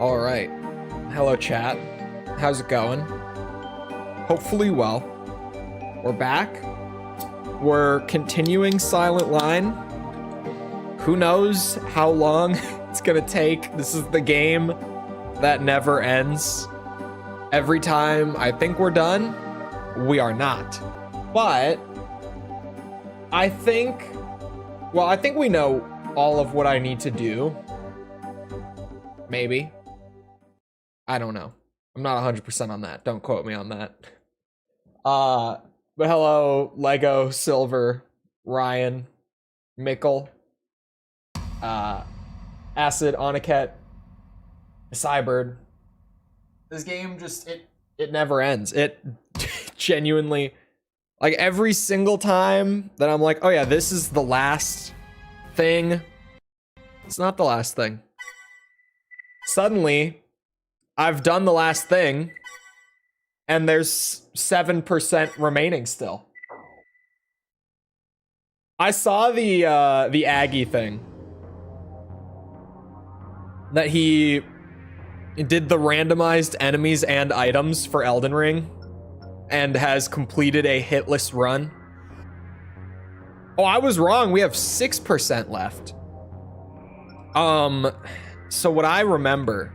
All right. Hello, chat. How's it going? Hopefully well. We're back. We're continuing Silent Line. Who knows how long it's gonna take? This is the game that never ends. Every time I think we're done, we are not. But I think we know all of what I need to do. Maybe. I don't know. I'm not 100% on that. Don't quote me on that. But hello, Lego, Silver, Ryan, Mickle, Acid, Oniket, Cybird. This game just, it never ends. It genuinely, like every single time that I'm like, oh yeah, this is the last thing. It's not the last thing. Suddenly, I've done the last thing, and there's 7% remaining still. I saw the Aggie thing. That he did the randomized enemies and items for Elden Ring, and has completed a hitless run. Oh, I was wrong. We have 6% left. So what I remember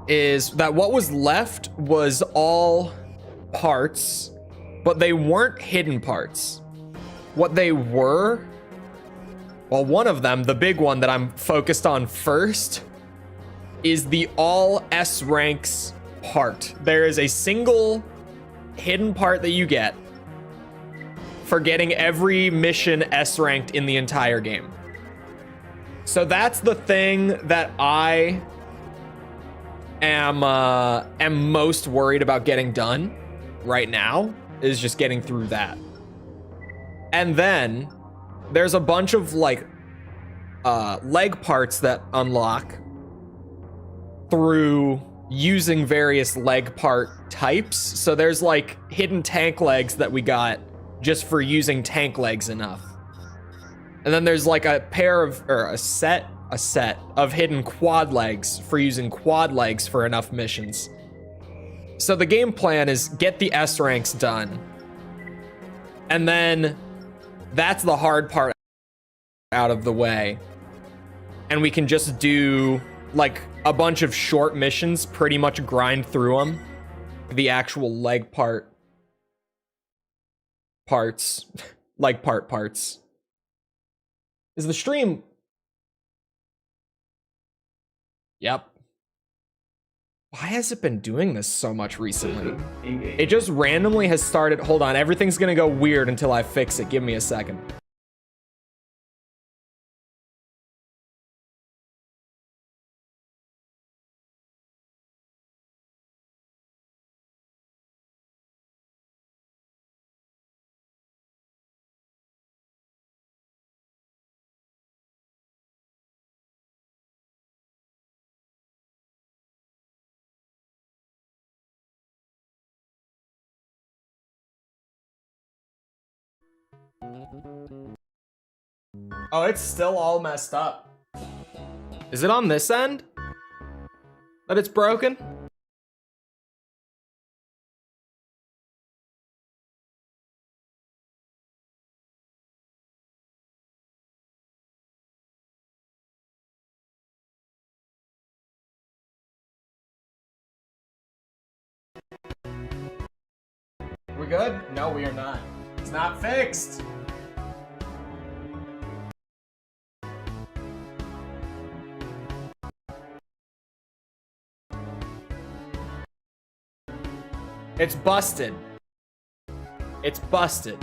is that what was left was all parts, but they weren't hidden parts. What they were, well, one of them, the big one that I'm focused on first, is the all S ranks part. There is a single hidden part that you get for getting every mission S ranked in the entire game. So that's the thing that I am most worried about getting done right now, is just getting through that. And then there's a bunch of like leg parts that unlock through using various leg part types. So there's like hidden tank legs that we got just for using tank legs enough. And then there's like a pair of, or a set of hidden quad legs for using quad legs for enough missions. So the game plan is get the S ranks done. And then that's the hard part out of the way. And we can just do like a bunch of short missions, pretty much grind through them. The actual leg parts, leg parts. Is the stream? Yep. Why has it been doing this so much recently? It just randomly has started. Hold on, everything's gonna go weird until I fix it. Give me a second. Oh, it's still all messed up. Is it on this end that it's broken? We good? No, we are not. It's not fixed. It's busted. It's busted.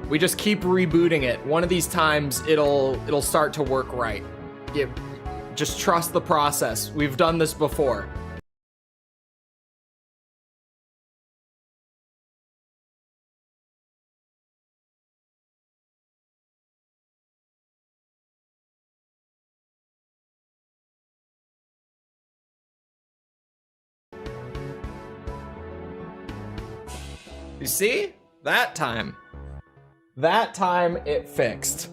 We just keep rebooting it. One of these times it'll start to work right. Just trust the process. We've done this before. You see? That time it fixed.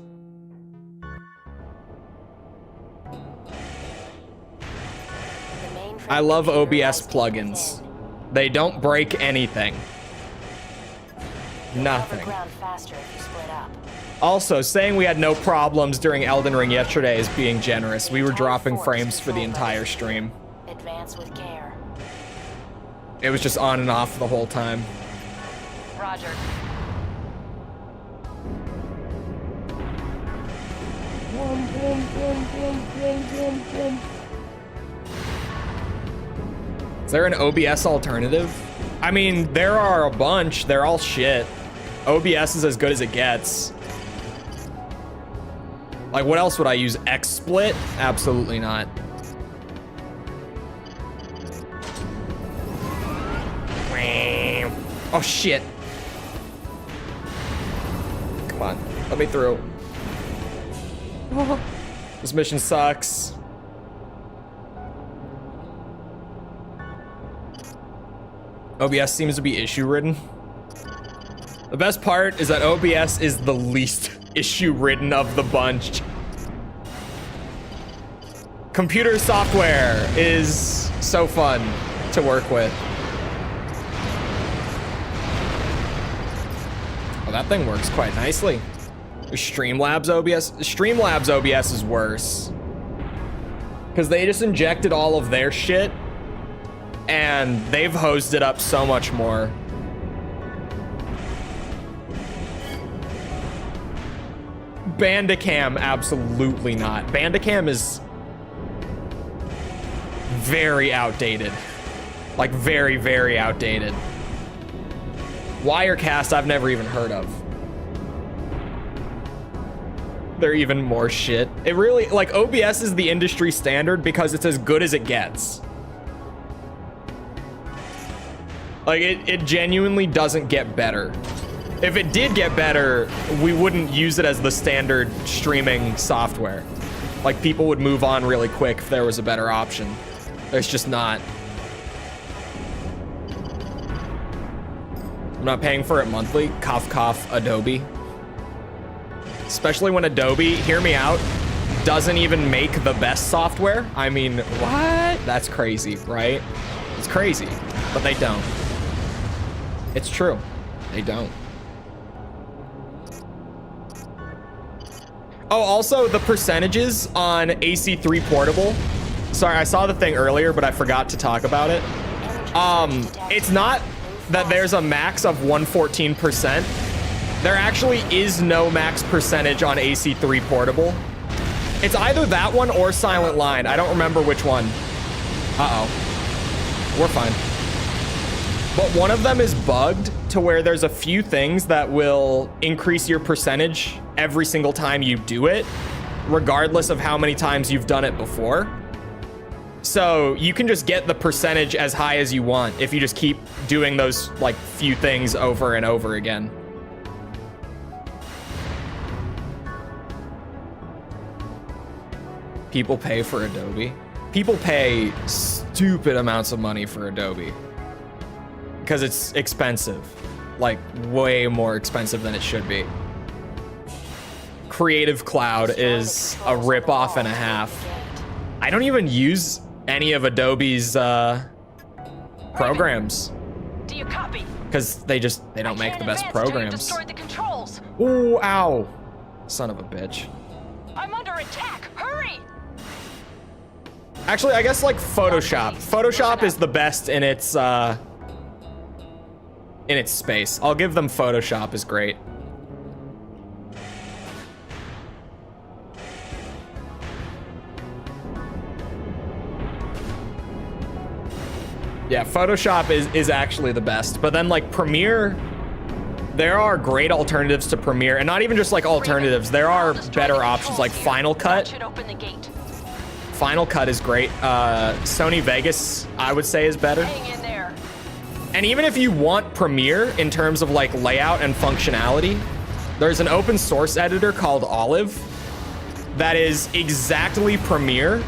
I love OBS plugins. They don't break anything. Nothing. Also, saying we had no problems during Elden Ring yesterday is being generous. We were dropping frames for the entire stream. Advance with care. It was just on and off the whole time. Roger. Is there an OBS alternative? I mean, there are a bunch. They're all shit. OBS is as good as it gets. Like, what else would I use? XSplit? Absolutely not. Oh, shit. Come on. Let me through. Oh, this mission sucks. OBS seems to be issue-ridden. The best part is that OBS is the least issue-ridden of the bunch. Computer software is so fun to work with. Oh, that thing works quite nicely. Streamlabs OBS? Streamlabs OBS is worse. Because they just injected all of their shit, and they've hosed it up so much more. Bandicam, absolutely not. Bandicam is very outdated. Like, very, very outdated. Wirecast, I've never even heard of. They're even more shit. It really, like, OBS is the industry standard because it's as good as it gets. Like, it genuinely doesn't get better. If it did get better, we wouldn't use it as the standard streaming software. Like, people would move on really quick if there was a better option. There's just not. I'm not paying for it monthly. Cough, cough, Adobe. Especially when Adobe, hear me out, doesn't even make the best software. I mean, what? That's crazy, right? It's crazy, but they don't. It's true. They don't. Oh, also the percentages on AC3 Portable. Sorry, I saw the thing earlier, but I forgot to talk about it. It's not that there's a max of 114%. There actually is no max percentage on AC3 Portable. It's either that one or Silent Line. I don't remember which one. Uh-oh. We're fine. But one of them is bugged to where there's a few things that will increase your percentage every single time you do it, regardless of how many times you've done it before. So you can just get the percentage as high as you want if you just keep doing those like few things over and over again. People pay for Adobe. People pay stupid amounts of money for Adobe because it's expensive, like way more expensive than it should be. Creative Cloud is a ripoff and a half. I don't even use any of Adobe's programs. Do you copy? Because they don't make the best programs. Ooh, ow. Son of a bitch. I'm under attack. Hurry! Actually, I guess like Photoshop. Photoshop is the best in its space. I'll give them Photoshop is great. Yeah, Photoshop is actually the best. But then like Premiere, there are great alternatives to Premiere, and not even just like alternatives. There are better options like Final Cut. Final Cut is great. Sony Vegas, I would say, is better. Hang in there. And even if you want Premiere in terms of like layout and functionality, there's an open source editor called Olive that is exactly Premiere,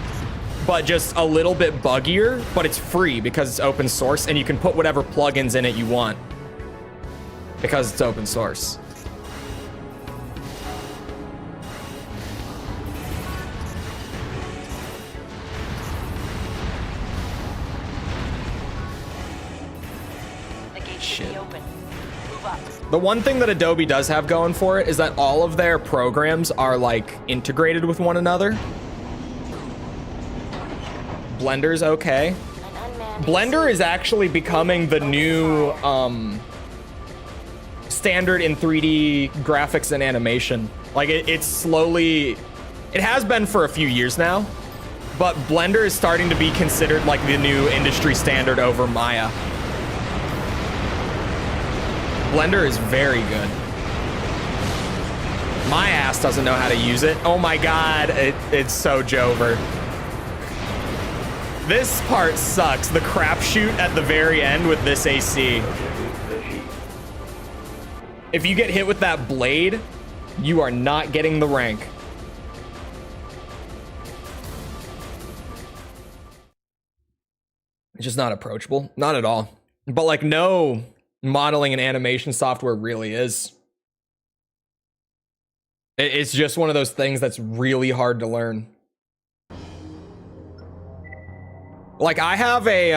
but just a little bit buggier, but it's free because it's open source and you can put whatever plugins in it you want because it's open source. shit. Open. Move up. The one thing that Adobe does have going for it is that all of their programs are like integrated with one another. Blender's okay. An unmanned Blender is actually becoming the new standard in 3D graphics and animation. Like it's slowly, it has been for a few years now, but Blender is starting to be considered like the new industry standard over Maya. Blender is very good. My ass doesn't know how to use it. Oh my God, it's so Jover. This part sucks, the crapshoot at the very end with this AC. If you get hit with that blade, you are not getting the rank. It's just not approachable, not at all. But like no modeling and animation software really is. It's just one of those things that's really hard to learn. Like I have a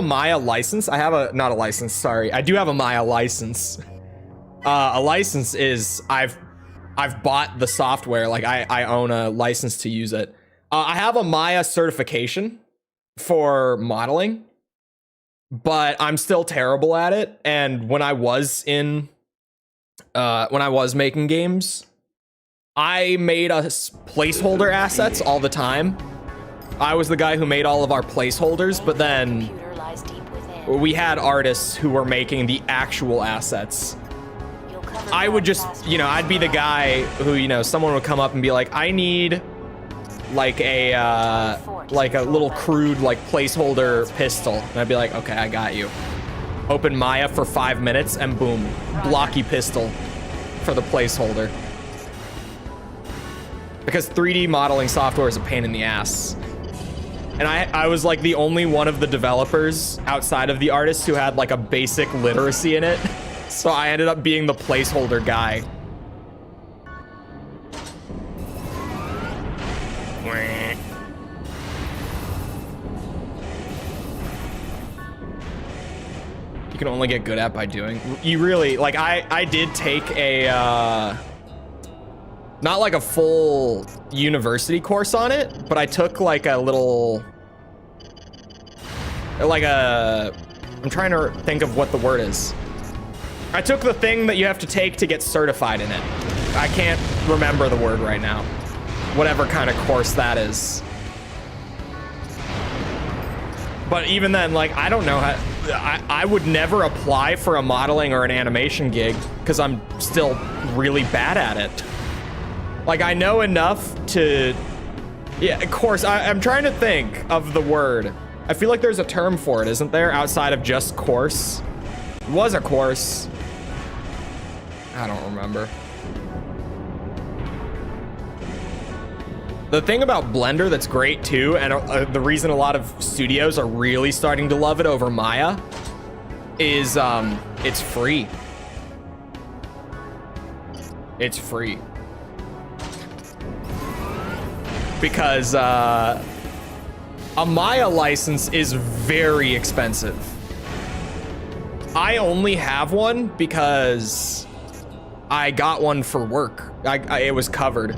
Maya license. I do have a Maya license. A license is I've bought the software. Like I own a license to use it. I have a Maya certification for modeling, but I'm still terrible at it. And when I was making games, I made us placeholder assets all the time. I was the guy who made all of our placeholders, but then computer lies deep within. we had artists who were making the actual assets. You'll cover I would that just, fast. you know, I'd be the guy who, you know, someone would come up and be like, I need like a little crude like placeholder pistol. And I'd be like, okay, I got you. Open Maya for 5 minutes and boom, blocky pistol for the placeholder. Because 3D modeling software is a pain in the ass. And I was like the only one of the developers outside of the artists who had like a basic literacy in it. So I ended up being the placeholder guy. You can only get good at by doing. You really, like I did take a, not like a full university course on it, but I took like a little, I'm trying to think of what the word is. I took the thing that you have to take to get certified in it. I can't remember the word right now. Whatever kind of course that is. But even then, like, I don't know how, I would never apply for a modeling or an animation gig because I'm still really bad at it. Like, I know enough to, yeah, of course, I'm trying to think of the word. I feel like there's a term for it, isn't there? Outside of just course. It was a course. I don't remember. The thing about Blender that's great too, and the reason a lot of studios are really starting to love it over Maya, is it's free. It's free. Because a Maya license is very expensive. I only have one because I got one for work. It was covered.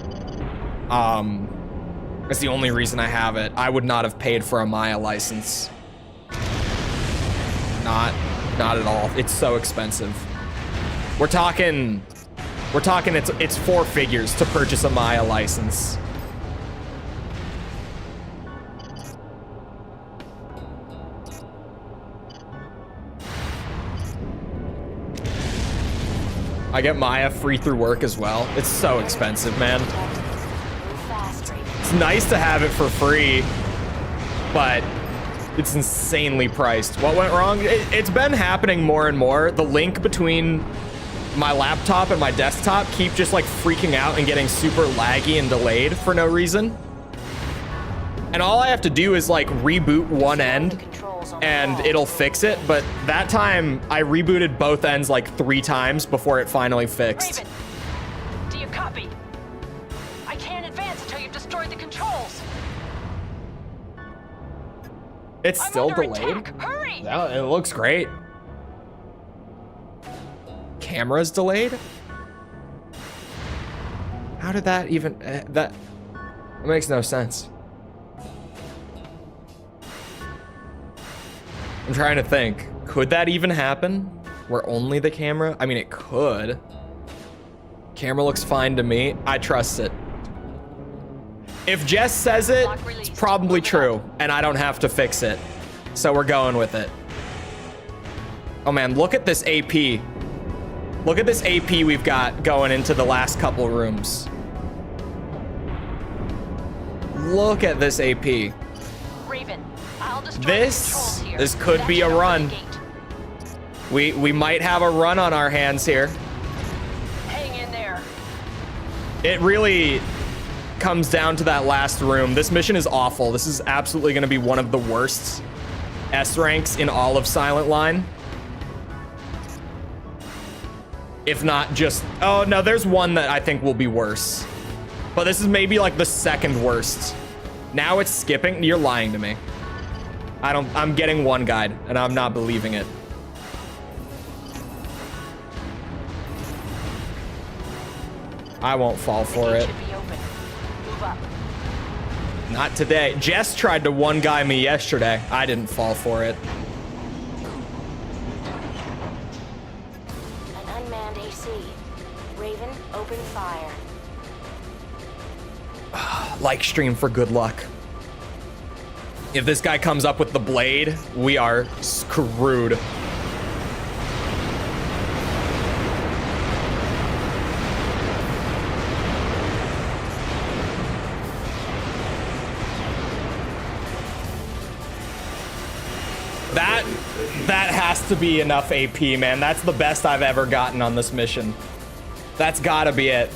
That's the only reason I have it. I would not have paid for a Maya license. Not at all. It's so expensive. We're talking it's 4 figures to purchase a Maya license. I get Maya free through work as well. It's so expensive, man. Move fast, Raven. It's nice to have it for free, but it's insanely priced. What went wrong? It's been happening more and more. The link between my laptop and my desktop keep just like freaking out and getting super laggy and delayed for no reason. And all I have to do is like reboot one end and it'll fix it. But that time I rebooted both ends like 3 times before it finally fixed. Raven, do you copy? I can't advance until you've destroyed the controls. It's still I'm under delayed. attack. Hurry! Yeah, it looks great. camera's delayed? How did that even... that makes no sense. I'm trying to think. Could that even happen? Where only the camera? I mean, it could. Camera looks fine to me. I trust it. If Jess says it, it's probably true, and I don't have to fix it. So we're going with it. Oh man, look at this AP. Look at this AP we've got going into the last couple rooms. Look at this AP. Raven, I'll destroy the controls here. This could be a run. We might have a run on our hands here. Hang in there. It really comes down to that last room. This mission is awful. This is absolutely going to be one of the worst S ranks in all of Silent Line. If not just... Oh, no, there's one that I think will be worse. But this is maybe like the second worst. Now it's skipping. You're lying to me. I'm getting one guide, and I'm not believing it. I won't fall for it. Move up. Not today. Jess tried to one guy me yesterday. I didn't fall for it. An unmanned AC. Raven, open fire. Like stream for good luck. If this guy comes up with the blade, we are screwed. That has to be enough AP, man. That's the best I've ever gotten on this mission. That's gotta be it.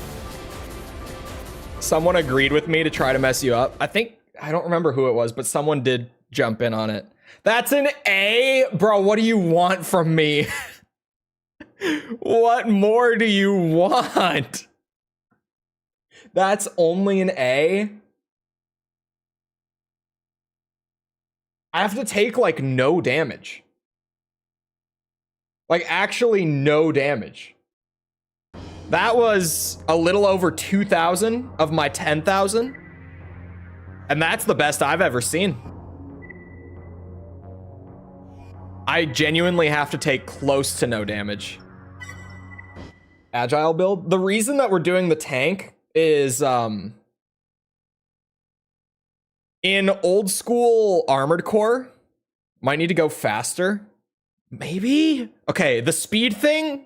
Someone agreed with me to try to mess you up. I don't remember who it was, but someone did jump in on it. That's an A? Bro, what do you want from me? What more do you want? That's only an A? I have to take, like, no damage. Like, actually no damage. That was a little over 2,000 of my 10,000. And that's the best I've ever seen. I genuinely have to take close to no damage. Agile build. The reason that we're doing the tank is, in old school Armored Core, might need to go faster. Maybe? Okay, the speed thing.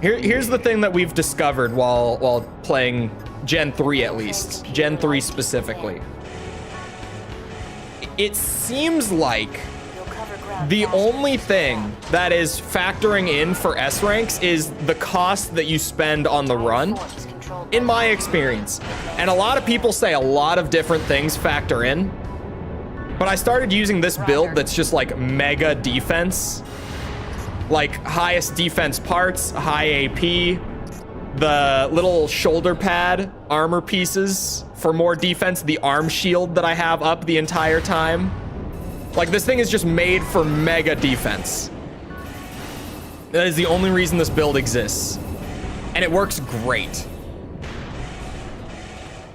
Here's the thing that we've discovered while playing Gen 3 at least. Gen 3 specifically. It seems like the only thing that is factoring in for S ranks is the cost that you spend on the run, in my experience. And a lot of people say a lot of different things factor in. But I started using this build that's just like mega defense. Like highest defense parts, high AP, the little shoulder pad armor pieces for more defense, the arm shield that I have up the entire time. Like this thing is just made for mega defense. That is the only reason this build exists. And it works great.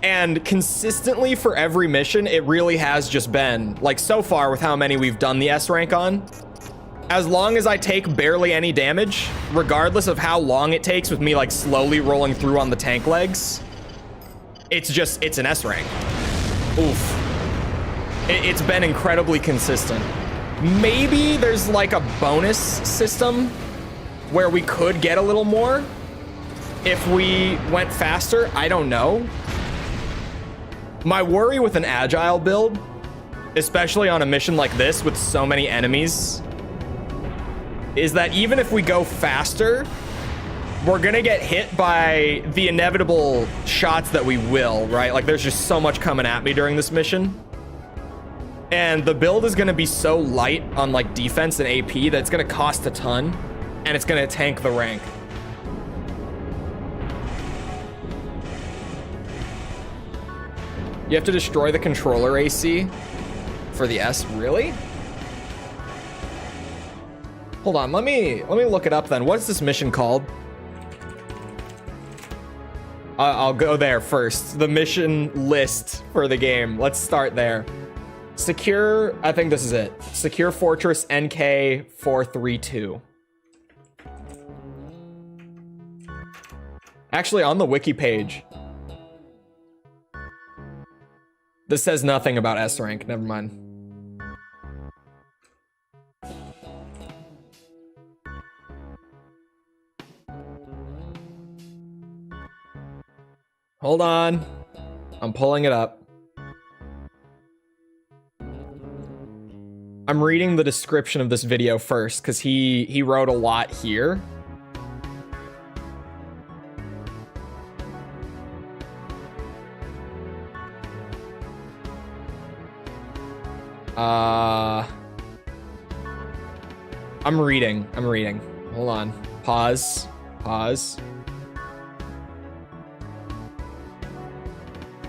And consistently for every mission, it really has just been, like so far with how many we've done the S rank on, as long as I take barely any damage, regardless of how long it takes with me like slowly rolling through on the tank legs, it's an S rank. Oof. It's been incredibly consistent. Maybe there's like a bonus system where we could get a little more if we went faster. I don't know. My worry with an agile build, especially on a mission like this with so many enemies, is that even if we go faster, we're gonna get hit by the inevitable shots that we will, right? Like there's just so much coming at me during this mission. And the build is gonna be so light on like defense and AP that it's gonna cost a ton and it's gonna tank the rank. You have to destroy the controller AC for the S, really? Hold on, let me look it up then. What's this mission called? I'll go there first. The mission list for the game. Let's start there. Secure, I think this is it. Secure Fortress NK432. Actually, on the wiki page, this says nothing about S rank. Never mind. Hold on. I'm pulling it up. I'm reading the description of this video first because he wrote a lot here. I'm reading. Hold on. Pause.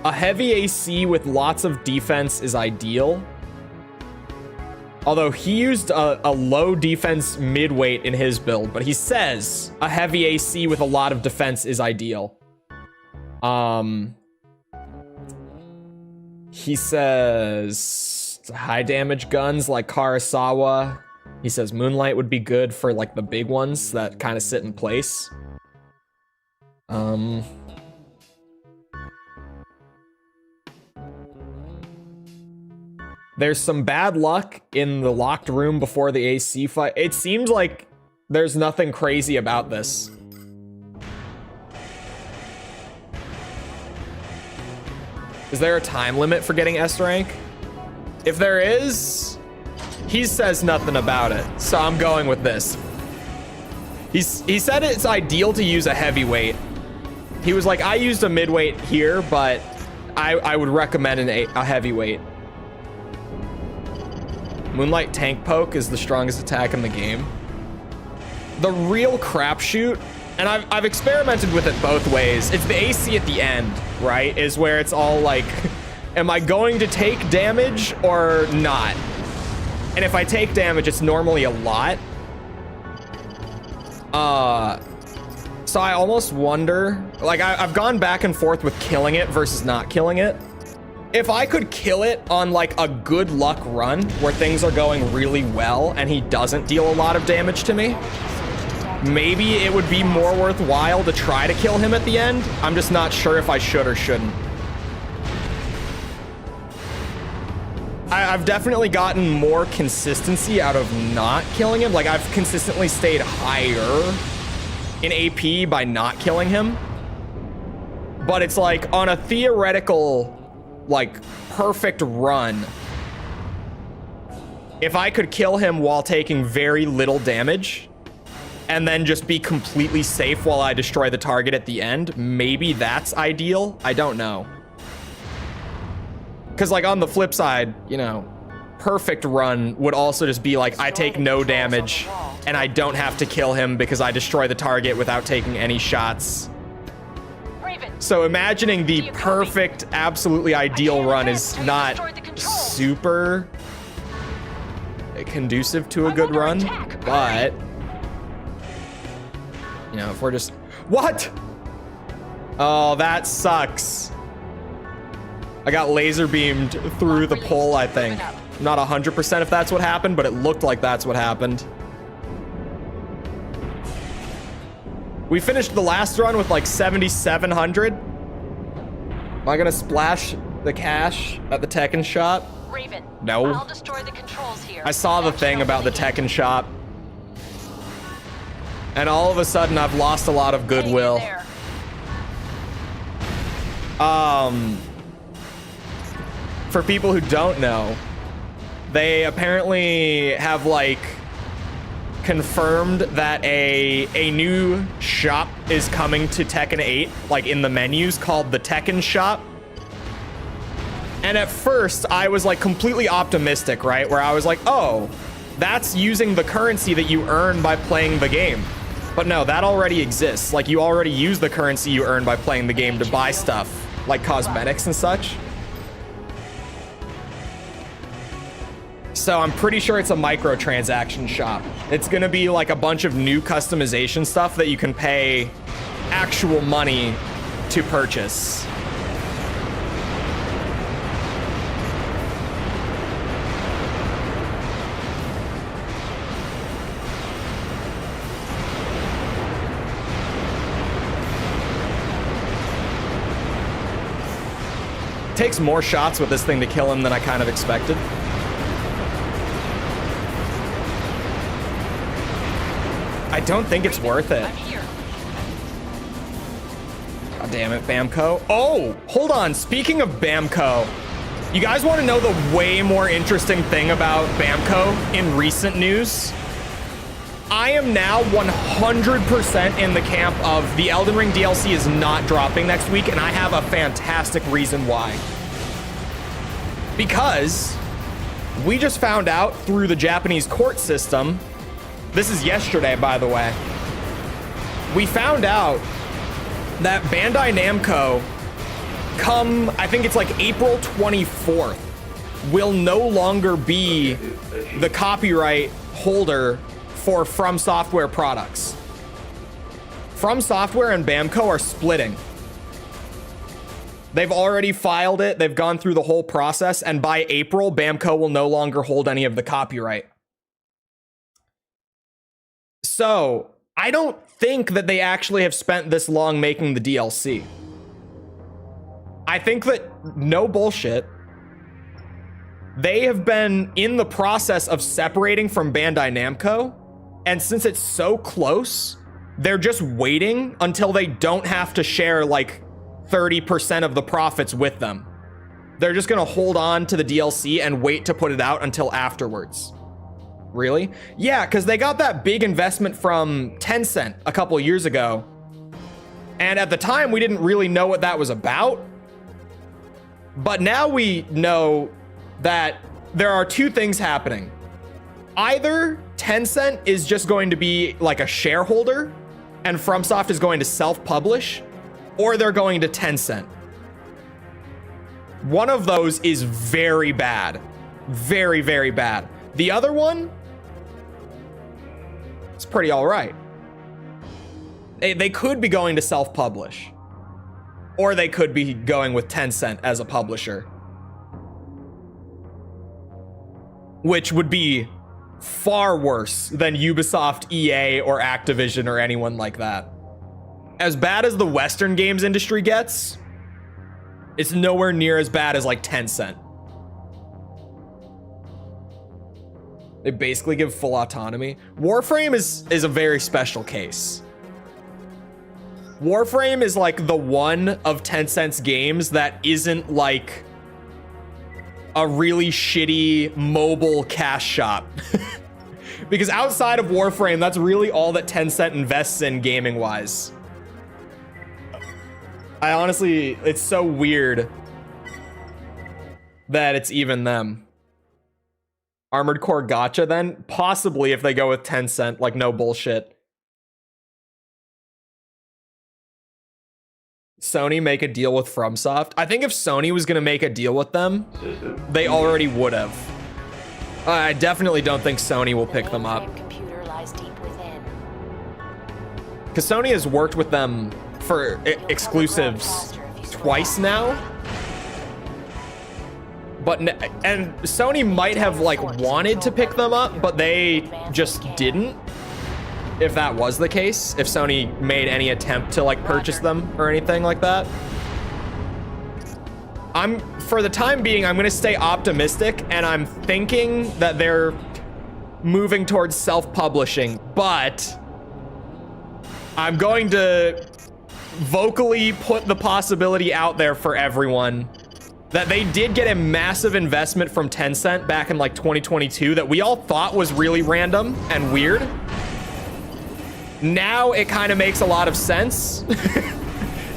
A heavy AC with lots of defense is ideal. Although he used a low defense mid-weight in his build, but he says a heavy AC with a lot of defense is ideal. He says high damage guns like Karasawa. He says Moonlight would be good for like the big ones that kind of sit in place. There's some bad luck in the locked room before the AC fight. It seems like there's nothing crazy about this. Is there a time limit for getting S rank? If there is, he says nothing about it, so I'm going with this. He said it's ideal to use a heavyweight. He was like, I used a midweight here, but I would recommend a heavyweight. Moonlight Tank Poke is the strongest attack in the game. The real crapshoot, and I've experimented with it both ways. It's the AC at the end, right? Is where it's all like, am I going to take damage or not? And if I take damage, it's normally a lot. So I almost wonder, like I've gone back and forth with killing it versus not killing it. If I could kill it on like a good luck run where things are going really well and he doesn't deal a lot of damage to me, maybe it would be more worthwhile to try to kill him at the end. I'm just not sure if I should or shouldn't. I've definitely gotten more consistency out of not killing him. Like I've consistently stayed higher in AP by not killing him. But it's like on a theoretical, like perfect run, if I could kill him while taking very little damage and then just be completely safe while I destroy the target at the end, maybe that's ideal. I don't know. Because like on the flip side, you know, perfect run would also just be like I take no damage and I don't have to kill him because I destroy the target without taking any shots. So imagining the perfect, absolutely ideal run is not super conducive to a good run, but you know, if we're just... What? Oh, that sucks. I got laser beamed through the pole, I think. I'm not 100% if that's what happened, but it looked like that's what happened. We finished the last run with like 7,700. Am I gonna splash the cash at the Tekken shop? Raven, no. I'll destroy the controls here. I saw the thing about the Tekken shop. And all of a sudden I've lost a lot of goodwill. For people who don't know, they apparently have like confirmed that a new shop is coming to Tekken 8, like in the menus, called the Tekken shop. And at first I was like completely optimistic, right? Where I was like, oh, that's using the currency that you earn by playing the game. But no, that already exists. Like you already use the currency you earn by playing the game to buy stuff like cosmetics and such. So I'm pretty sure it's a microtransaction shop. It's gonna be like a bunch of new customization stuff that you can pay actual money to purchase. Takes more shots with this thing to kill him than I kind of expected. I don't think it's worth it. I'm here. God damn it, Bamco. Oh, hold on. Speaking of Bamco, you guys want to know the way more interesting thing about Bamco in recent news? I am now 100% in the camp of the Elden Ring DLC is not dropping next week, and I have a fantastic reason why. Because we just found out through the Japanese court system, this is yesterday, by the way, we found out that Bandai Namco, come, I think it's like April 24th, will no longer be the copyright holder for FromSoftware products. FromSoftware and Bamco are splitting. They've already filed it, they've gone through the whole process, and by April, Bamco will no longer hold any of the copyright. So, I don't think that they actually have spent this long making the DLC. I think that, no bullshit, they have been in the process of separating from Bandai Namco, and since it's so close, they're just waiting until they don't have to share like 30% of the profits with them. They're just gonna hold on to the DLC and wait to put it out until afterwards. Really? Yeah, because they got that big investment from Tencent a couple years ago. And at the time, we didn't really know what that was about. But now we know that there are two things happening. Either Tencent is just going to be like a shareholder and FromSoft is going to self-publish, or they're going to Tencent. One of those is very bad. Very, very bad. The other one, it's pretty all right. They could be going to self-publish, or they could be going with Tencent as a publisher, which would be far worse than Ubisoft, EA, or Activision, or anyone like that. As bad as the Western games industry gets, it's nowhere near as bad as like Tencent. They basically give full autonomy. Warframe is a very special case. Warframe is like the one of Tencent's games that isn't like a really shitty mobile cash shop. Because outside of Warframe, that's really all that Tencent invests in gaming wise. I honestly, it's so weird that it's even them. Armored Core Gacha then? Possibly if they go with Tencent, like no bullshit. Sony make a deal with FromSoft? I think if Sony was gonna make a deal with them, they already would have. I definitely don't think Sony will pick them up. Computer lies deep within. Because Sony has worked with them for exclusives twice now. And Sony might have like wanted to pick them up, but they just didn't. If that was the case, if Sony made any attempt to like purchase them or anything like that. For the time being, I'm gonna stay optimistic, and I'm thinking that they're moving towards self-publishing, but I'm going to vocally put the possibility out there for everyone that they did get a massive investment from Tencent back in like 2022 that we all thought was really random and weird. Now it kind of makes a lot of sense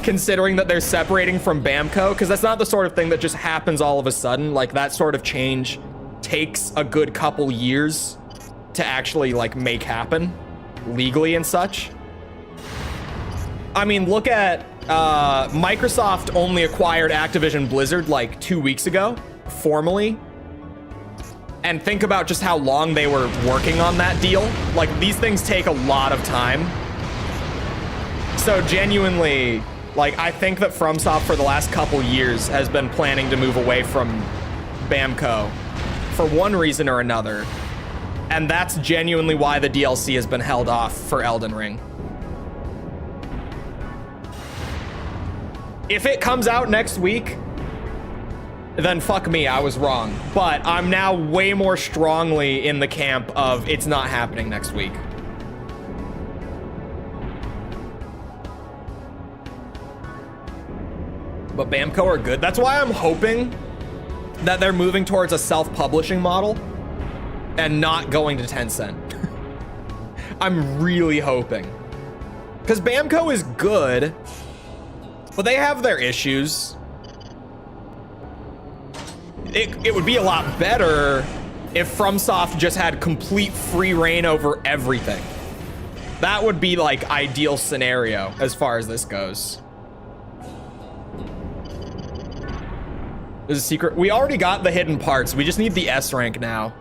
considering that they're separating from Bamco, because that's not the sort of thing that just happens all of a sudden. Like that sort of change takes a good couple years to actually like make happen legally and such. I mean, look at Microsoft only acquired Activision Blizzard like 2 weeks ago, formally. and think about just how long they were working on that deal. Like, these things take a lot of time. So genuinely, like, I think that FromSoft for the last couple years has been planning to move away from Bamco for one reason or another. And that's genuinely why the DLC has been held off for Elden Ring. If it comes out next week, then fuck me, I was wrong. But I'm now way more strongly in the camp of it's not happening next week. But Bamco are good. That's why I'm hoping that they're moving towards a self-publishing model and not going to Tencent. I'm really hoping. Because Bamco is good, but they have their issues. It would be a lot better if FromSoft just had complete free reign over everything. That would be like ideal scenario as far as this goes. There's a secret. We already got the hidden parts. We just need the S rank now.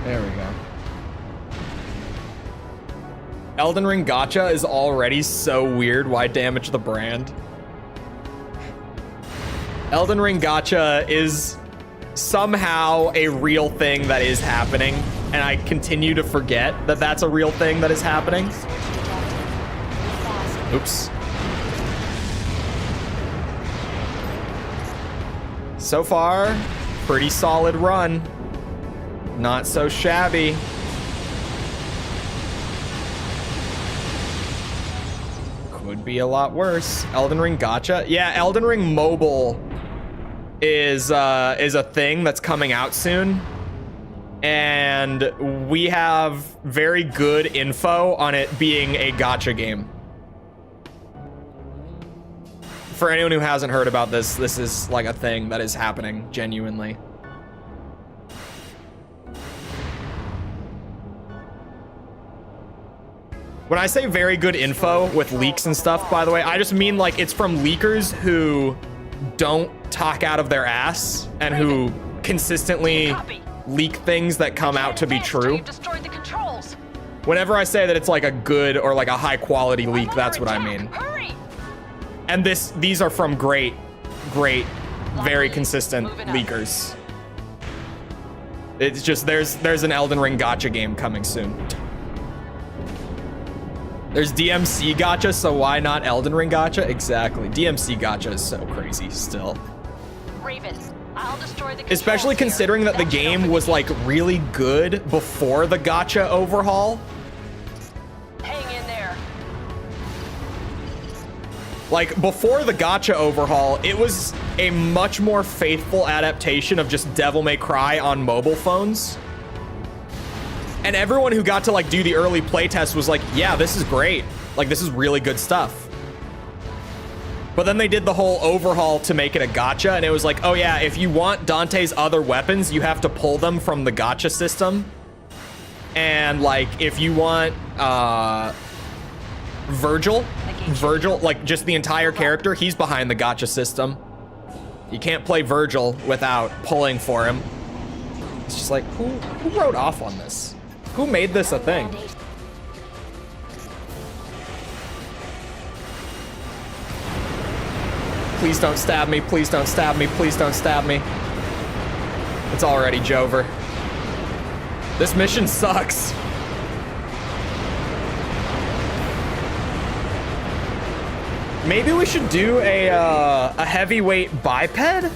There we go. Elden Ring gacha is already so weird. Why damage the brand? Elden Ring gacha is somehow a real thing that is happening, and I continue to forget that that's a real thing that is happening. Oops. So far, pretty solid run. Not so shabby. Could be a lot worse. Elden Ring gacha? Yeah, Elden Ring mobile is a thing that's coming out soon, and we have very good info on it being a gacha game. For anyone who hasn't heard about this, this is like a thing that is happening genuinely. When I say very good info with leaks and stuff, by the way, I just mean like it's from leakers who don't talk out of their ass and who consistently leak things that come out to be true. Whenever I say that it's like a good or like a high quality leak, that's what I mean. And these are from great, very consistent leakers. It's just there's an Elden Ring gacha game coming soon. There's DMC gacha, so why not Elden Ring gacha? Exactly. DMC gacha is so crazy still. Raven, I'll destroy the especially considering that the game was like really good before the gacha overhaul. Hang in there. Like before the gacha overhaul, it was a much more faithful adaptation of just Devil May Cry on mobile phones. And everyone who got to like do the early playtest was like, yeah, this is great. Like, this is really good stuff. But then they did the whole overhaul to make it a gacha, and it was like, oh yeah, if you want Dante's other weapons, you have to pull them from the gacha system. And like, if you want Virgil, like just the entire character, he's behind the gacha system. You can't play Virgil without pulling for him. It's just like, who wrote off on this? Who made this a thing? Please don't stab me, please don't stab me, please don't stab me. It's already Jover. This mission sucks. Maybe we should do a heavyweight biped?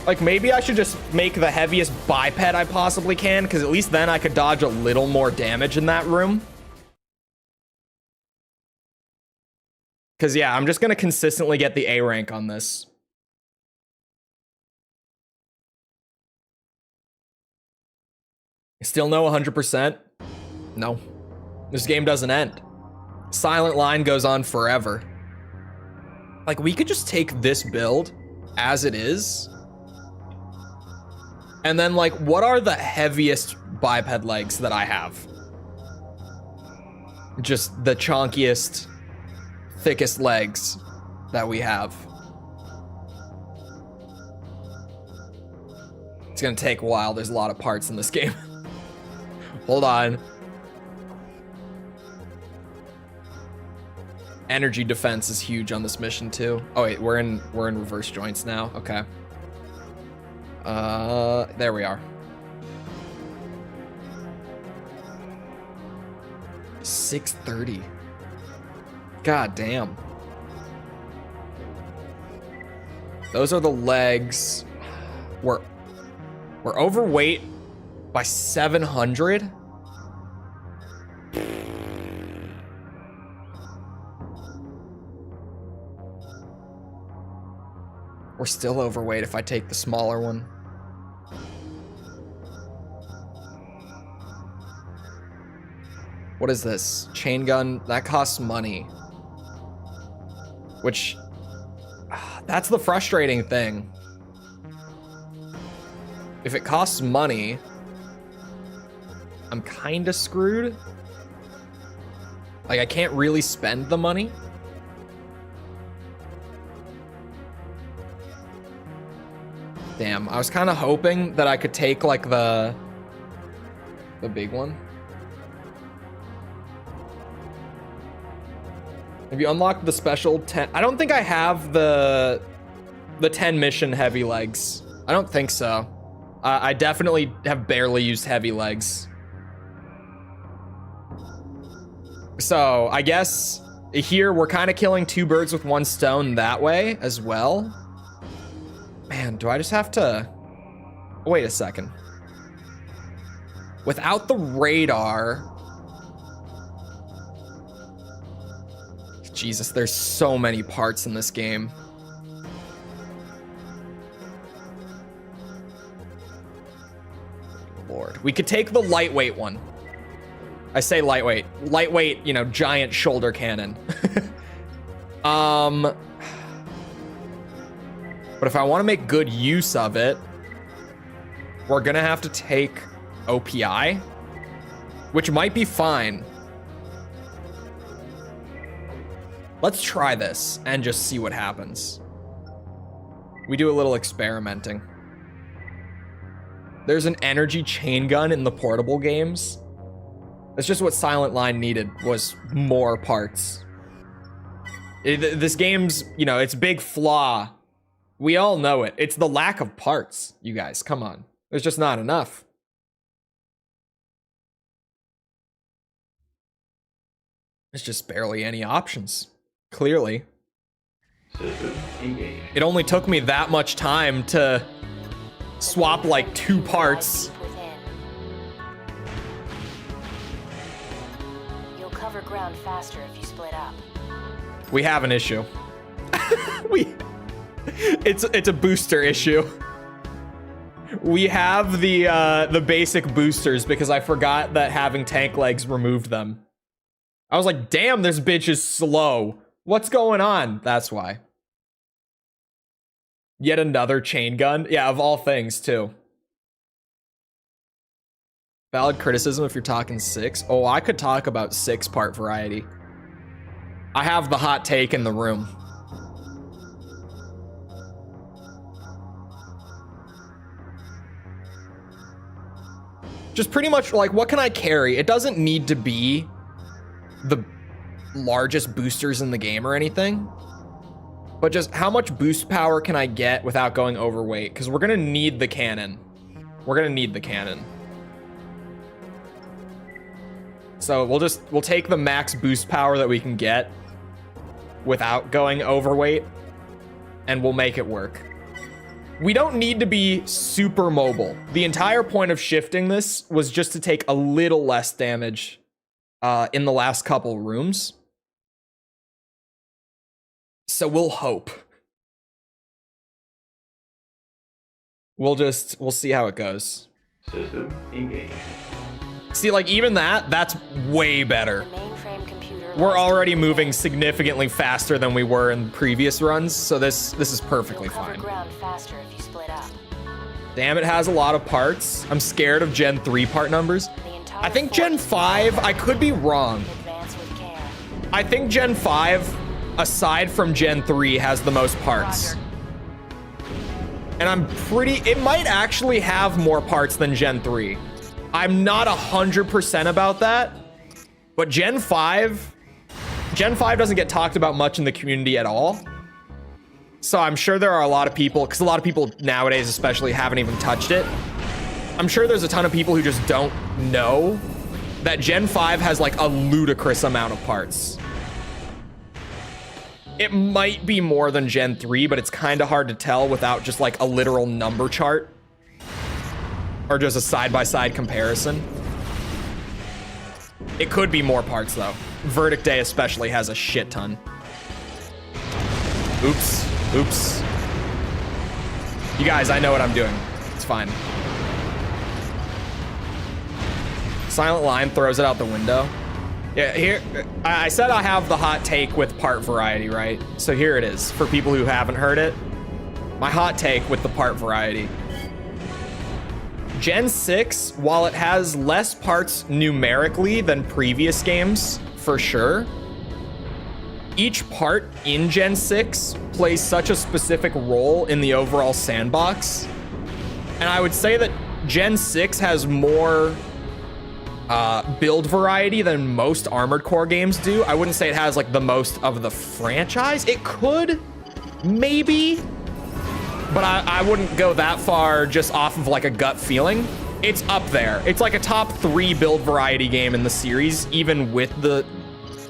Like, maybe I should just make the heaviest biped I possibly can, because at least then I could dodge a little more damage in that room. Because, yeah, I'm just going to consistently get the A rank on this. Still no 100%? No. This game doesn't end. Silent Line goes on forever. Like, we could just take this build as it is. And then, like, what are the heaviest biped legs that I have? just the chonkiest, thickest legs that we have. It's gonna take a while. There's a lot of parts in this game. Hold on. Energy defense is huge on this mission too. Oh wait, we're in reverse joints now. Okay. There we are. 6:30. God damn. Those are the legs. We're overweight by 700. We're still overweight if I take the smaller one. What is this? Chain gun, that costs money. Which, that's the frustrating thing. If it costs money, I'm kinda screwed. Like, I can't really spend the money. Damn, I was kinda hoping that I could take, like, the big one. Have you unlocked the special 10? I don't think I have the 10 mission heavy legs. I don't think so. I definitely have barely used heavy legs. So I guess here we're kind of killing two birds with one stone that way as well. Man, do I just have to... Wait a second. Without the radar... Jesus, there's so many parts in this game. Lord. We could take the lightweight one. I say lightweight. Lightweight, you know, giant shoulder cannon. But if I want to make good use of it, we're gonna have to take OPI, which might be fine. Let's try this and just see what happens. We do a little experimenting. There's an energy chain gun in the portable games. That's just what Silent Line needed, was more parts. This game's, you know, its big flaw. We all know it. It's the lack of parts, you guys. Come on. There's just not enough. There's just barely any options. Clearly. It only took me that much time to swap like 2 parts. You'll cover ground faster if you split up. We have an issue. It's a booster issue. We have the basic boosters because I forgot that having tank legs removed them. I was like, damn, this bitch is slow. What's going on? That's why. Yet another chain gun. Yeah, of all things, too. Valid criticism if you're talking 6. Oh, I could talk about 6-part variety. I have the hot take in the room. Just pretty much, like, what can I carry? It doesn't need to be the largest boosters in the game or anything, but just how much boost power can I get without going overweight? Because we're gonna need the cannon. We're gonna need the cannon. So we'll take the max boost power that we can get without going overweight, and we'll make it work. We don't need to be super mobile. The entire point of shifting this was just to take a little less damage in the last couple rooms. So we'll hope. We'll see how it goes. System engaged. See, like, even that's way better. The mainframe computer. We're already moving significantly faster than we were in previous runs, so this is perfectly You'll cover fine. ground faster if you split up. Damn, it has a lot of parts. I'm scared of Gen 3 part numbers. The entire I think Gen 5, I could be wrong. advance with I think Gen 5, aside from Gen 3, has the most parts. Roger. And I'm it might actually have more parts than Gen 3. I'm not 100% about that, but Gen 5 doesn't get talked about much in the community at all. So I'm sure there are a lot of people, because a lot of people nowadays especially haven't even touched it. I'm sure there's a ton of people who just don't know that Gen 5 has like a ludicrous amount of parts. It might be more than Gen 3, but it's kind of hard to tell without just like a literal number chart or just a side-by-side comparison. It could be more parts though. Verdict Day especially has a shit ton. Oops. You guys, I know what I'm doing. It's fine. Silent Line throws it out the window. Yeah, here, I said I have the hot take with part variety, right? So here it is, for people who haven't heard it. My hot take with the part variety. Gen 6, while it has less parts numerically than previous games, for sure, each part in Gen 6 plays such a specific role in the overall sandbox. And I would say that Gen 6 has more build variety than most Armored Core games do. I wouldn't say it has like the most of the franchise. It could, maybe, but I wouldn't go that far just off of like a gut feeling. It's up there. It's like a top 3 build variety game in the series, even with the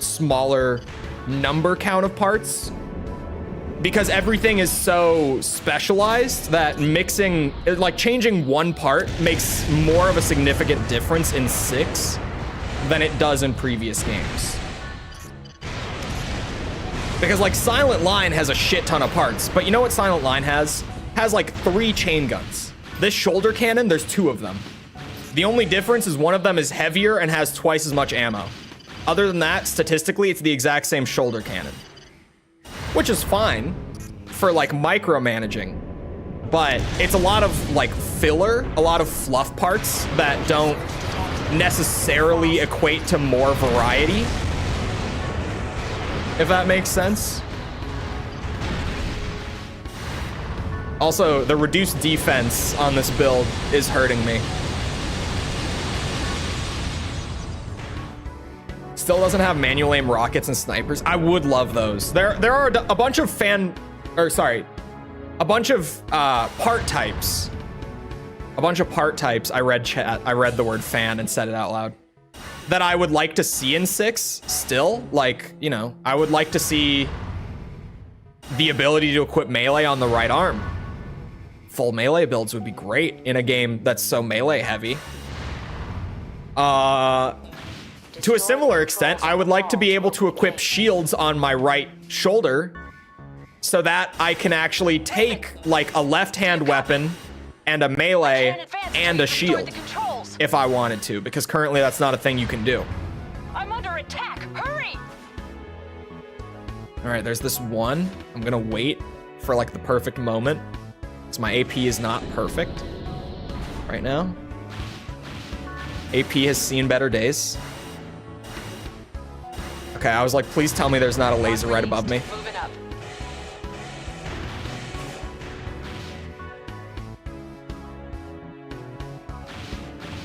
smaller number count of parts, because everything is so specialized that mixing, like changing one part makes more of a significant difference in 6 than it does in previous games. Because like Silent Line has a shit ton of parts, but you know what Silent Line has? Has like 3 chain guns. This shoulder cannon, there's 2 of them. The only difference is one of them is heavier and has twice as much ammo. Other than that, statistically, it's the exact same shoulder cannon, which is fine for like micromanaging, but it's a lot of like filler, a lot of fluff parts that don't necessarily equate to more variety, if that makes sense. Also, the reduced defense on this build is hurting me. Still doesn't have manual aim rockets and snipers. I would love those. There are a bunch of part types. A bunch of part types. I read chat. I read the word fan and said it out loud. That I would like to see in 6 still. Like, you know, I would like to see the ability to equip melee on the right arm. Full melee builds would be great in a game that's so melee heavy. To a similar extent, I would like to be able to equip shields on my right shoulder so that I can actually take like a left-hand weapon and a melee and a shield if I wanted to, because currently that's not a thing you can do. I'm under attack. Hurry! All right, there's this one. I'm gonna wait for like the perfect moment, because my AP is not perfect right now. AP has seen better days. Okay, I was like, please tell me there's not a laser right above me. Moving up.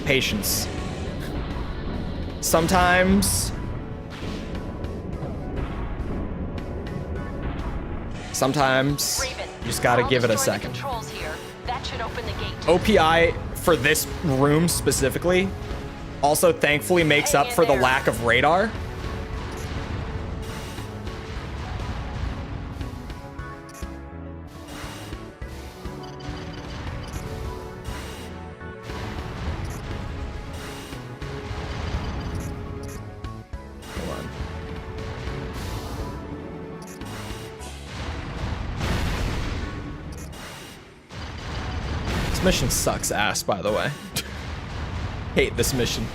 Patience. Sometimes Raven, you just gotta I'll give it a destroy the second. controls here. That should open the gate. OPI for this room specifically also thankfully makes up for the lack of radar. Mission sucks ass, by the way. Hate this mission.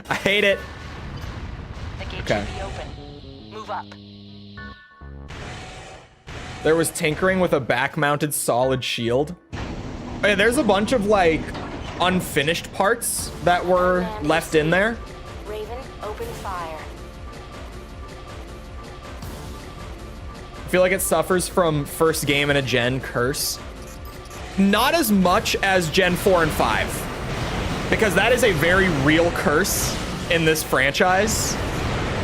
I hate it. The gate Okay. should be open. Move up. There was tinkering with a back-mounted solid shield. Okay, there's a bunch of like unfinished parts that were left in there. Raven, open fire. feel like it suffers from first game in a gen curse. Not as much as Gen 4 and 5, because that is a very real curse in this franchise.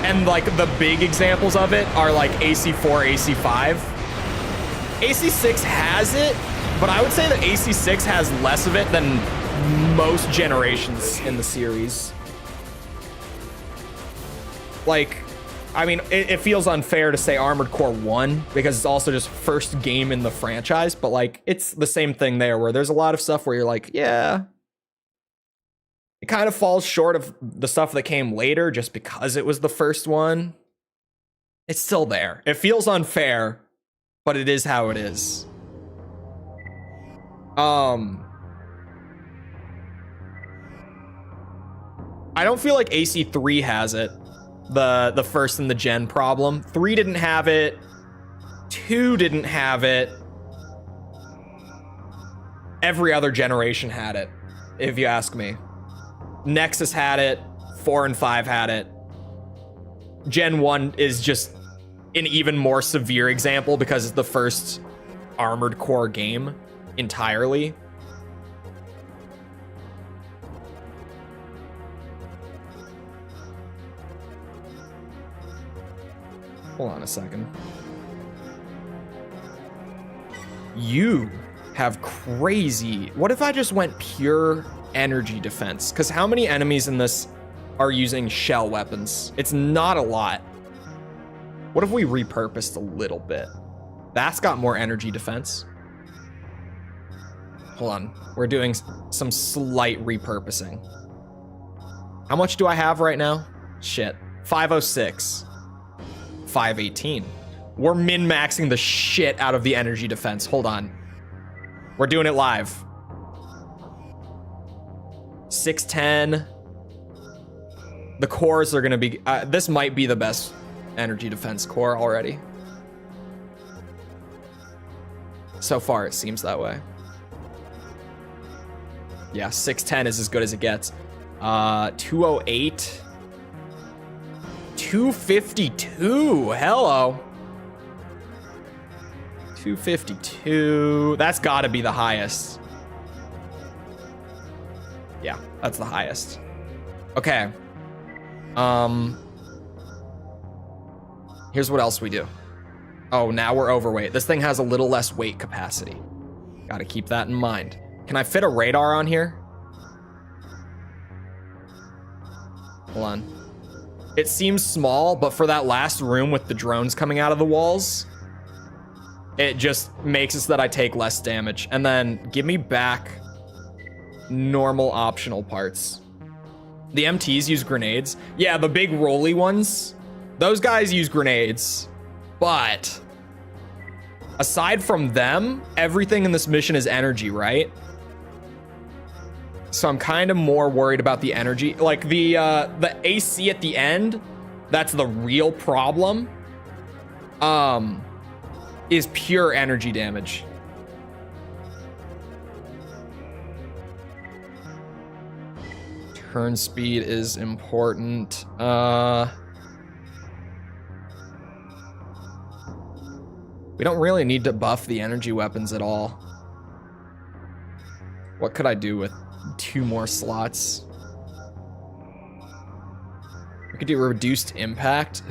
And like the big examples of it are like AC4, AC5. AC6 has it, but I would say that AC6 has less of it than most generations in the series. Like, I mean, it feels unfair to say Armored Core 1 because it's also just first game in the franchise, but like it's the same thing there where there's a lot of stuff where you're like, yeah, it kind of falls short of the stuff that came later just because it was the first one. It's still there. It feels unfair, but it is how it is. I don't feel like AC3 has it. The first in the gen problem. 3 didn't have it. 2 didn't have it. Every other generation had it, if you ask me. Nexus had it. 4 and 5 had it. Gen 1 is just an even more severe example because it's the first Armored Core game entirely. Hold on a second. You have crazy... What if I just went pure energy defense? Because how many enemies in this are using shell weapons? It's not a lot. What if we repurposed a little bit? That's got more energy defense. Hold on. We're doing some slight repurposing. How much do I have right now? Shit. 506. 518. We're min-maxing the shit out of the energy defense. Hold on. We're doing it live. 610. The cores are gonna be... this might be the best energy defense core already. So far, it seems that way. Yeah, 610 is as good as it gets. 208. 252. Hello. 252. That's got to be the highest. Yeah, that's the highest. Okay. Here's what else we do. Oh, now we're overweight. This thing has a little less weight capacity. Got to keep that in mind. Can I fit a radar on here? Hold on. It seems small, but for that last room with the drones coming out of the walls, it just makes it so that I take less damage. And then give me back normal optional parts. The MTs use grenades. Yeah, the big rolly ones, those guys use grenades. But aside from them, everything in this mission is energy, right? So I'm kind of more worried about the energy. Like the AC at the end, that's the real problem. Is pure energy damage. Turn speed is important. We don't really need to buff the energy weapons at all. What could I do with 2 more slots? We could do reduced impact.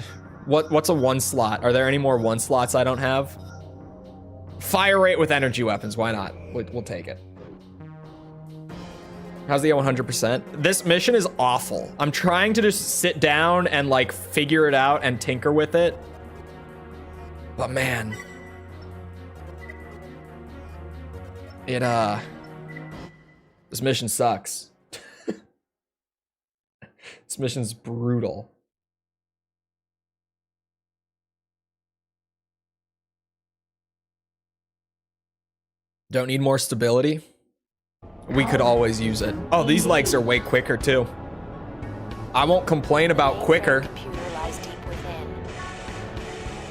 What's a 1 slot? Are there any more 1 slots I don't have? Fire rate with energy weapons. Why not? We'll take it. How's the 100%? This mission is awful. I'm trying to just sit down and like figure it out and tinker with it. But man, this mission sucks. This mission's brutal. Don't need more stability? We could always use it. Oh, these legs are way quicker too. I won't complain about quicker.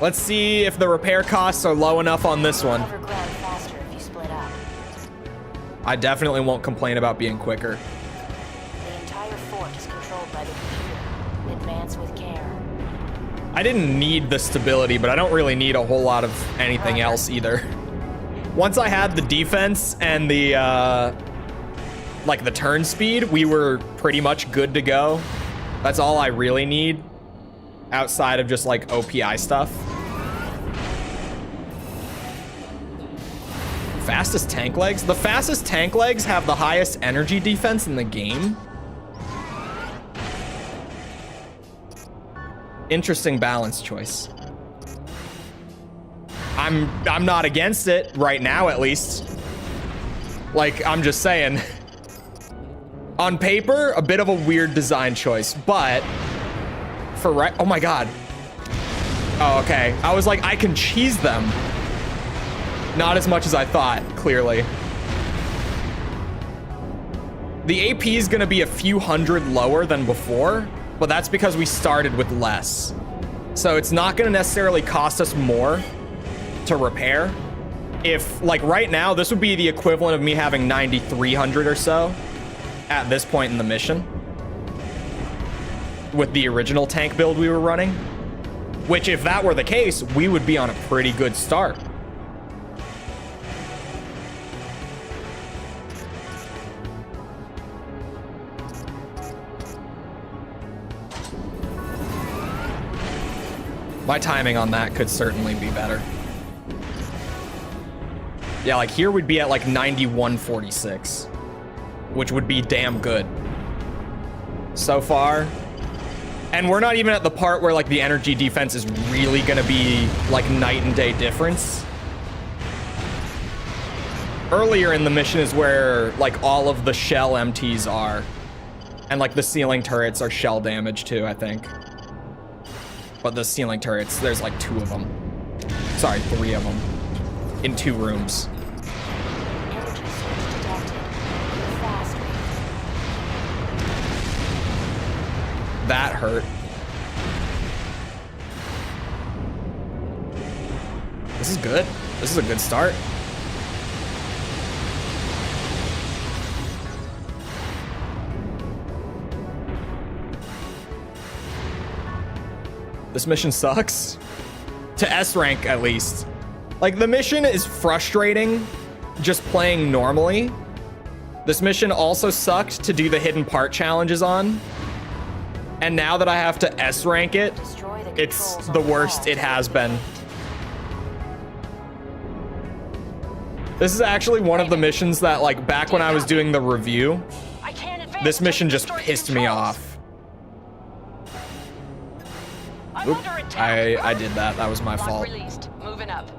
Let's see if the repair costs are low enough on this one. I definitely won't complain about being quicker. The entire fort is controlled by the computer. Advance with care. I didn't need the stability, but I don't really need a whole lot of anything else either. Once I had the defense and the like the turn speed, we were pretty much good to go. That's all I really need outside of just like OPI stuff. Fastest tank legs? The fastest tank legs have the highest energy defense in the game. Interesting balance choice. I'm not against it right now, at least. Like, I'm just saying. On paper, a bit of a weird design choice, but for right, oh my God. Oh, okay. I was like, I can cheese them. Not as much as I thought, clearly. The AP is gonna be a few hundred lower than before, but that's because we started with less. So it's not gonna necessarily cost us more to repair. If, like right now, this would be the equivalent of me having 9,300 or so at this point in the mission with the original tank build we were running, which if that were the case, we would be on a pretty good start. My timing on that could certainly be better. Yeah, like here we'd be at like 91.46, which would be damn good so far. And we're not even at the part where like the energy defense is really gonna be like night and day difference. Earlier in the mission is where like all of the shell MTs are, and like the ceiling turrets are shell damage too, I think. But the ceiling turrets, there's like 2 of them. Sorry, 3 of them in 2 rooms. Energy surge detected. Fast. That hurt. This is good. This is a good start. This mission sucks. To S rank, at least. Like, the mission is frustrating just playing normally. This mission also sucked to do the hidden part challenges on. And now that I have to S rank it, it's the worst it has been. This is actually one of the missions that, like, back when I was doing the review, this mission just pissed me off. Oop, I did that. That was my fault. Moving up.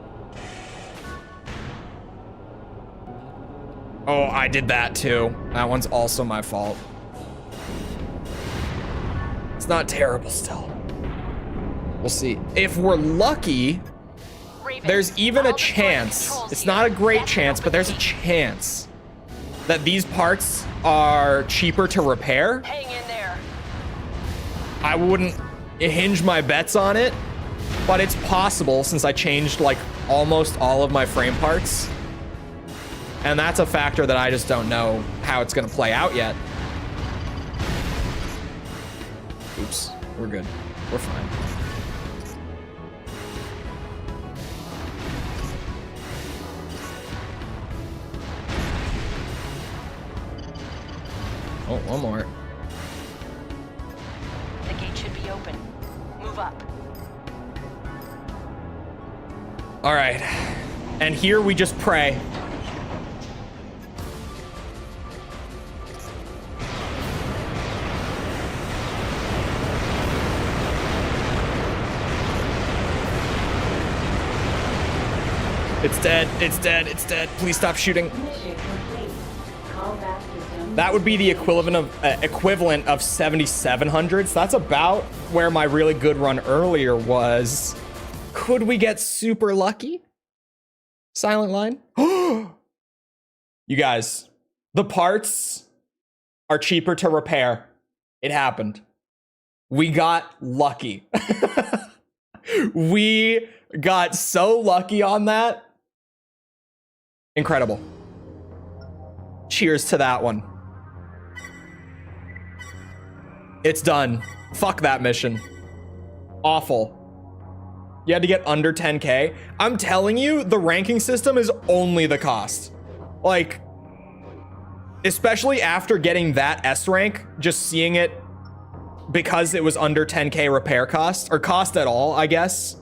Oh, I did that too. That one's also my fault. It's not terrible still. We'll see. If we're lucky, there's even a chance. It's not a great chance, but there's a chance that these parts are cheaper to repair. Hang in there. I wouldn't hinge my bets on it, but it's possible since I changed like almost all of my frame parts. And that's a factor that I just don't know how it's gonna play out yet. Oops, we're good. We're fine. Oh, one more. The gate should be open. Move up. All right, and here we just pray. It's dead, it's dead, it's dead. Please stop shooting. That would be the equivalent of 7,700. So that's about where my really good run earlier was. Could we get super lucky? Silent line. You guys, the parts are cheaper to repair. It happened. We got lucky. We got so lucky on that. Incredible. Cheers to that one. It's done. Fuck that mission. Awful. You had to get under 10K. I'm telling you, the ranking system is only the cost. Like, especially after getting that S rank, just seeing it because it was under 10K repair cost, or cost at all, I guess.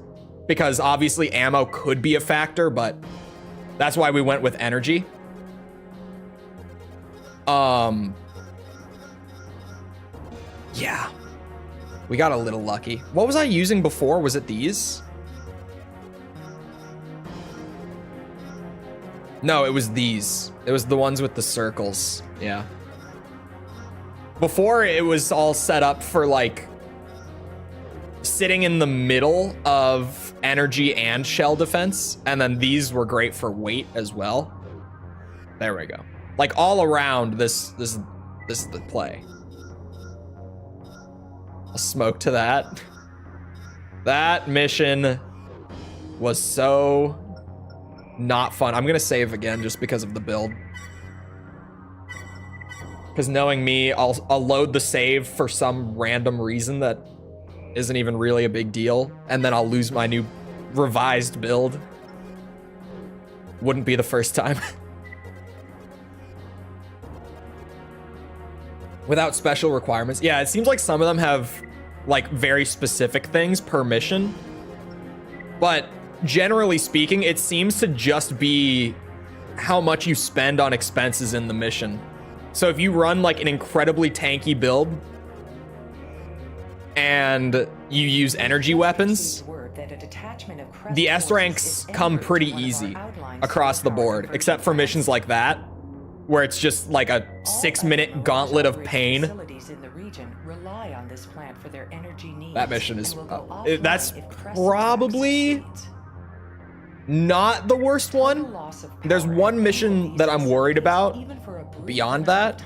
Because obviously ammo could be a factor, but that's why we went with energy. Yeah. We got a little lucky. What was I using before? Was it these? No, it was these. It was the ones with the circles. Yeah. Before, it was all set up for like sitting in the middle of energy and shell defense, and then these were great for weight as well. There we go. Like all around, this is the play. I'll smoke to that. That mission was so not fun. I'm gonna save again just because of the build. Because knowing me, I'll load the save for some random reason that isn't even really a big deal, and then I'll lose my new revised build. Wouldn't be the first time. Without special requirements. Yeah, it seems like some of them have like very specific things per mission. But generally speaking, it seems to just be how much you spend on expenses in the mission. So if you run like an incredibly tanky build and you use energy weapons, the S ranks come pretty easy across the board, except for missions like that, where it's just like a 6-minute gauntlet of pain. That mission is, that's probably not the worst one. There's one mission that I'm worried about beyond that,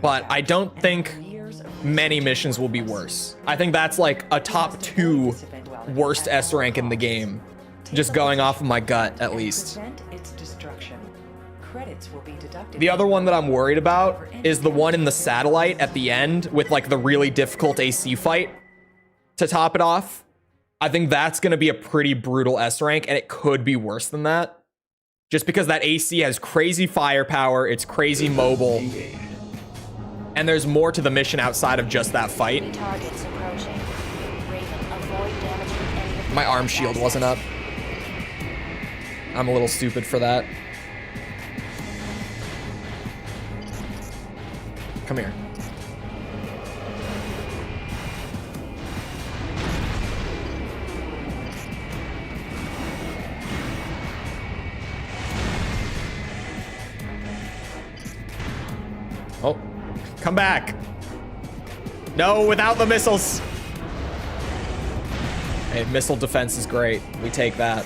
but I don't think many missions will be worse. I think that's like a top 2 worst S rank in the game, just going off of my gut at least. The other one that I'm worried about is the one in the satellite at the end with like the really difficult AC fight to top it off. I think that's going to be a pretty brutal S rank, and it could be worse than that. Just because that AC has crazy firepower, it's crazy mobile, and there's more to the mission outside of just that fight. My arm shield wasn't up. I'm a little stupid for that. Come here. Oh, come back. No, without the missiles. Hey, missile defense is great. We take that.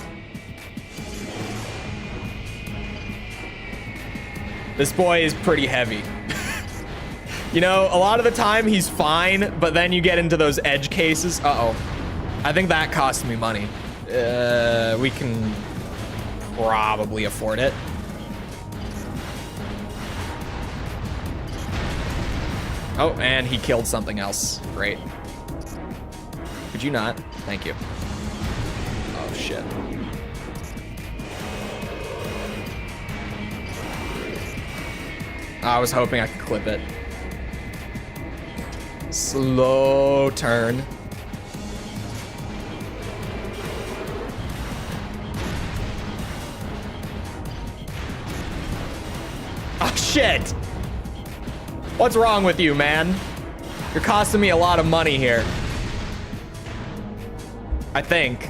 This boy is pretty heavy. You know, a lot of the time he's fine, but then you get into those edge cases. Uh-oh. I think that cost me money. We can probably afford it. Oh, and he killed something else. Great. Could you not? Thank you. Oh, shit. I was hoping I could clip it. Slow turn. Oh, shit. What's wrong with you, man? You're costing me a lot of money here. I think.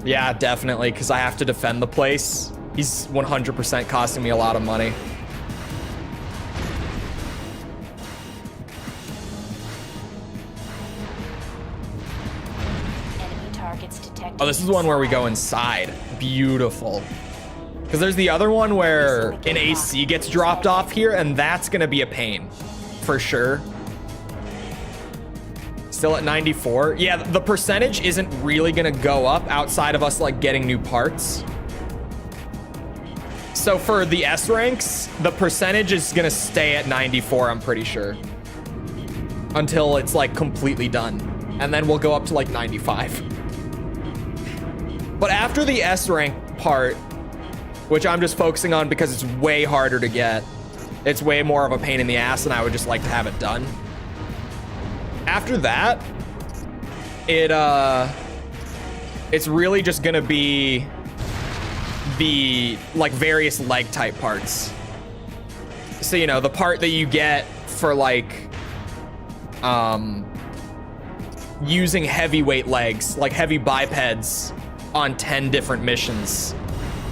Yeah, definitely, because I have to defend the place. He's 100% costing me a lot of money. Oh, this is the one where we go inside. Beautiful. Because there's the other one where an AC gets dropped off here, and that's going to be a pain. For sure. Still at 94. Yeah, the percentage isn't really going to go up outside of us, like, getting new parts. So for the S ranks, the percentage is going to stay at 94, I'm pretty sure. Until it's, like, completely done. and then we'll go up to like 95. But after the S rank part, which I'm just focusing on because it's way harder to get, it's way more of a pain in the ass, and I would just like to have it done. After that, it's really just gonna be the like various leg type parts. So, you know, the part that you get for like using heavyweight legs, like heavy bipeds on 10 different missions.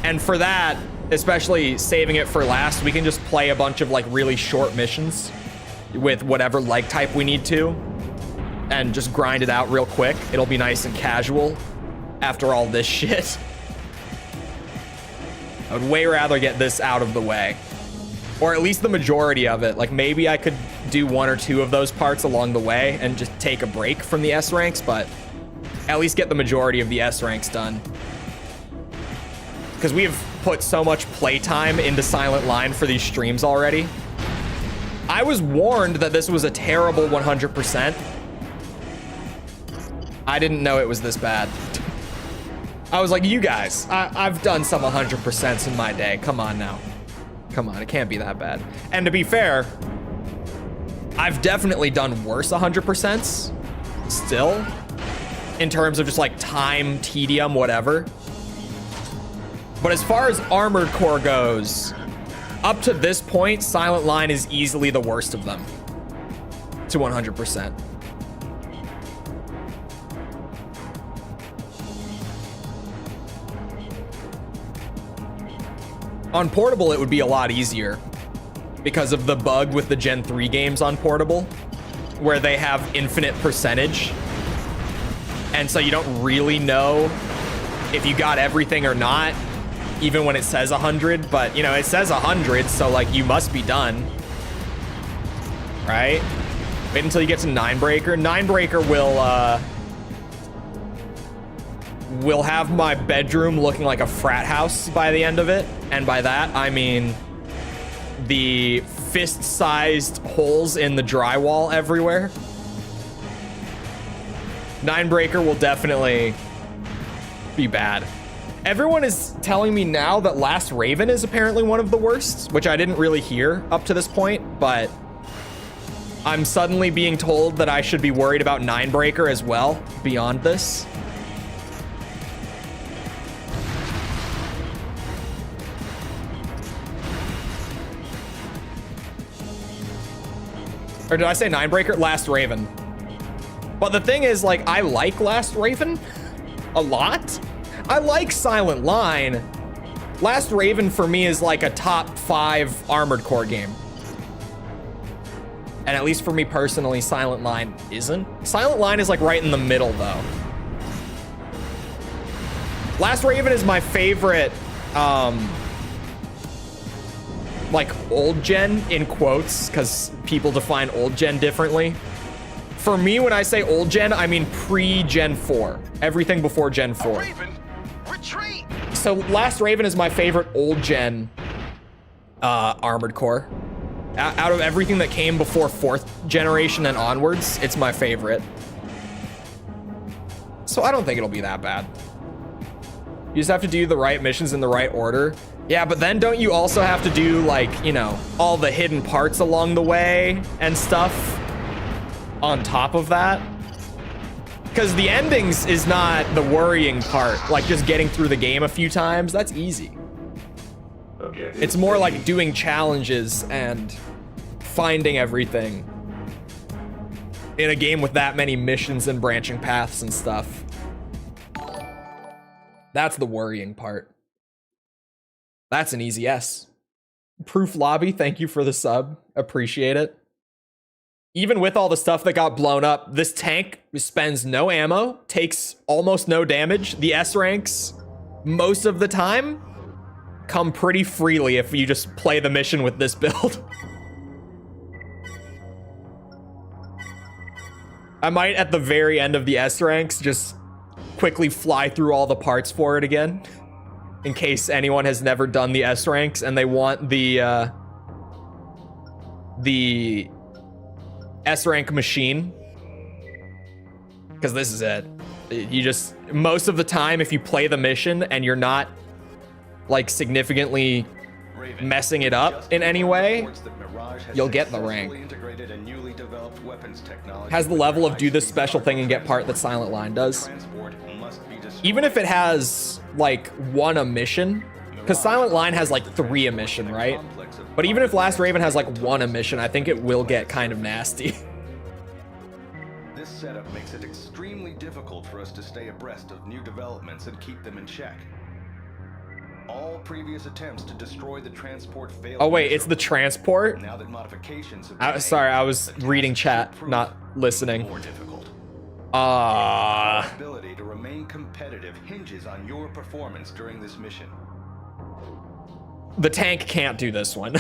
And for that, especially saving it for last, we can just play a bunch of like really short missions with whatever leg type we need to and just grind it out real quick. It'll be nice and casual after all this shit. I would way rather get this out of the way, or at least the majority of it. Like maybe I could do 1 or 2 of those parts along the way and just take a break from the S ranks, but at least get the majority of the S ranks done. Because we have put so much playtime into Silent Line for these streams already. I was warned that this was a terrible 100%. I didn't know it was this bad. I was like, you guys, I've done some 100% in my day. Come on now. Come on, it can't be that bad. And to be fair, I've definitely done worse 100%s still, in terms of just like time, tedium, whatever. But as far as Armored Core goes, up to this point, Silent Line is easily the worst of them to 100%. On portable, it would be a lot easier because of the bug with the Gen 3 games on portable, where they have infinite percentage. And so you don't really know if you got everything or not, even when it says 100. But, you know, it says 100, so, like, you must be done. Right? Wait until you get to Ninebreaker. Ninebreaker will have my bedroom looking like a frat house by the end of it. And by that, I mean the fist-sized holes in the drywall everywhere. Ninebreaker will definitely be bad. Everyone is telling me now that Last Raven is apparently one of the worst, which I didn't really hear up to this point, but I'm suddenly being told that I should be worried about Ninebreaker as well beyond this. Or did I say Ninebreaker? Last Raven. But the thing is, like, I like Last Raven a lot. I like Silent Line. Last Raven for me is like a top 5 Armored Core game. And at least for me personally, Silent Line isn't. Silent Line is like right in the middle though. Last Raven is my favorite, like old gen in quotes, because people define old gen differently. For me, when I say old gen, I mean pre-Gen 4. Everything before Gen 4. Raven, retreat! So Last Raven is my favorite old gen Armored Core. Out of everything that came before 4th generation and onwards, it's my favorite. So I don't think it'll be that bad. You just have to do the right missions in the right order. Yeah, but then don't you also have to do, like, you know, all the hidden parts along the way and stuff on top of that? Because the endings is not the worrying part. Like, just getting through the game a few times, that's easy. Okay. It's more like doing challenges and finding everything in a game with that many missions and branching paths and stuff. That's the worrying part. That's an easy yes. Proof Lobby, thank you for the sub. Appreciate it. Even with all the stuff that got blown up, this tank spends no ammo, takes almost no damage. The S ranks, most of the time, come pretty freely if you just play the mission with this build. I might, at the very end of the S ranks, just quickly fly through all the parts for it again, in case anyone has never done the S ranks and they want the S rank machine. because this is it. You just, most of the time, if you play the mission and you're not like significantly messing it up in any way, you'll get the rank. Has the level of do this special thing and get part that Silent Line does. Even if it has like one emission, because Silent Line has like 3 emission, right? But even if Last Raven has like 1 emission, I think it will get kind of nasty. This setup makes it extremely difficult for us to stay abreast of new developments and keep them in check. All previous attempts to destroy the transport failed. Oh wait, it's the transport? Now that modifications have been Sorry, made, I was reading chat, not listening. more difficult. Ah. Our ability to remain competitive hinges on your performance during this mission. The tank can't do this one.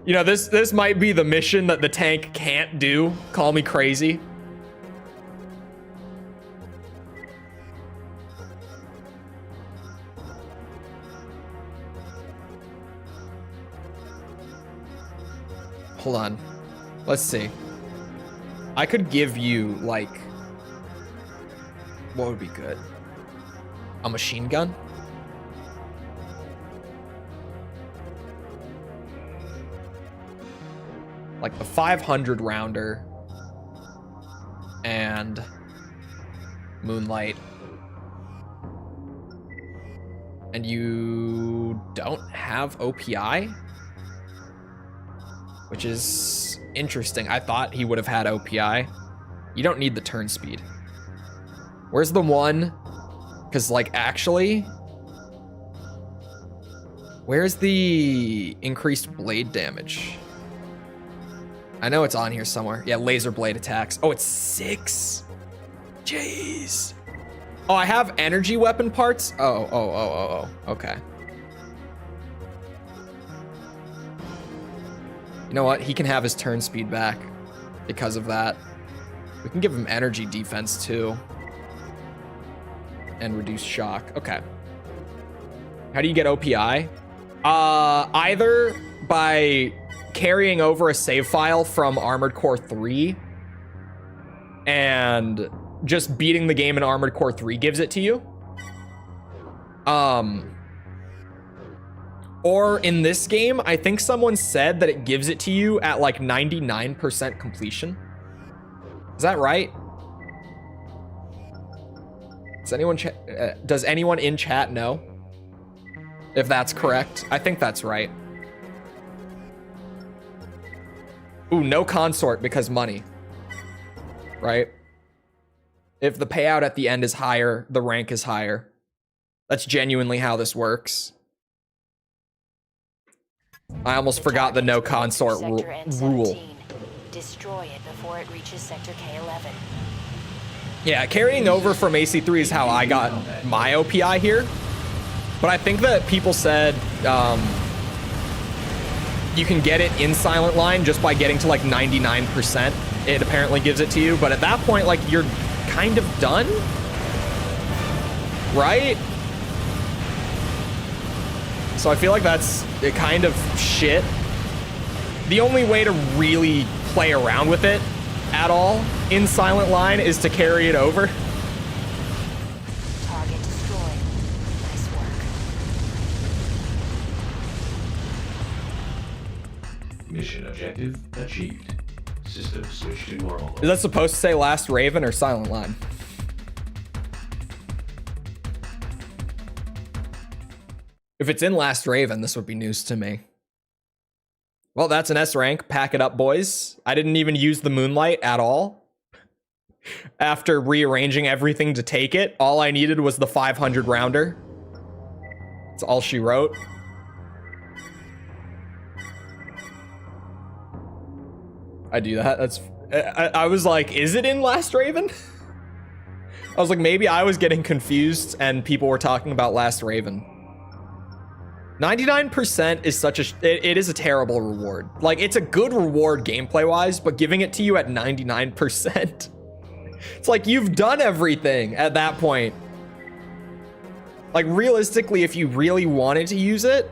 You know, this might be the mission that the tank can't do. Call me crazy. Hold on. Let's see. I could give you, like... What would be good? A machine gun? Like the 500 rounder and Moonlight. And you don't have OPI? Which is interesting. I thought he would have had OPI. You don't need the turn speed. Where's the one? Because, like, actually... Where's the increased blade damage? I know it's on here somewhere. Yeah, laser blade attacks. Oh, it's 6? Jeez. Oh, I have energy weapon parts? Oh. Okay. You know what? He can have his turn speed back because of that. We can give him energy defense too. And reduce shock. Okay. How do you get OPI? Either by carrying over a save file from Armored Core 3 and just beating the game in Armored Core 3 gives it to you. Or in this game, I think someone said that it gives it to you at like 99% completion. Is that right? Does anyone in chat know if that's correct? I think that's right. Ooh, no consort because money. Right? If the payout at the end is higher, the rank is higher. That's genuinely how this works. I almost forgot the no consort rule. Destroy it before it reaches sector K11. Yeah, carrying over from AC3 is how I got my OPI here. But I think that people said you can get it in Silent Line just by getting to like 99%. It apparently gives it to you. But at that point, like, you're kind of done, right? So I feel like that's a kind of shit. The only way to really play around with it at all in Silent Line is to carry it over. Target destroyed. Nice work. Mission objective achieved. System switched to normal. Is that supposed to say Last Raven or Silent Line? If it's in Last Raven, this would be news to me. Well, that's an S rank. Pack it up, boys. I didn't even use the Moonlight at all. After rearranging everything to take it, all I needed was the 500 rounder. That's all she wrote. I do that. That's. I was like, is it in Last Raven? I was like, maybe I was getting confused and people were talking about Last Raven. 99% is such a, it is a terrible reward. Like, it's a good reward gameplay wise, but giving it to you at 99%, it's like you've done everything at that point. Like, realistically, if you really wanted to use it,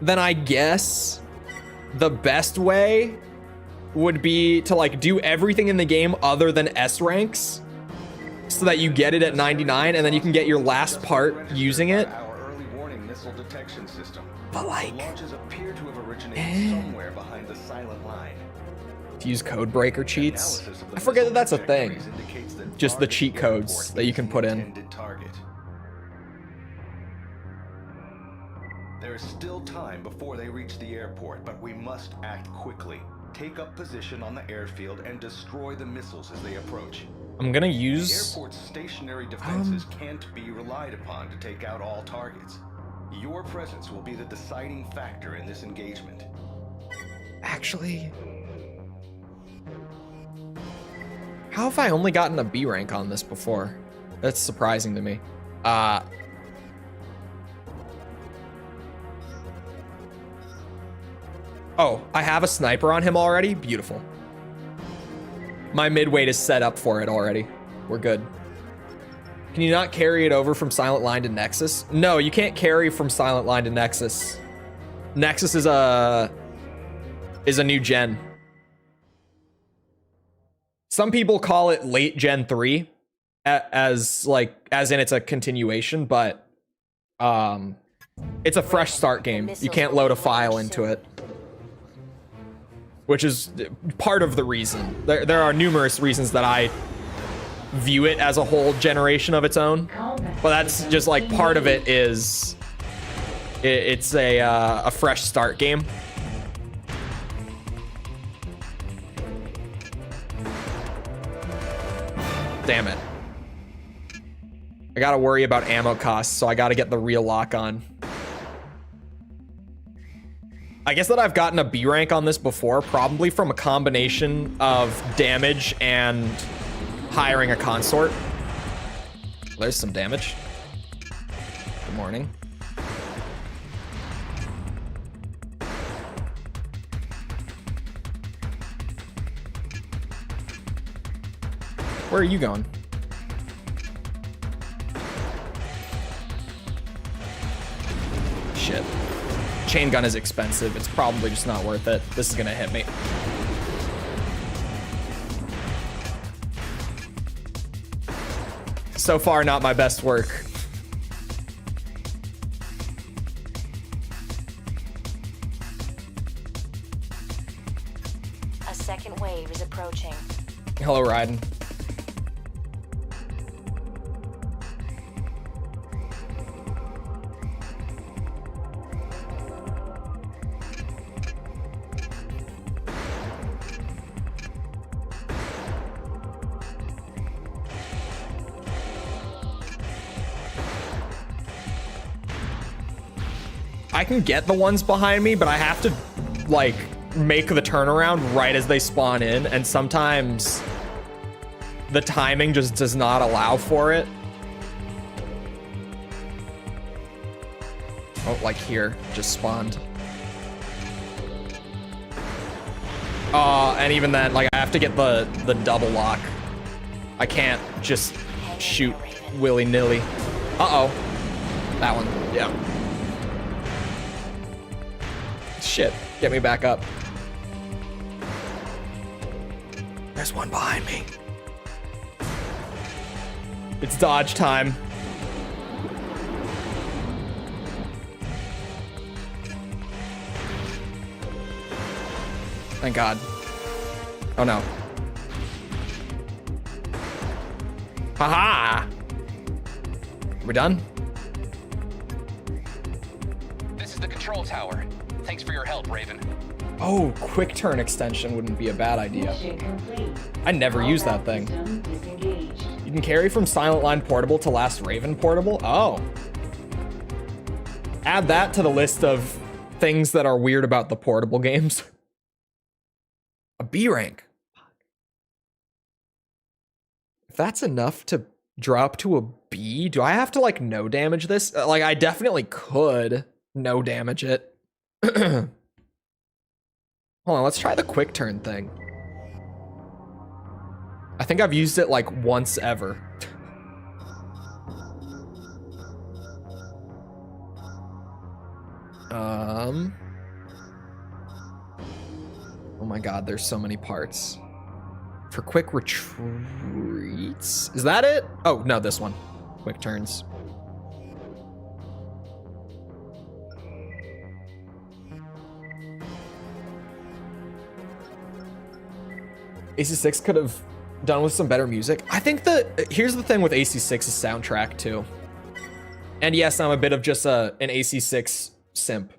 then I guess the best way would be to like do everything in the game other than S ranks so that you get it at 99 and then you can get your last part using it. Our early warning missile detection system. But like, The launches appear to have originated somewhere behind the silent line. to use code breaker cheats. Analysis of the I forget that that's a missile thing. trajectories indicates that Just the target cheat codes airport that you is can the put in. intended target. There is still time before they reach the airport, but we must act quickly. Take up position on the airfield and destroy the missiles as they approach. I'm gonna The use... airport's stationary defenses can't be relied upon to take out all targets. Your presence will be the deciding factor in this engagement. Actually... How have I only gotten a B rank on this before? That's surprising to me. Oh, I have a sniper on him already? Beautiful. My mid-weight is set up for it already. We're good. Can you not carry it over from Silent Line to Nexus? No, you can't carry from Silent Line to Nexus. Nexus is a new gen. Some people call it late Gen 3 as in it's a continuation, but it's a fresh start game. You can't load a file into it, which is part of the reason. There are numerous reasons that I view it as a whole generation of its own, but that's just like part of it is it's a fresh start game. Damn it. I gotta worry about ammo costs, so I gotta get the real lock on. I guess that I've gotten a B rank on this before, probably from a combination of damage and hiring a consort. There's some damage. Good morning. Where are you going? Shit. Chain gun is expensive. It's probably just not worth it. This is gonna hit me. So far, not my best work. A second wave is approaching. Hello, Ryden. I can get the ones behind me, but I have to, like, make the turnaround right as they spawn in, and sometimes the timing just does not allow for it. Oh, like here, just spawned. And even then, like, I have to get the double lock. I can't just shoot willy-nilly. Uh-oh. That one, yeah. Shit, get me back up. There's one behind me. It's dodge time. Thank God. Oh no. Haha! We done? This is the control tower. Thanks for your help, Raven. Oh, quick turn extension wouldn't be a bad idea. I never use that thing. You can carry from Silent Line Portable to Last Raven Portable? Oh. Add that to the list of things that are weird about the portable games. A B rank. If that's enough to drop to a B, do I have to like no damage this? Like I definitely could no damage it. Hold on, let's try the quick turn thing. I think I've used it like once ever. Oh my god, there's so many parts. For quick retreats. Is that it? Oh, no, this one. Quick turns. AC6 could have done with some better music. I think that here's the thing with AC6's soundtrack too. And yes, I'm a bit of just an AC6 simp.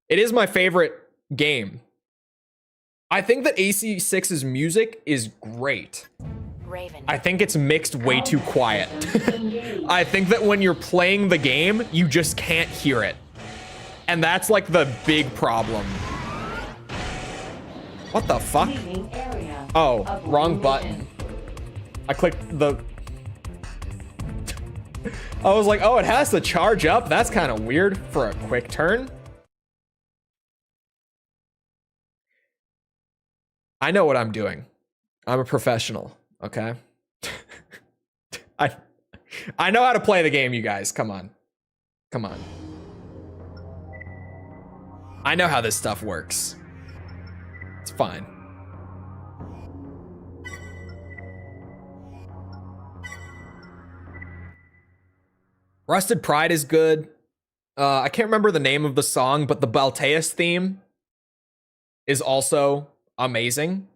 It is my favorite game. I think that AC6's music is great. Raven. I think it's mixed way too quiet. I think that when you're playing the game, you just can't hear it. And that's like the big problem. What the fuck? Oh, wrong button. I clicked the... I was like, oh, it has to charge up. That's kind of weird for a quick turn. I know what I'm doing. I'm a professional, okay? I know how to play the game, you guys. Come on. Come on. I know how this stuff works. It's fine. Rusted Pride is good. I can't remember the name of the song, but the Balteus theme is also amazing.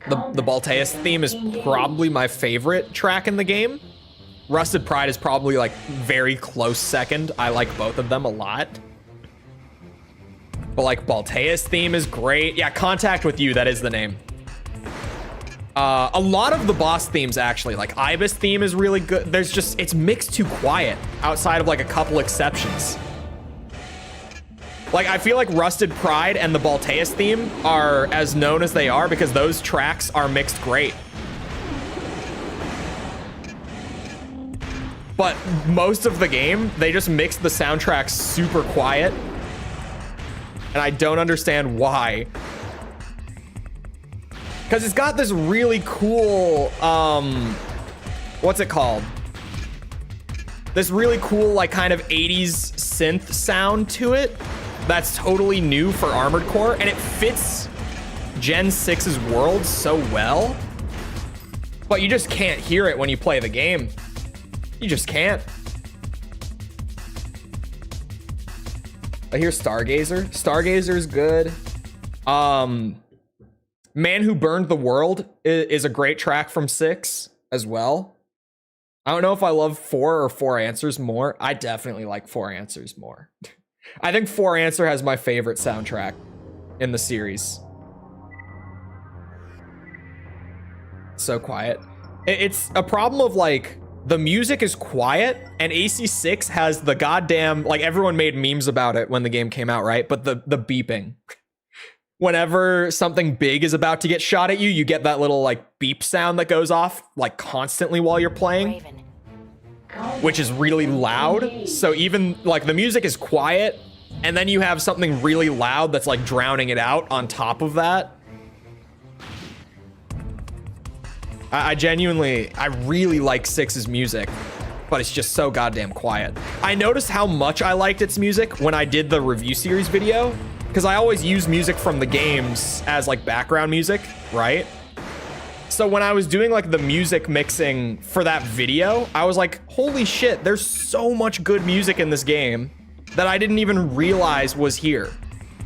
The Balteus theme is probably my favorite track in the game. Rusted Pride is probably like very close second. I like both of them a lot. But like Balteus theme is great. Yeah, Contact With You, that is the name. A lot of the boss themes actually, like Ibis theme is really good. There's just, it's mixed too quiet outside of like a couple exceptions. Like I feel like Rusted Pride and the Balteus theme are as known as they are because those tracks are mixed great. But most of the game, they just mixed the soundtrack super quiet. And I don't understand why. Because it's got this really cool, what's it called? This really cool, like, kind of 80s synth sound to it. That's totally new for Armored Core, and it fits Gen 6's world so well. But you just can't hear it when you play the game. You just can't. I hear Stargazer. Stargazer is good. Man Who Burned the World is a great track from 6 as well. I don't know if I love 4 or 4 Answers more. I definitely like 4 Answers more. I think 4 Answer has my favorite soundtrack in the series. So quiet. It's a problem of like, the music is quiet and AC6 has the goddamn, like everyone made memes about it when the game came out, right? But the beeping. Whenever something big is about to get shot at you, you get that little like beep sound that goes off like constantly while you're playing, Raven. which is really loud. So even like the music is quiet and then you have something really loud that's like drowning it out on top of that. I really like 6's music, but it's just so goddamn quiet. I noticed how much I liked its music when I did the review series video, because I always use music from the games as like background music, right? So when I was doing like the music mixing for that video, I was like, holy shit, there's so much good music in this game that I didn't even realize was here.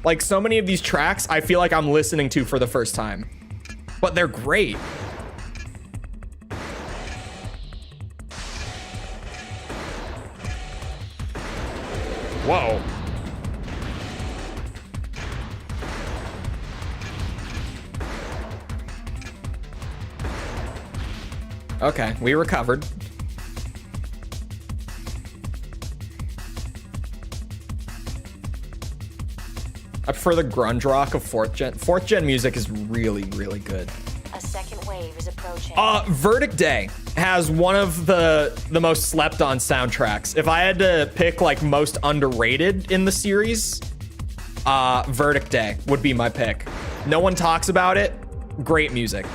Like so many of these tracks, I feel like I'm listening to for the first time, but they're great. Whoa. Okay, we recovered. I prefer the grunge rock of 4th gen. 4th gen music is really, really good. A second wave is approaching. Verdict Day has one of the most slept on soundtracks. If I had to pick like most underrated in the series, Verdict Day would be my pick. No one talks about it. Great music.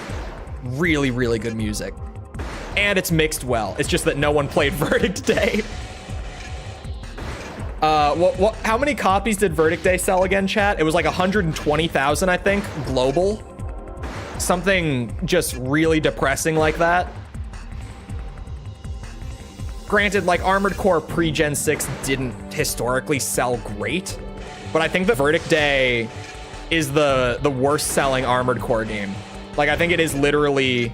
Really, really good music. And it's mixed well. It's just that no one played Verdict Day. How many copies did Verdict Day sell again, chat? It was like 120,000, I think, global. Something just really depressing like that. Granted, like Armored Core pre-Gen 6 didn't historically sell great, but I think the Verdict Day is the worst selling Armored Core game. Like, I think it is literally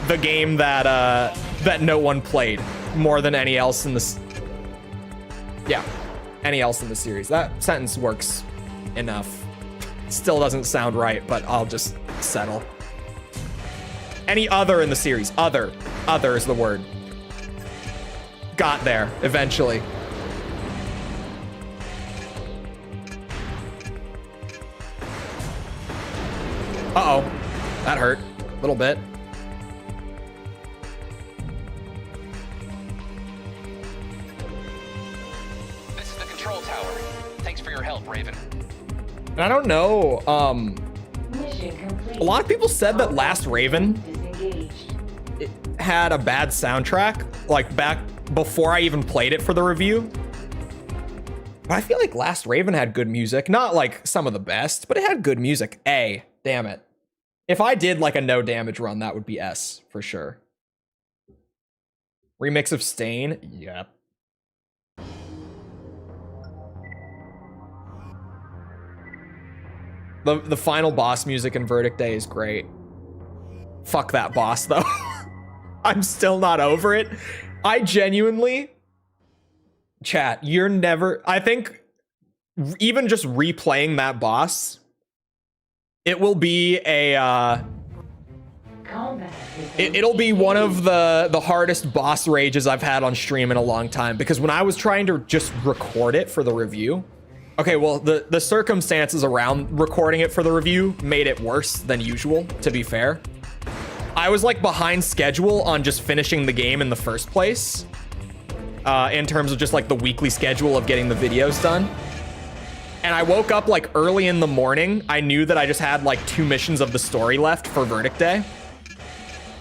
the game that that no one played more than any else in this. Yeah, any else in the series. That sentence works enough. Still doesn't sound right, but I'll just settle. Any other in the series. Other is the word. Got there eventually. Uh-oh. That hurt a little bit. This is the control tower. Thanks for your help, Raven. And I don't know, Mission complete. a lot of people said that Last Raven it had a bad soundtrack, like back before I even played it for the review. But I feel like Last Raven had good music. Not like some of the best, but it had good music. A, damn it. If I did like a no damage run, that would be S for sure. Remix of Stain, yep. The final boss music in Verdict Day is great. Fuck that boss though. I'm still not over it. I genuinely, chat, you're never, I think even just replaying that boss, it will be a, it'll be one of the hardest boss rages I've had on stream in a long time, because when I was trying to just record it for the review, okay, well, the circumstances around recording it for the review made it worse than usual, to be fair. I was like behind schedule on just finishing the game in the first place, in terms of just like the weekly schedule of getting the videos done. And I woke up like early in the morning. I knew that I just had like 2 missions of the story left for Verdict Day.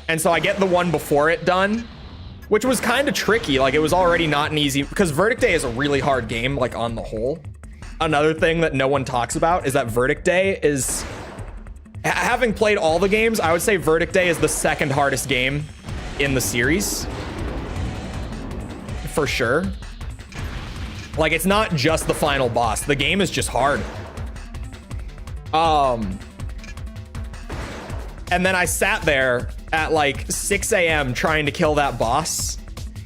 And so I get the one before it done, which was kind of tricky. Like, it was already not an easy, because Verdict Day is a really hard game, like on the whole. Another thing that no one talks about is that Verdict Day is, having played all the games, I would say Verdict Day is the second hardest game in the series. For sure. Like, it's not just the final boss. The game is just hard. And then I sat there at like 6 a.m. trying to kill that boss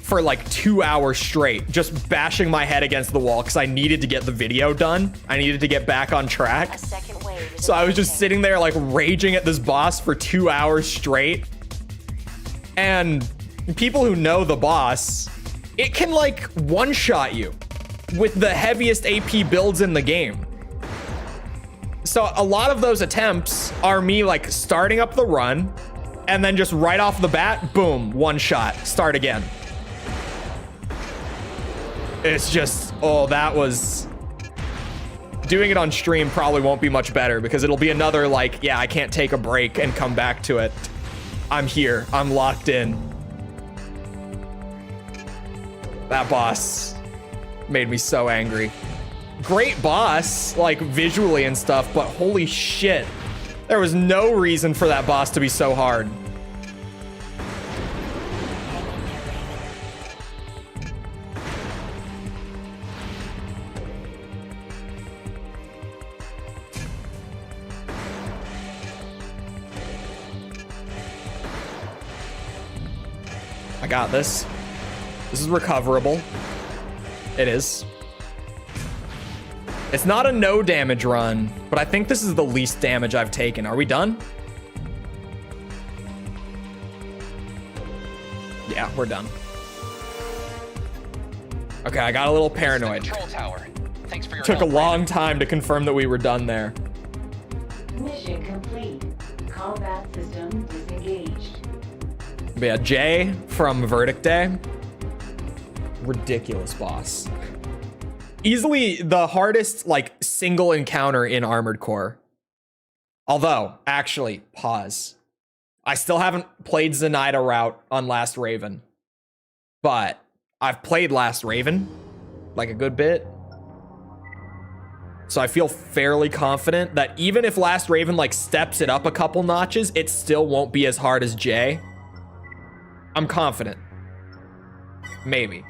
for like 2 hours straight, just bashing my head against the wall because I needed to get the video done. I needed to get back on track. So I was just sitting there like raging at this boss for 2 hours straight. And people who know the boss, it can like one-shot you with the heaviest AP builds in the game. So a lot of those attempts are me like starting up the run and then just right off the bat, boom, one shot, start again. It's just, oh, that was, doing it on stream probably won't be much better because it'll be another like, yeah, I can't take a break and come back to it. I'm here, I'm locked in. That boss made me so angry. Great boss, like visually and stuff, but holy shit. There was no reason for that boss to be so hard. I got this. This is recoverable. It is. It's not a no damage run, but I think this is the least damage I've taken. Are we done? Yeah, we're done. Okay, I got a little paranoid. Control tower. Thanks for your Took a help, long Raven. time to confirm that we were done there. Mission complete. Combat system disengaged. But yeah, Jay from Verdict Day. Ridiculous boss. Easily the hardest, like, single encounter in Armored Core. Although, actually, pause. I still haven't played Zenaida route on Last Raven. But I've played Last Raven. like a good bit. So I feel fairly confident that even if Last Raven like steps it up a couple notches, it still won't be as hard as J. I'm confident. Maybe.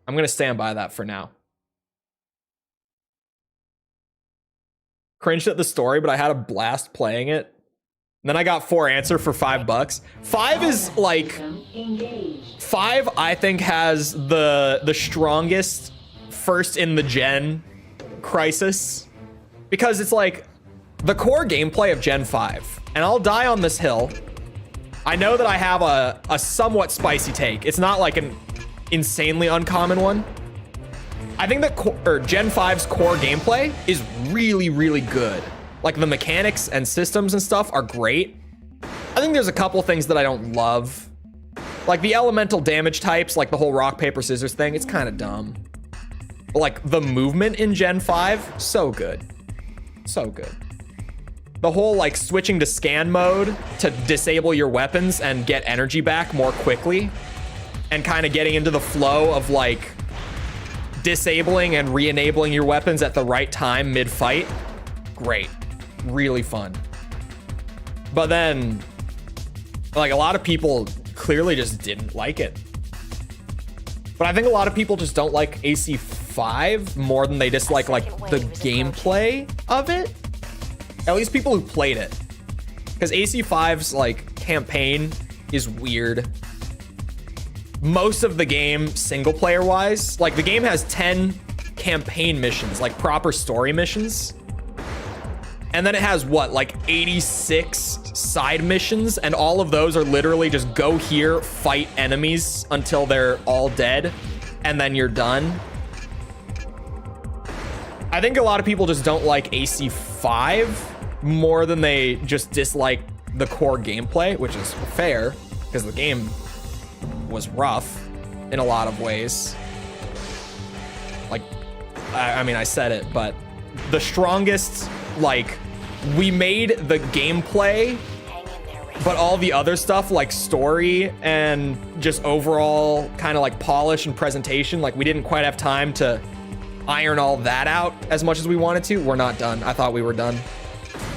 I'm gonna stand by that for now. Cringed at the story, but I had a blast playing it. And then I got 4 Answer for $5. 5 is like... 5, I think, has the strongest first in the gen crisis. Because it's like the core gameplay of Gen 5. And I'll die on this hill. I know that I have a somewhat spicy take. It's not like an insanely uncommon one. I think that Gen 5's core gameplay is really, really good. Like the mechanics and systems and stuff are great. I think there's a couple things that I don't love. Like the elemental damage types, like the whole rock, paper, scissors thing, it's kind of dumb. But like the movement in Gen 5, so good. So good. The whole like switching to scan mode to disable your weapons and get energy back more quickly. And kind of getting into the flow of like disabling and re-enabling your weapons at the right time mid-fight. Great. Really fun. But then, like, a lot of people clearly just didn't like it. But I think a lot of people just don't like AC5 more than they dislike, like, the gameplay of it. At least people who played it. Because AC5's, like, campaign is weird. Most of the game, single-player wise, like, the game has 10 campaign missions, like, proper story missions. And then it has what, like 86 side missions, and all of those are literally just go here, fight enemies until they're all dead, and then you're done. I think a lot of people just don't like AC5 more than they just dislike the core gameplay, which is fair, because the game was rough in a lot of ways. Like, I mean, I said it, but the strongest, like, we made the gameplay, but all the other stuff like story and just overall kind of like polish and presentation, like we didn't quite have time to iron all that out as much as we wanted to. We're not done. I thought we were done.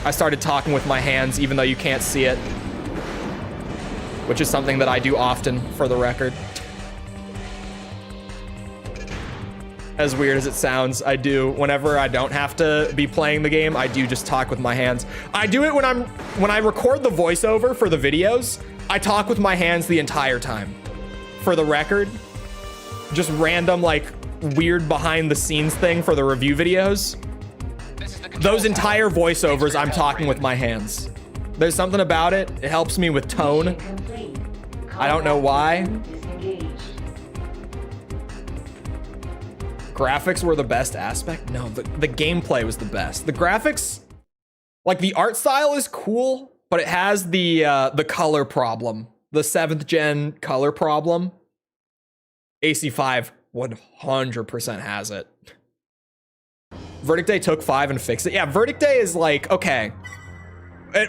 I started talking with my hands, even though you can't see it, which is something that I do often, for the record. As weird as it sounds, I do. Whenever I don't have to be playing the game, I do just talk with my hands. I do it when I record the voiceover for the videos, I talk with my hands the entire time. For the record, just random, like, weird behind the scenes thing for the review videos. Those entire voiceovers, I'm talking with my hands. There's something about it. It helps me with tone. I don't know why. Graphics were the best aspect? No, the gameplay was the best. The graphics, like the art style is cool, but it has the color problem. The 7th gen color problem. AC5 100% has it. Verdict Day took 5 and fixed it. Yeah, Verdict Day is like, okay.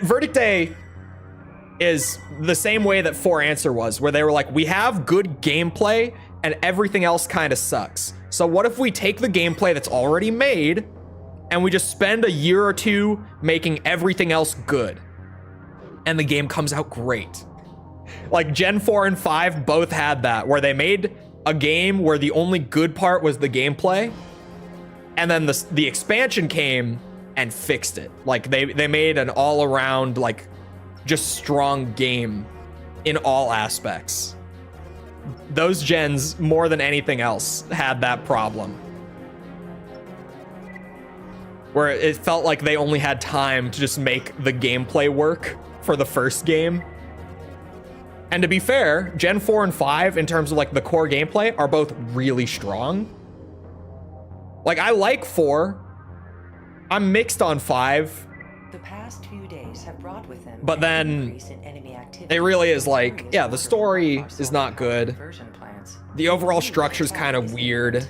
Verdict Day is the same way that 4 Answer was, where they were like, we have good gameplay and everything else kind of sucks. So what if we take the gameplay that's already made and we just spend a year or 2 making everything else good? And the game comes out great. Like Gen 4 and 5 both had that, where they made a game where the only good part was the gameplay. And then the expansion came and fixed it. Like they made an all around, like, just strong game in all aspects. Those gens, more than anything else, had that problem. Where it felt like they only had time to just make the gameplay work for the first game. And to be fair, Gen 4 and 5, in terms of like the core gameplay, are both really strong. Like, I like 4. I'm mixed on 5. The past few days have brought with them, but then it really is like, yeah, the story is not good. The overall structure is kind of weird.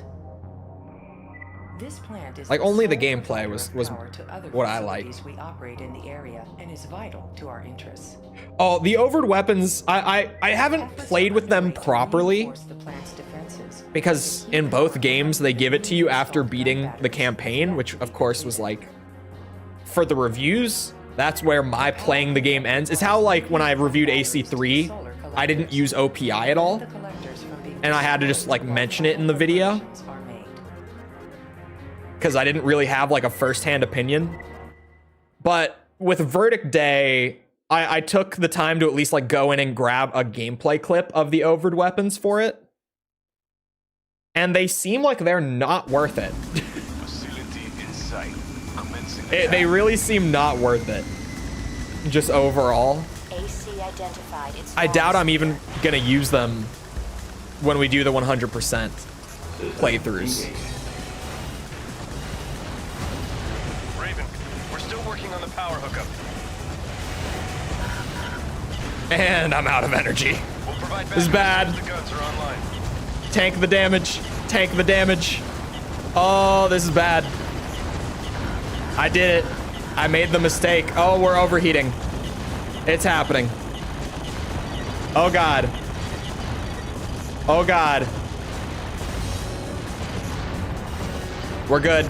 This plant is Like, only the sole gameplay provider was of power to other what I liked. facilities we operate in the area and is vital to our interests. Oh, the overed weapons, I haven't Efforts played are with them underway to properly reinforce the plant's defenses. because in both games they give it to you after beating the campaign, which of course was like, for the reviews, that's where my playing the game ends. It's how, like, when I reviewed AC3, I didn't use OPI at all, and I had to just like mention it in the video because I didn't really have like a first-hand opinion. But with Verdict Day, I took the time to at least like go in and grab a gameplay clip of the overed weapons for it, and they seem like they're not worth it. Facility in sight. Commencing They really seem not worth it, just overall. AC identified. It's I doubt I'm even gonna use them when we do the 100% playthroughs. Raven, we're still working on the power hookup. And I'm out of energy. We'll provide This is bad. backup as soon as the guns are online. Tank the damage. Tank the damage. Oh, this is bad. I did it. I made the mistake. Oh, we're overheating. It's happening. Oh, God. Oh, God. We're good.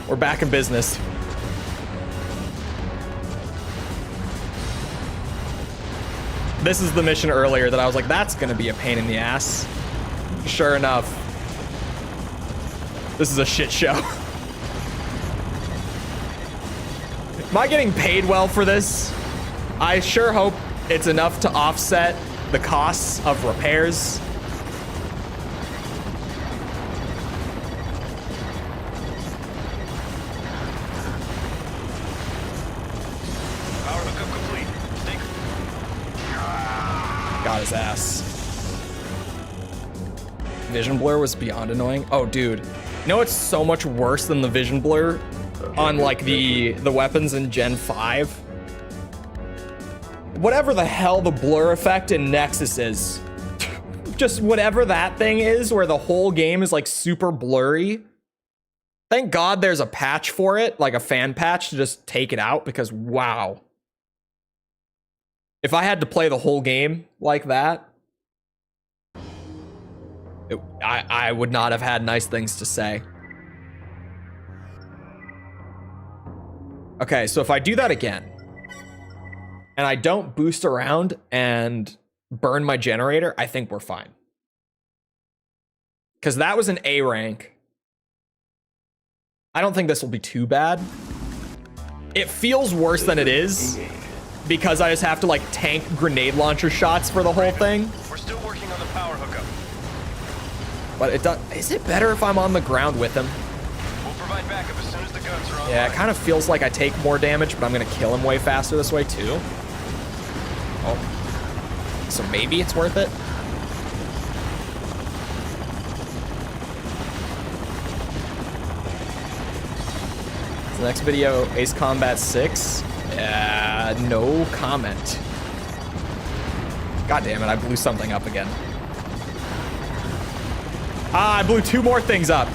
We're back in business. This is the mission earlier that I was like, that's gonna be a pain in the ass. Sure enough. This is a shit show. Am I getting paid well for this? I sure hope it's enough to offset the costs of repairs. Power hookup complete. Stay. Got his ass. Vision blur was beyond annoying. Oh, dude. You know what's so much worse than the vision blur on like the weapons in Gen 5? Whatever the hell the blur effect in Nexus is. Just whatever that thing is where the whole game is like super blurry. Thank God there's a patch for it, like a fan patch to just take it out, because wow. If I had to play the whole game like that, I would not have had nice things to say. Okay, so if I do that again, and I don't boost around and burn my generator, I think we're fine. Because that was an A rank. I don't think this will be too bad. It feels worse than it is, because I just have to like tank grenade launcher shots for the whole thing. We're still working on the power hookup. But it does. Is it better if I'm on the ground with him? We'll provide backup as soon as the guns are online. Yeah, it kind of feels like I take more damage, but I'm gonna kill him way faster this way too. Oh, so maybe it's worth it. The next video, Ace Combat 6. No comment. God damn it, I blew something up again. Ah, I blew two more things up.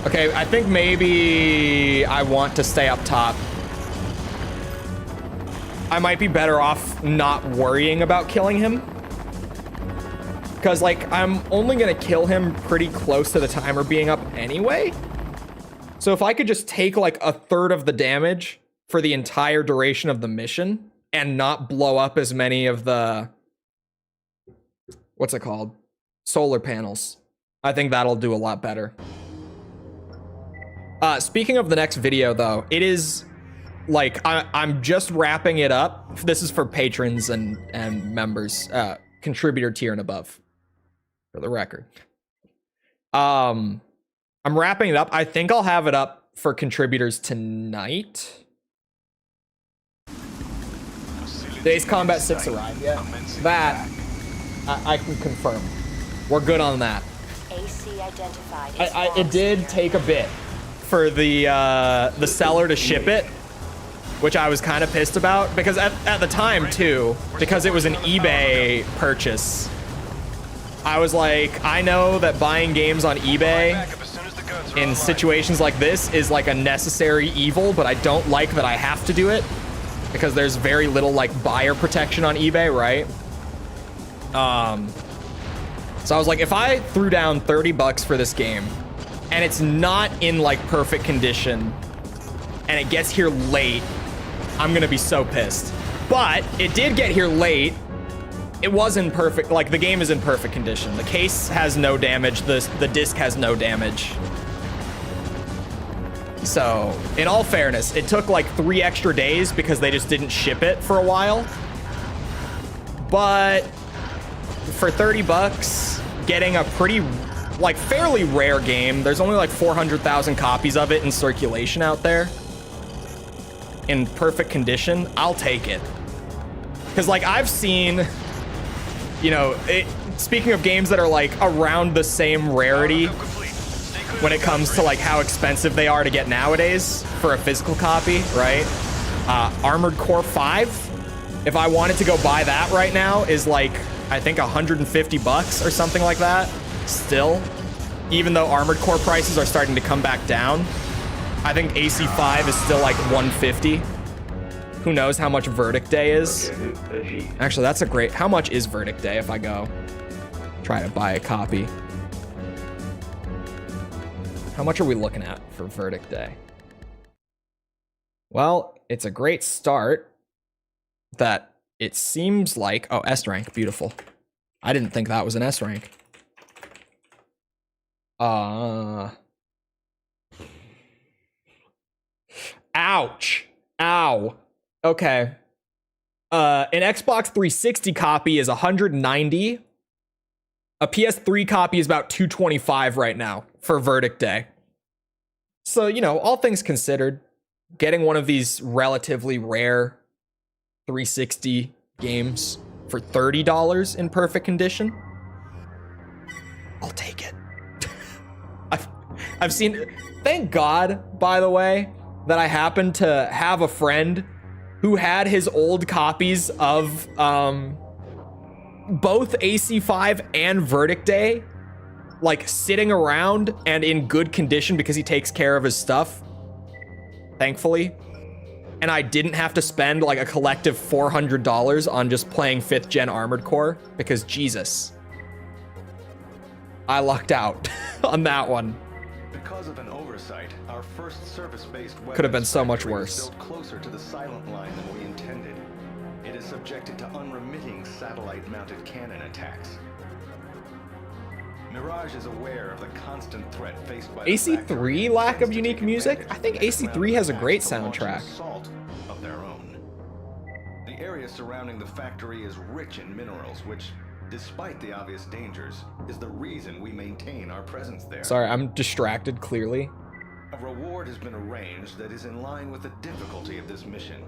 Okay, I think maybe I want to stay up top. I might be better off not worrying about killing him. Because, like, I'm only going to kill him pretty close to the timer being up anyway. So if I could just take, like, a third of the damage for the entire duration of the mission and not blow up as many of the... What's it called? Solar panels. I think that'll do a lot better. Speaking of the next video, though, it is... Like, I'm just wrapping it up. This is for patrons and members, contributor tier and above, for the record. I'm wrapping it up. I think I'll have it up for contributors tonight. Days Combat 6 arrived, yeah. That, I can confirm. We're good on that. AC identified. It did take a bit for the seller to ship it. which I was kind of pissed about because at the time too, because it was an eBay purchase, I was like, I know that buying games on eBay in situations like this is like a necessary evil, but I don't like that I have to do it because there's very little like buyer protection on eBay, right? So I was like, if I threw down 30 bucks for this game and it's not in like perfect condition and it gets here late, I'm gonna be so pissed. But it did get here late. It was in perfect, like the game is in perfect condition. The case has no damage, the disc has no damage. So, in all fairness, it took like 3 extra days because they just didn't ship it for a while. But for 30 bucks, getting a pretty, like fairly rare game, there's only like 400,000 copies of it in circulation out there. In perfect condition, I'll take it. Because like I've seen, you know, speaking of games that are like around the same rarity when it comes to like how expensive they are to get nowadays for a physical copy, right? Armored Core 5, if I wanted to go buy that right now, is like, I think 150 bucks or something like that. Still, even though Armored Core prices are starting to come back down, I think AC5 is still like 150. Who knows how much Verdict Day is? Actually, that's a great... How much is Verdict Day if I go try to buy a copy? How much are we looking at for Verdict Day? Well, it's a great start that it seems like... Oh, S rank. Beautiful. I didn't think that was an S rank. Ouch. Ow. Okay. An Xbox 360 copy is 190. A PS3 copy is about 225 right now for Verdict Day. So, you know, all things considered, getting one of these relatively rare 360 games for $30 in perfect condition, I'll take it. I've seen... Thank God, by the way, that I happen to have a friend who had his old copies of both AC5 and Verdict Day like sitting around and in good condition because he takes care of his stuff, thankfully. And I didn't have to spend like a collective $400 on just playing 5th gen Armored Core because Jesus, I lucked out on that one. Because of an oversight, our first surface-based weapons could have been so much factory is worse. built closer to the silent line than we intended. It is subjected to unremitting satellite-mounted cannon attacks. Mirage is aware of the constant threat faced by AC3 lack of unique music? I think AC3 has a great soundtrack. Of their own. The area surrounding the factory is rich in minerals, which, despite the obvious dangers, is the reason we maintain our presence there. Sorry, I'm distracted, clearly. A reward has been arranged that is in line with the difficulty of this mission.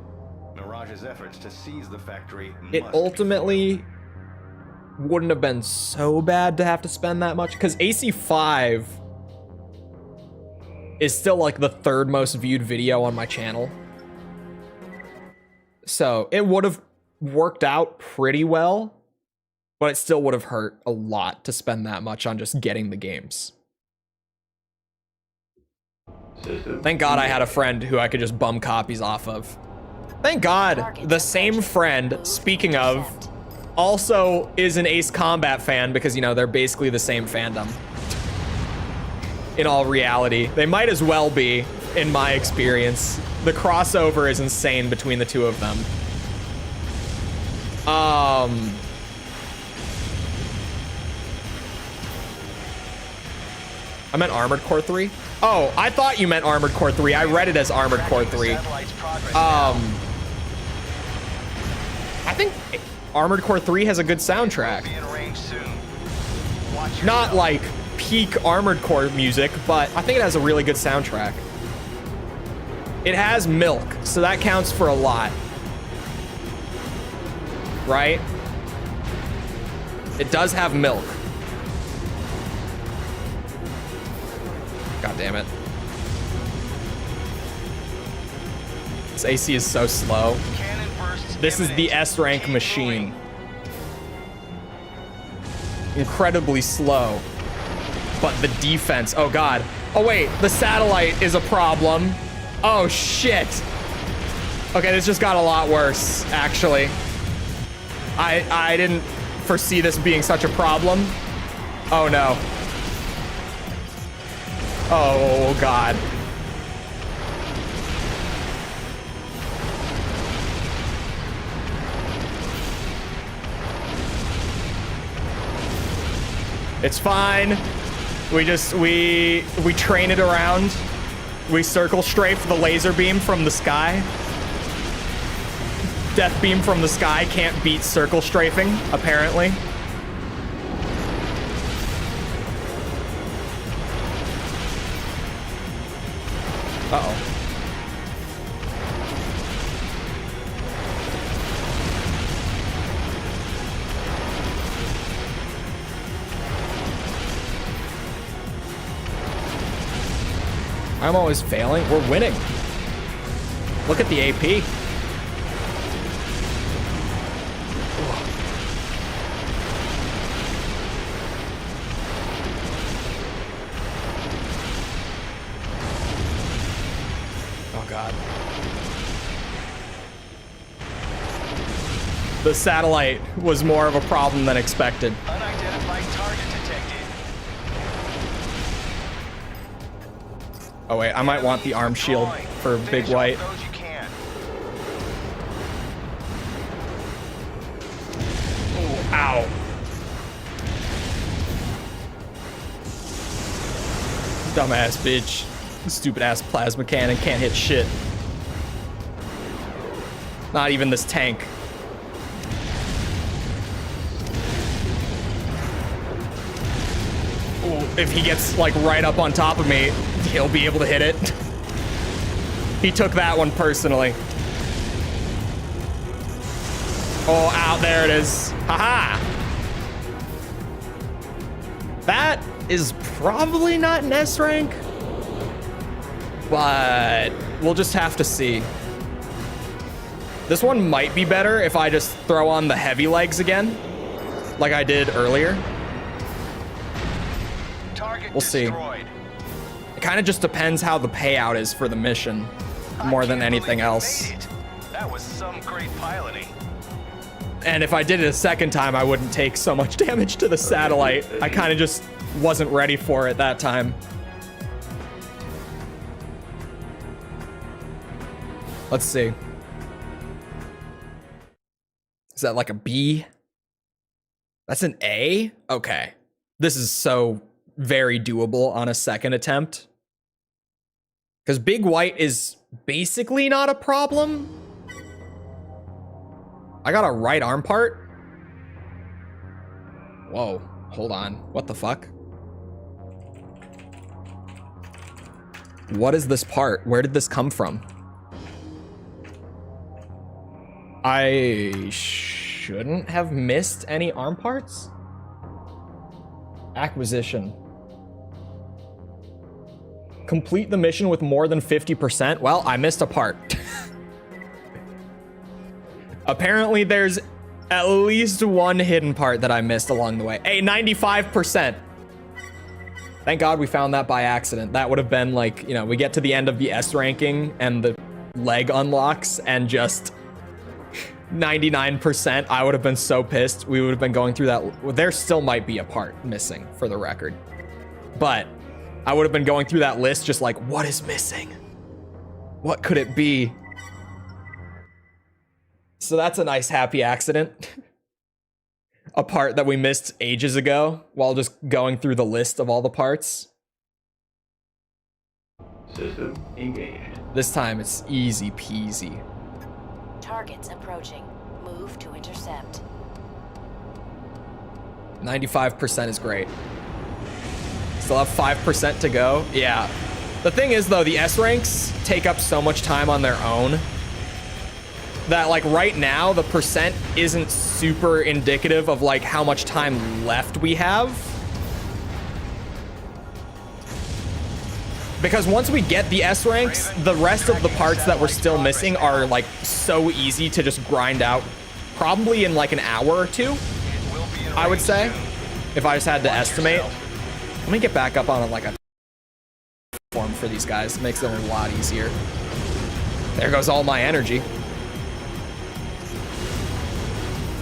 Mirage's efforts to seize the factory It ultimately wouldn't have been so bad to have to spend that much, because AC5 is still like the 3rd most viewed video on my channel. So it would have worked out pretty well, but it still would have hurt a lot to spend that much on just getting the games. Thank God I had a friend who I could just bum copies off of. Thank God the same friend, speaking of, also is an Ace Combat fan because, you know, they're basically the same fandom. In all reality, they might as well be, in my experience. The crossover is insane between the two of them. I meant Armored Core 3? Oh, I thought you meant Armored Core 3. I read it as Armored Core 3. I think Armored Core 3 has a good soundtrack. Not like peak Armored Core music, but I think it has a really good soundtrack. It has milk, so that counts for a lot. Right? It does have milk. God damn it. This AC is so slow. Cannon bursts. This is the S rank machine. Incredibly slow. But the defense, oh god. Oh wait, the satellite is a problem. Oh shit. Okay, this just got a lot worse, actually. I didn't foresee this being such a problem. Oh no. Oh god. It's fine. We train it around. We circle strafe the laser beam from the sky. Death beam from the sky can't beat circle strafing, apparently. Uh-oh. I'm always failing. We're winning. Look at the AP. Oh god. The satellite was more of a problem than expected. Unidentified target detected. Oh wait, I might want the arm shield for Big White. Those you can. Oh, ow. Dumbass bitch. Stupid ass plasma cannon can't hit shit. Not even this tank. Ooh, if he gets like right up on top of me, he'll be able to hit it. He took that one personally. Oh, out there it is. Haha. That is probably not an S rank, but we'll just have to see. This one might be better if I just throw on the heavy legs again, like I did earlier. Target We'll see. destroyed. It kind of just depends how the payout is for the mission, more than anything else. Made it. That was some great piloting. And if I did it a second time, I wouldn't take so much damage to the satellite. I kind of just wasn't ready for it that time. Let's see. Is that like a B? That's an A? Okay. This is so very doable on a second attempt. Because Big White is basically not a problem. I got a right arm part. Whoa, hold on. What the fuck? What is this part? Where did this come from? I shouldn't have missed any arm parts? Acquisition. Complete the mission with more than 50%. Well, I missed a part. Apparently there's at least one hidden part that I missed along the way. Hey, 95%. Thank God we found that by accident. That would have been like, you know, we get to the end of the S ranking and the leg unlocks and just 99%. I would have been so pissed. We would have been going through that. There still might be a part missing for the record, but I would have been going through that list just like, what is missing? What could it be? So that's a nice happy accident. A part that we missed ages ago while just going through the list of all the parts. System engaged. This time it's easy peasy. Targets approaching. Move to intercept. 95% is great. Still have 5% to go. Yeah. The thing is though, the S ranks take up so much time on their own that like right now the percent isn't super indicative of like how much time left we have. Because once we get the S ranks, the rest of the parts that we're still missing are like so easy to just grind out. Probably in like an hour or two, I would say, if I just had to estimate. Let me get back up on like a form for these guys. It makes it a lot easier. There goes all my energy.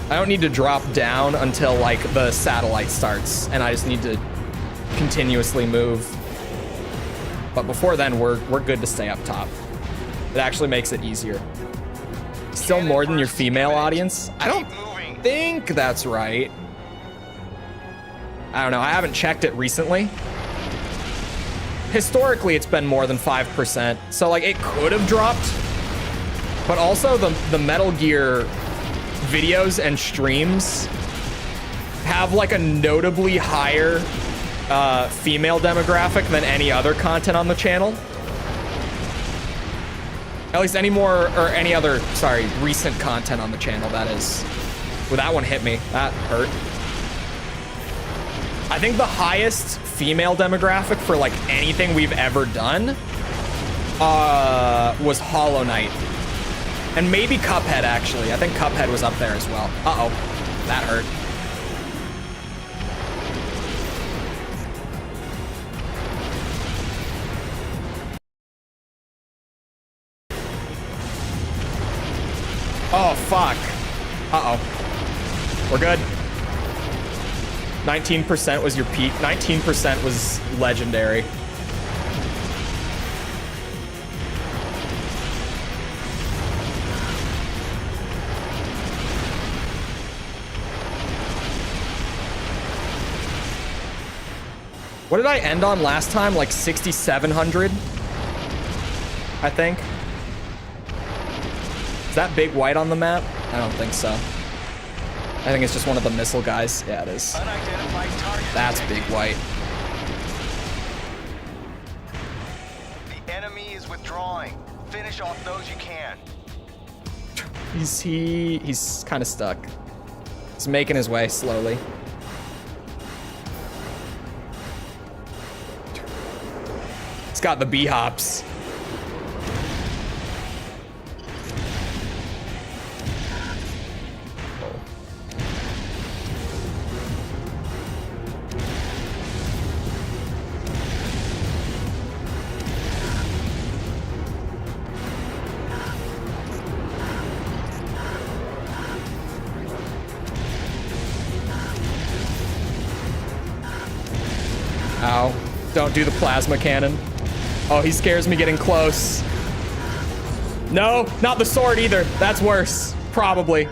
I don't need to drop down until like the satellite starts, and I just need to continuously move. But before then, we're good to stay up top. It actually makes it easier. Still more than your female audience? I don't think that's right. I don't know. I haven't checked it recently. Historically, it's been more than 5%. So like it could have dropped. But also the Metal Gear videos and streams have like a notably higher female demographic than any other content on the channel. At least any more, or any other, sorry, recent content on the channel, that is. Well, that one hit me. That hurt. I think the highest female demographic for like anything we've ever done was Hollow Knight. And maybe Cuphead, actually. I think Cuphead was up there as well. Uh-oh. That hurt. Oh, fuck. Uh-oh. We're good. 19% was your peak. 19% was legendary. What did I end on last time? Like 6,700? I think. Is that big white on the map? I don't think so. I think it's just one of the missile guys. Yeah, it is. That's big white. The enemy is withdrawing. Finish off those you can. He's kind of stuck. He's making his way slowly. He's got the B-hops. Ow. Don't do the plasma cannon. Oh, he scares me getting close. No, not the sword either. That's worse. Probably.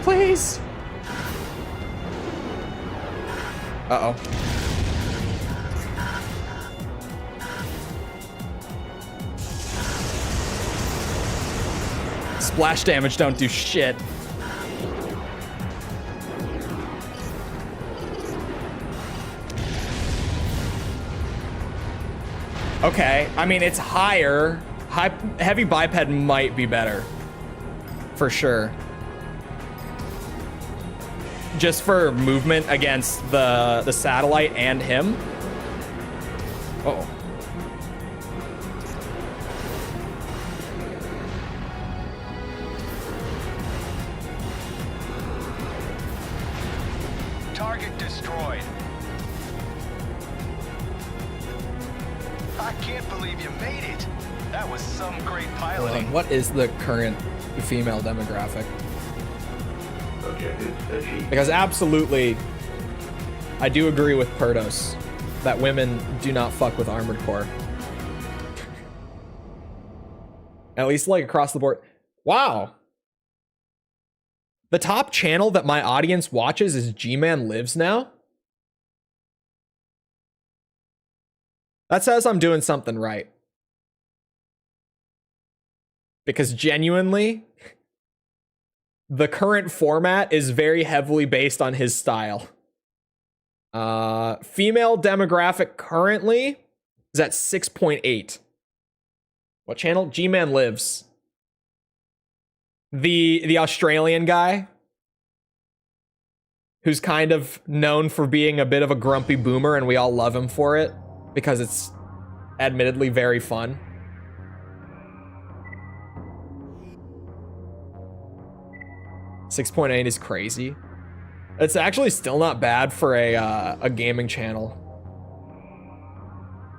Please. Uh-oh. Splash damage don't do shit. Okay, I mean, it's higher. Heavy biped might be better. For sure. Just for movement against the satellite and him. Uh-oh. Target destroyed. I can't believe you made it. That was some great piloting. What is the current female demographic? Objective achieved. Because absolutely, I do agree with Perdos that women do not fuck with Armored Core. At least like across the board. Wow. The top channel that my audience watches is G-Man Lives now? That says I'm doing something right. Because genuinely, the current format is very heavily based on his style. Female demographic currently is at 6.8. What channel? G-Man Lives. The Australian guy. who's kind of known for being a bit of a grumpy boomer, and we all love him for it because it's admittedly very fun. $6.8 is crazy. It's actually still not bad for a gaming channel.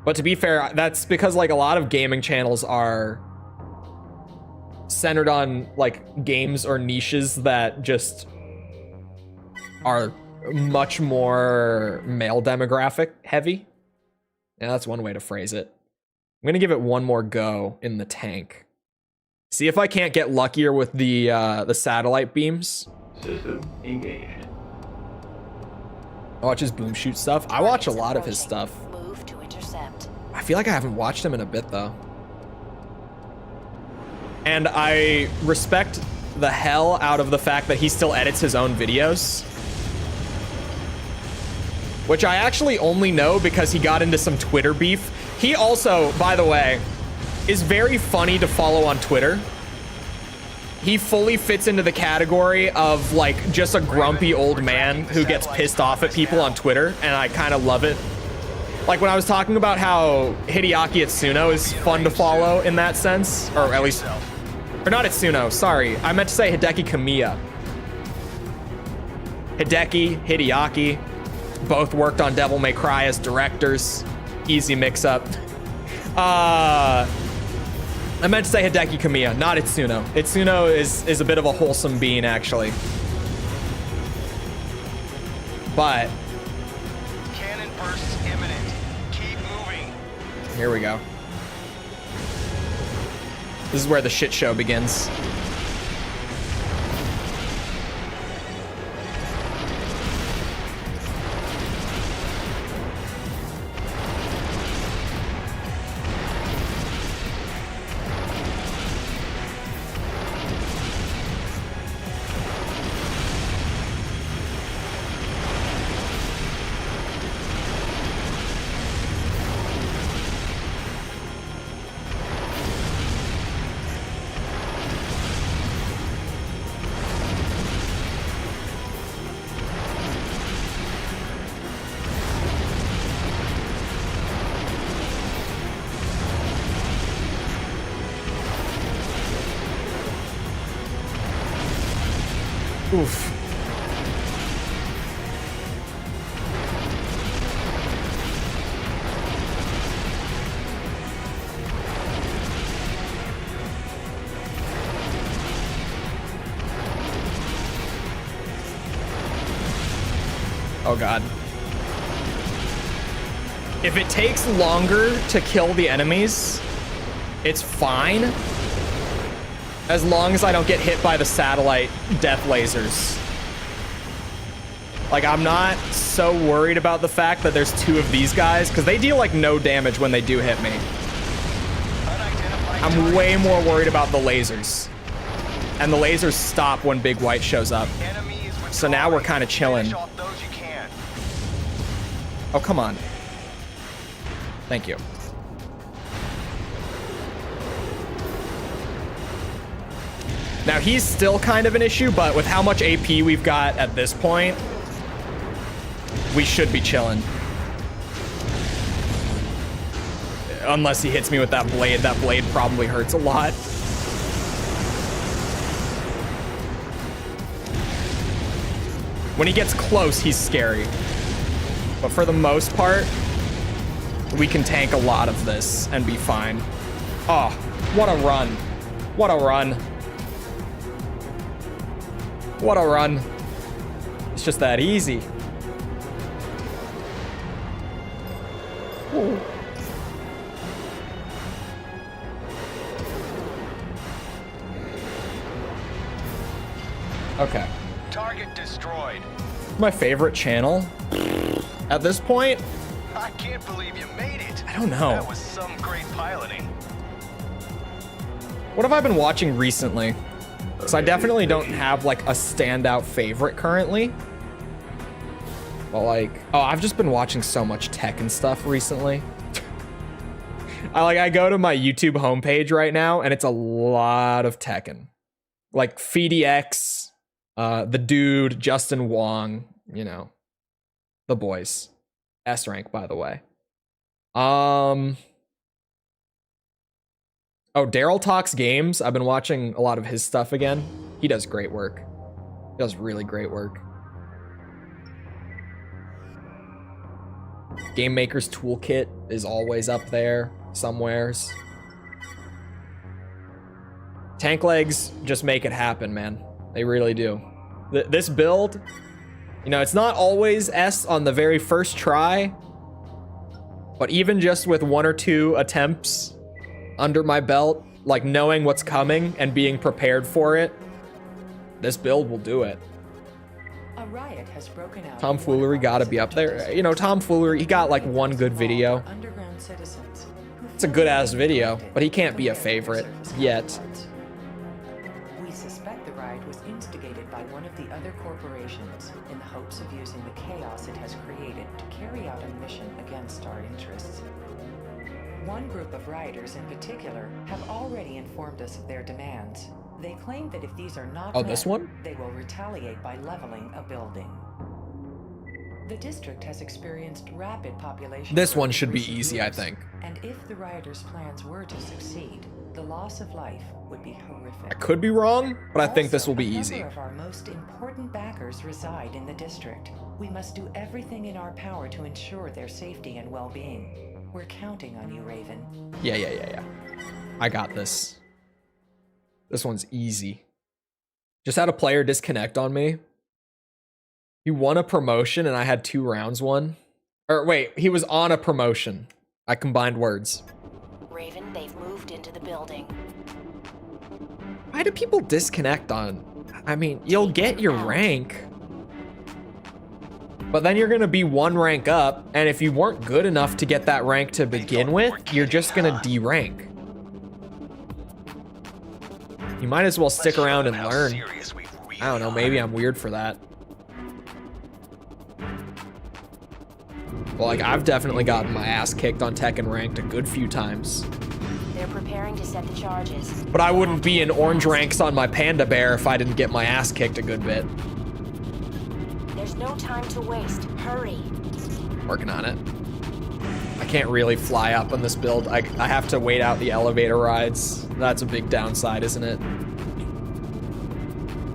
But to be fair, that's because like a lot of gaming channels are centered on like games or niches that just are much more male demographic heavy. Yeah, that's one way to phrase it. I'm gonna give it one more go in the tank. See if I can't get luckier with the satellite beams. System engaged. I watch his boom shoot stuff. I watch a lot of his stuff. Move to intercept. I feel like I haven't watched him in a bit though. And I respect the hell out of the fact that he still edits his own videos. Which I actually only know because he got into some Twitter beef. He also, by the way, is very funny to follow on Twitter. He fully fits into the category of like just a grumpy old man who gets pissed off at people on Twitter, and I kind of love it. Like when I was talking about how Hideaki Itsuno is fun to follow in that sense, or at least, or not Itsuno, sorry. I meant to say Hideki Kamiya. Hideki, Hideaki, both worked on Devil May Cry as directors. Easy mix up. I meant to say Hideki Kamiya, not Itsuno. Itsuno is a bit of a wholesome being, actually. But Cannon bursts imminent. Keep moving. here we go. This is where the shit show begins. Oof. Oh God. If it takes longer to kill the enemies, it's fine. As long as I don't get hit by the satellite death lasers. Like, I'm not so worried about the fact that there's two of these guys, because they deal like no damage when they do hit me. I'm way more worried about the lasers. And the lasers stop when Big White shows up. So now we're kind of chilling. Oh, come on. Thank you. Now, he's still kind of an issue, but with how much AP we've got at this point, we should be chilling. Unless he hits me with that blade. That blade probably hurts a lot. When he gets close, he's scary. But for the most part, we can tank a lot of this and be fine. Oh, what a run. What a run. What a run. It's just that easy. Ooh. Okay. Target destroyed. My favorite channel at this point? I can't believe you made it. I don't know. That was some great piloting. What have I been watching recently? Because I definitely don't have like a standout favorite currently. But like, oh, I've just been watching so much tech and stuff recently. I go to my YouTube homepage right now and it's a lot of Tekken. Like FDX, the dude, Justin Wong, you know, the boys. S rank, by the way. Oh, Daryl Talks Games. I've been watching a lot of his stuff again. He does great work. He does really great work. Game Maker's Toolkit is always up there somewheres. Tank legs just make it happen, man. They really do. This build, you know, it's not always S on the very first try, but even just with 1 or 2 attempts under my belt, like knowing what's coming and being prepared for it, this build will do it. A riot has broken out. Tomfoolery gotta be up there. You know, Tomfoolery, he got like one good video. It's a good ass video, but he can't be a favorite yet. We suspect the riot was instigated by one of the other corporations in the hopes of using the chaos it has created to carry out a mission against our interests. One group of rioters in particular have already informed us of their demands. They claim that if these are not met, this one? they will retaliate by leveling a building. The district has experienced rapid population. This one growth should in be recent easy, I years, think. And if the rioters' plans were to succeed, the loss of life would be horrific. I could be wrong, but I think this will be Also, a easy. number of our most important backers reside in the district. We must do everything in our power to ensure their safety and well-being. We're counting on you, Raven. Yeah. I got this. This one's easy. Just had a player disconnect on me. He won a promotion and I had 2 rounds won. Or wait, he was on a promotion. I combined words. Raven, they've moved into the building. Why do people disconnect on? I mean, you'll get your rank, but then you're gonna be 1 rank up, and if you weren't good enough to get that rank to begin with, you're just gonna D-rank. You might as well stick around and learn. I don't know, maybe I'm weird for that. Well, like, I've definitely gotten my ass kicked on Tekken ranked a good few times. They're preparing to set the charges. But I wouldn't be in orange ranks on my Panda Bear if I didn't get my ass kicked a good bit. There's no time to waste. Hurry. Working on it. I can't really fly up on this build. I have to wait out the elevator rides. That's a big downside, isn't it?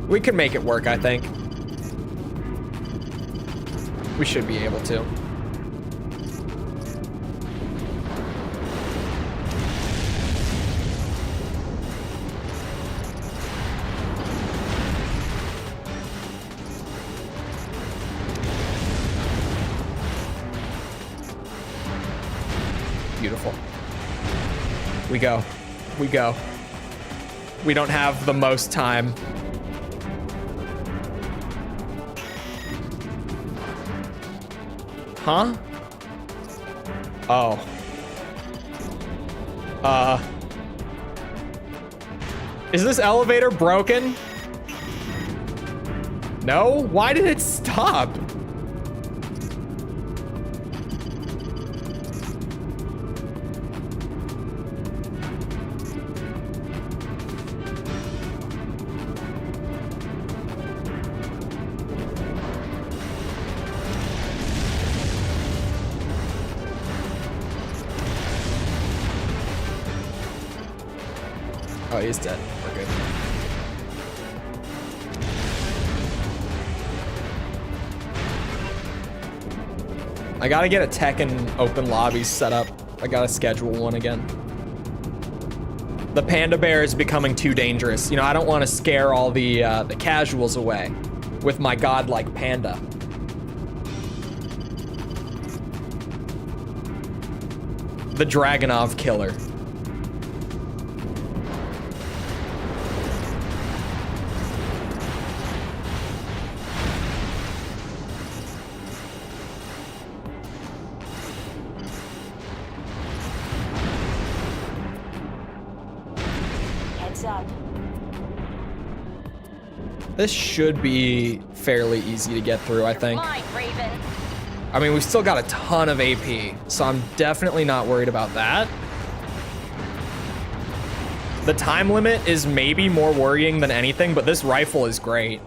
We can make it work, I think. We should be able to. Beautiful. We go. We go. We don't have the most time. Huh? Oh. Is this elevator broken? No? Why did it stop? Oh, he's dead. We're good. I gotta get a Tekken open lobby set up. I gotta schedule one again. The Panda Bear is becoming too dangerous. You know, I don't want to scare all the casuals away with my godlike panda. The Dragonov killer. This should be fairly easy to get through, I think. Mine, Raven. I mean, we've still got a ton of AP, so I'm definitely not worried about that. The time limit is maybe more worrying than anything, but this rifle is great.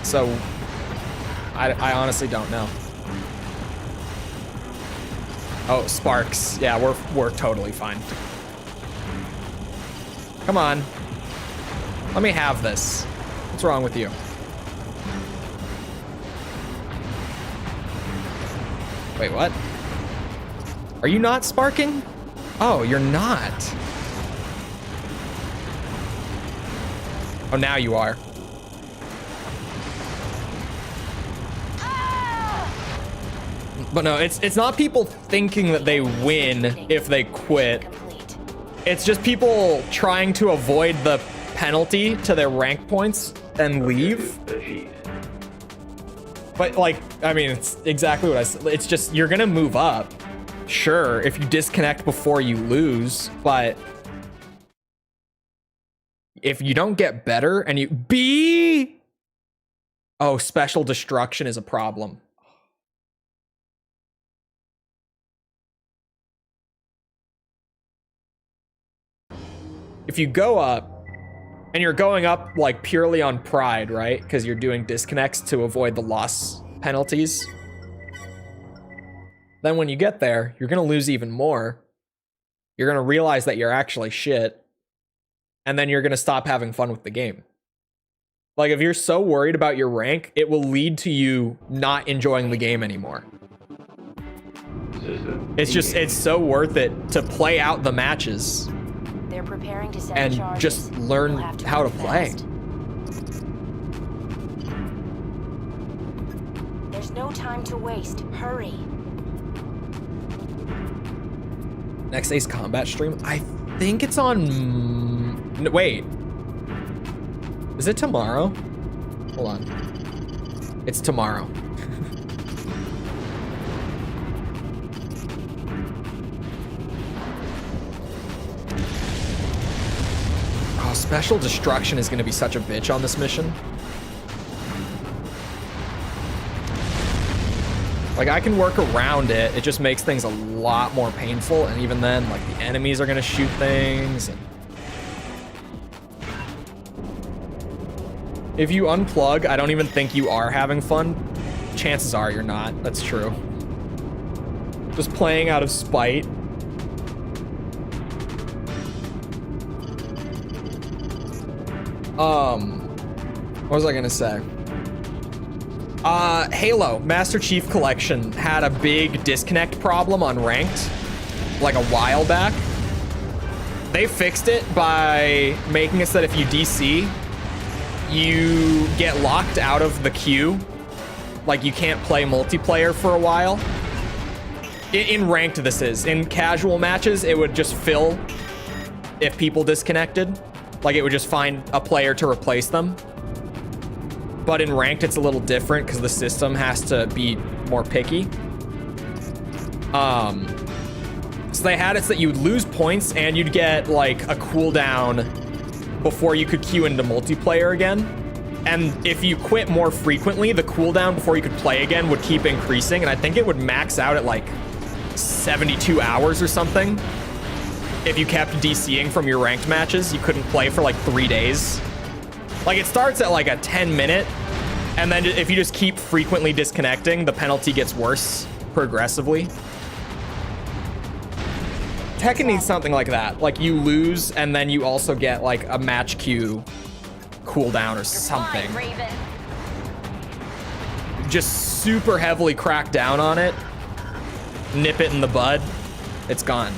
so I honestly don't know. Oh, sparks. Yeah, we're totally fine. Come on. Let me have this. What's wrong with you? Wait, what? Are you not sparking? Oh, you're not. Oh, now you are. But no, it's not people thinking that they win if they quit. It's just people trying to avoid the penalty to their rank points and leave. But like, I mean, it's exactly what I said. It's just, you're gonna move up. Sure, if you disconnect before you lose, but if you don't get better and you oh, special destruction is a problem. If you go up and you're going up like purely on pride, right? Because you're doing disconnects to avoid the loss penalties. Then when you get there, you're gonna lose even more. You're gonna realize that you're actually shit. And then you're gonna stop having fun with the game. Like if you're so worried about your rank, it will lead to you not enjoying the game anymore. It's so worth it to play out the matches. They're preparing to send And charges. just learn We'll have to how to move play. fast. There's no time to waste. Hurry. Next day's combat stream? I think it's on... No, wait. Is it tomorrow? Hold on. It's tomorrow. Oh, special destruction is going to be such a bitch on this mission. Like, I can work around it. It just makes things a lot more painful. And even then, like, the enemies are going to shoot things. And if you unplug, I don't even think you are having fun. Chances are you're not. That's true. Just playing out of spite. What was I gonna say? Halo Master Chief Collection had a big disconnect problem on ranked, like a while back. They fixed it by making it so that if you DC, you get locked out of the queue. Like you can't play multiplayer for a while. In ranked, this is. In casual matches, it would just fill if people disconnected. Like it would just find a player to replace them. But in ranked, it's a little different because the system has to be more picky. So they had it so that you'd lose points and you'd get like a cooldown before you could queue into multiplayer again. And if you quit more frequently, the cooldown before you could play again would keep increasing. And I think it would max out at like 72 hours or something. If you kept DCing from your ranked matches, you couldn't play for like 3 days. Like it starts at like a 10-minute, and then if you just keep frequently disconnecting, the penalty gets worse progressively. Tekken needs something like that. Like you lose, and then you also get like a match queue cooldown or something. Just super heavily crack down on it. Nip it in the bud. It's gone.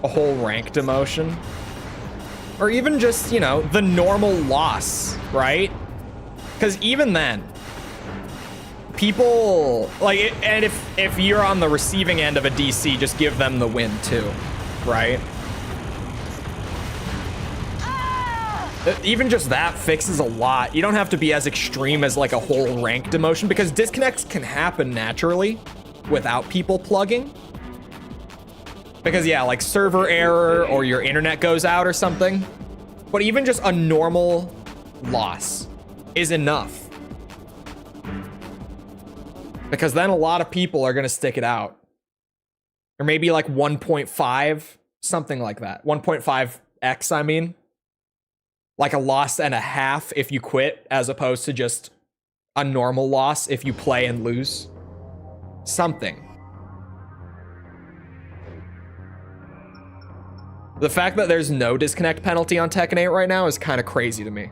A whole rank demotion, or even just, you know, the normal loss, right? Because even then, people like, and if you're on the receiving end of a DC, just give them the win too, right? Even just that fixes a lot. You don't have to be as extreme as like a whole rank demotion, because disconnects can happen naturally without people plugging. Because yeah, like server error or your internet goes out or something. But even just a normal loss is enough. Because then a lot of people are going to stick it out. Or maybe like 1.5, something like that. 1.5x, I mean. Like a loss and a half if you quit, as opposed to just a normal loss if you play and lose. Something. The fact that there's no disconnect penalty on Tekken 8 right now is kind of crazy to me.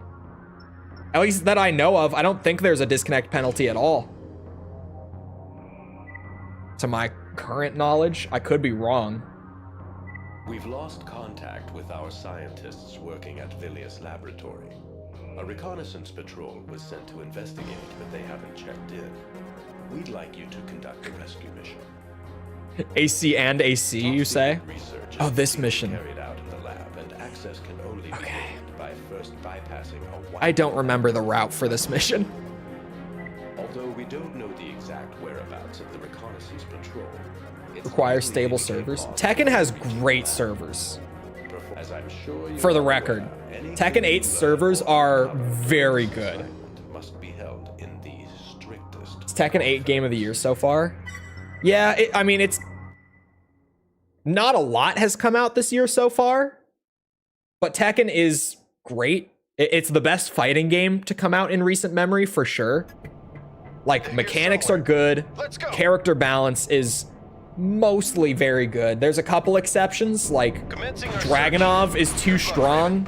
At least that I know of, I don't think there's a disconnect penalty at all. To my current knowledge, I could be wrong. We've lost contact with our scientists working at Villius Laboratory. A reconnaissance patrol was sent to investigate, but they haven't checked in. We'd like you to conduct a rescue mission. AC and AC, you say? Oh, this mission. Carried out in the lab, and access can only be gained by first bypassing a I don't remember the route for this mission. Although we don't know the exact whereabouts of the reconnaissance patrol, Requires stable servers. Tekken has great servers. as I'm sure you For the are record, aware, any Tekken 8 servers are very good. must be held in the strictest. It's Tekken 8 game of the year so far. Yeah, I mean, it's not a lot has come out this year so far, but Tekken is great. It's the best fighting game to come out in recent memory for sure. Like, mechanics are good. Character balance is mostly very good. There's a couple exceptions, like Dragunov is too strong.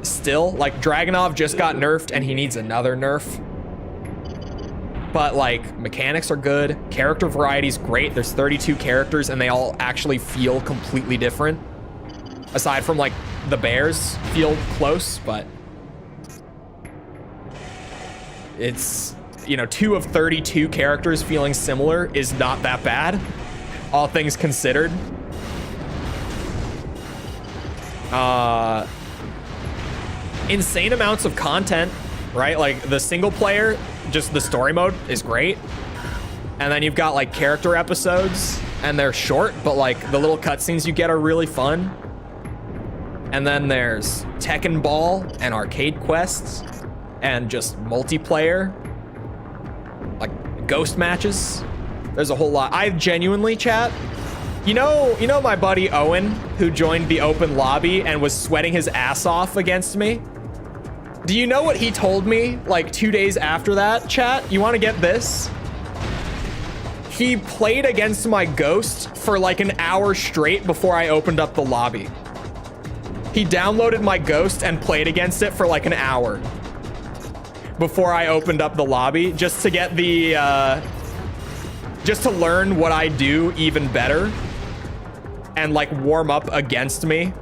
Still, like, Dragunov just got nerfed and he needs another nerf. But, like, mechanics are good. Character variety is great. There's 32 characters and they all actually feel completely different. Aside from, like, the bears feel close, but it's, you know, 2 of 32 characters feeling similar is not that bad, all things considered. Insane amounts of content, right? Like, the single player, just the story mode is great. And then you've got, like, character episodes, and they're short, but, like, the little cutscenes you get are really fun. And then there's Tekken Ball and arcade quests and just multiplayer, like ghost matches. There's a whole lot. I genuinely, chat, you know my buddy Owen, who joined the open lobby and was sweating his ass off against me? Do you know what he told me like 2 days after that, chat? You want to get this? He played against my ghost for like an hour straight before I opened up the lobby. He downloaded my ghost and played against it for like an hour before I opened up the lobby, just to get the, just to learn what I do even better and like warm up against me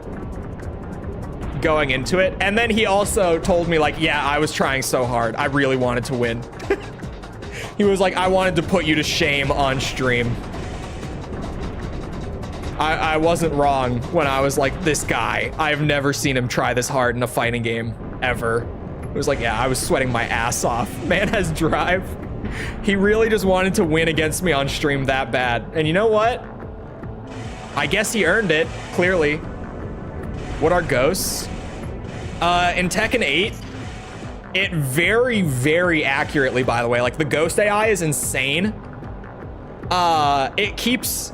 going into it. And then he also told me like, yeah, I was trying so hard. I really wanted to win. He was like, I wanted to put you to shame on stream. I wasn't wrong when I was like, this guy, I've never seen him try this hard in a fighting game ever. It was like, yeah, I was sweating my ass off. Man has drive. He really just wanted to win against me on stream that bad. And you know what? I guess he earned it, clearly. What are ghosts? In Tekken 8, it very, very accurately, by the way, like the ghost AI is insane. It keeps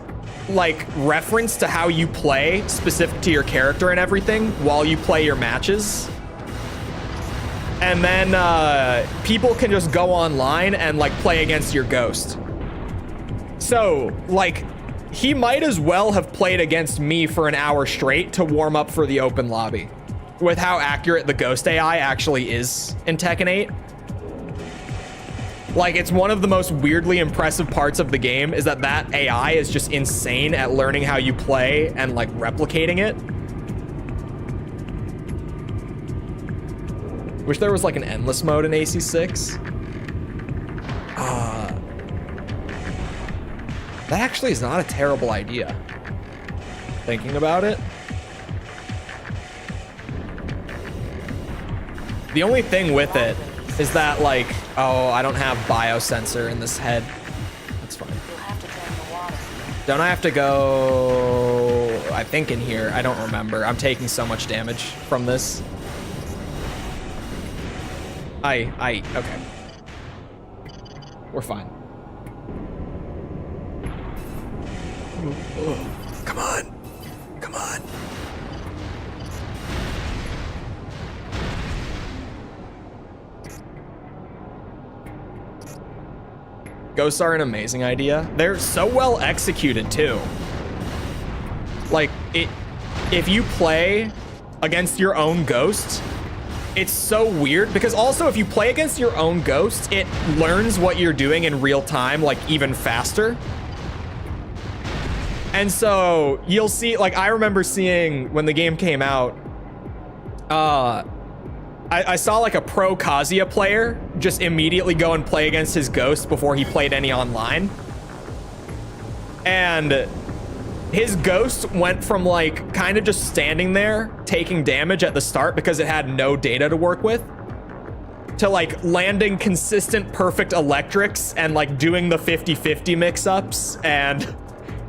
like reference to how you play specific to your character and everything while you play your matches. And then people can just go online and like play against your ghost. So like he might as well have played against me for an hour straight to warm up for the open lobby with how accurate the ghost AI actually is in Tekken 8. Like, it's one of the most weirdly impressive parts of the game is that that AI is just insane at learning how you play and like replicating it. Wish there was like an endless mode in AC6. That actually is not a terrible idea. Thinking about it. The only thing with it is that like, oh, I don't have biosensor in this head. That's fine. You'll have to drink the water. Don't I have to go, I think in here, I don't remember. I'm taking so much damage from this. Okay. We're fine. Come on. Come on. Ghosts are an amazing idea. They're so well executed too. Like, if you play against your own ghosts, it's so weird because also if you play against your own ghost, it learns what you're doing in real time, like even faster. And so you'll see, like, I remember seeing when the game came out, I saw like a pro Kazuya player just immediately go and play against his ghost before he played any online. And his ghost went from like kind of just standing there taking damage at the start because it had no data to work with, to like landing consistent perfect electrics and like doing the 50-50 mix-ups and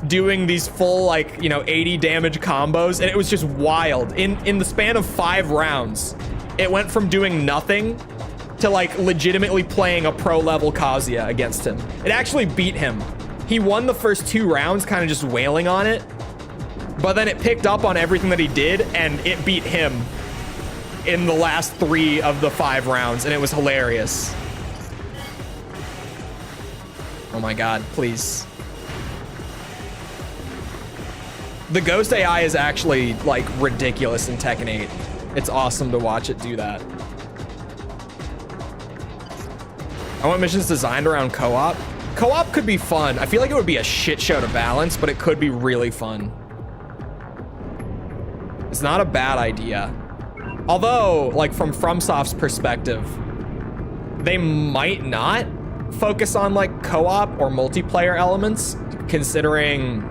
doing these full like, you know, 80 damage combos. And it was just wild. In the span of 5 rounds, it went from doing nothing to like legitimately playing a pro level Kazuya against him. It actually beat him. He won the first 2 rounds kind of just wailing on it, but then it picked up on everything that he did and it beat him in the last 3 of the 5 rounds, and it was hilarious. Oh my god, please. The Ghost AI is actually like ridiculous in Tekken 8. It's awesome to watch it do that. I want missions designed around co-op. Co-op could be fun. I feel like it would be a shit show to balance, but it could be really fun. It's not a bad idea. Although, like from FromSoft's perspective, they might not focus on like co-op or multiplayer elements, considering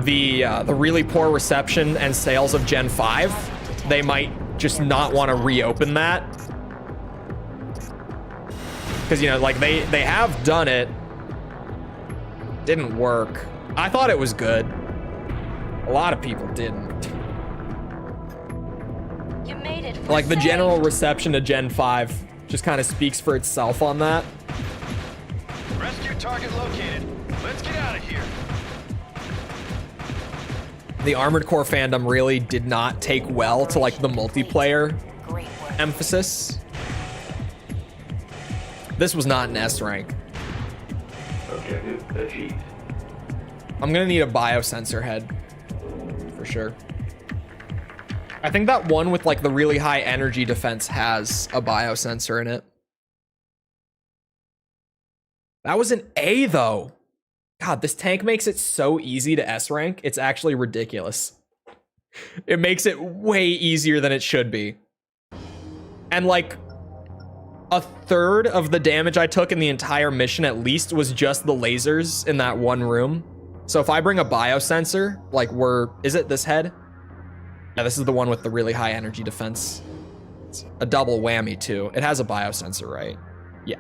the really poor reception and sales of Gen 5. They might just not want to reopen that. Because, you know, like they have done it. Didn't work. I thought it was good. A lot of people didn't. You made it. Like the general reception to Gen 5 just kind of speaks for itself on that. Rescue target located. Let's get out of here. The Armored Core fandom really did not take well to like the multiplayer Great work. emphasis. This was not an S rank. Objective achieved. I'm gonna need a biosensor head for sure. I think that one with like the really high energy defense has a biosensor in it. That was an A though. God, this tank makes it so easy to S rank. It's actually ridiculous. It makes it way easier than it should be. And like a third of the damage I took in the entire mission at least was just the lasers in that one room. So if I bring a biosensor, like is it this head? Yeah, this is the one with the really high energy defense. It's a double whammy too. It has a biosensor, right? Yeah.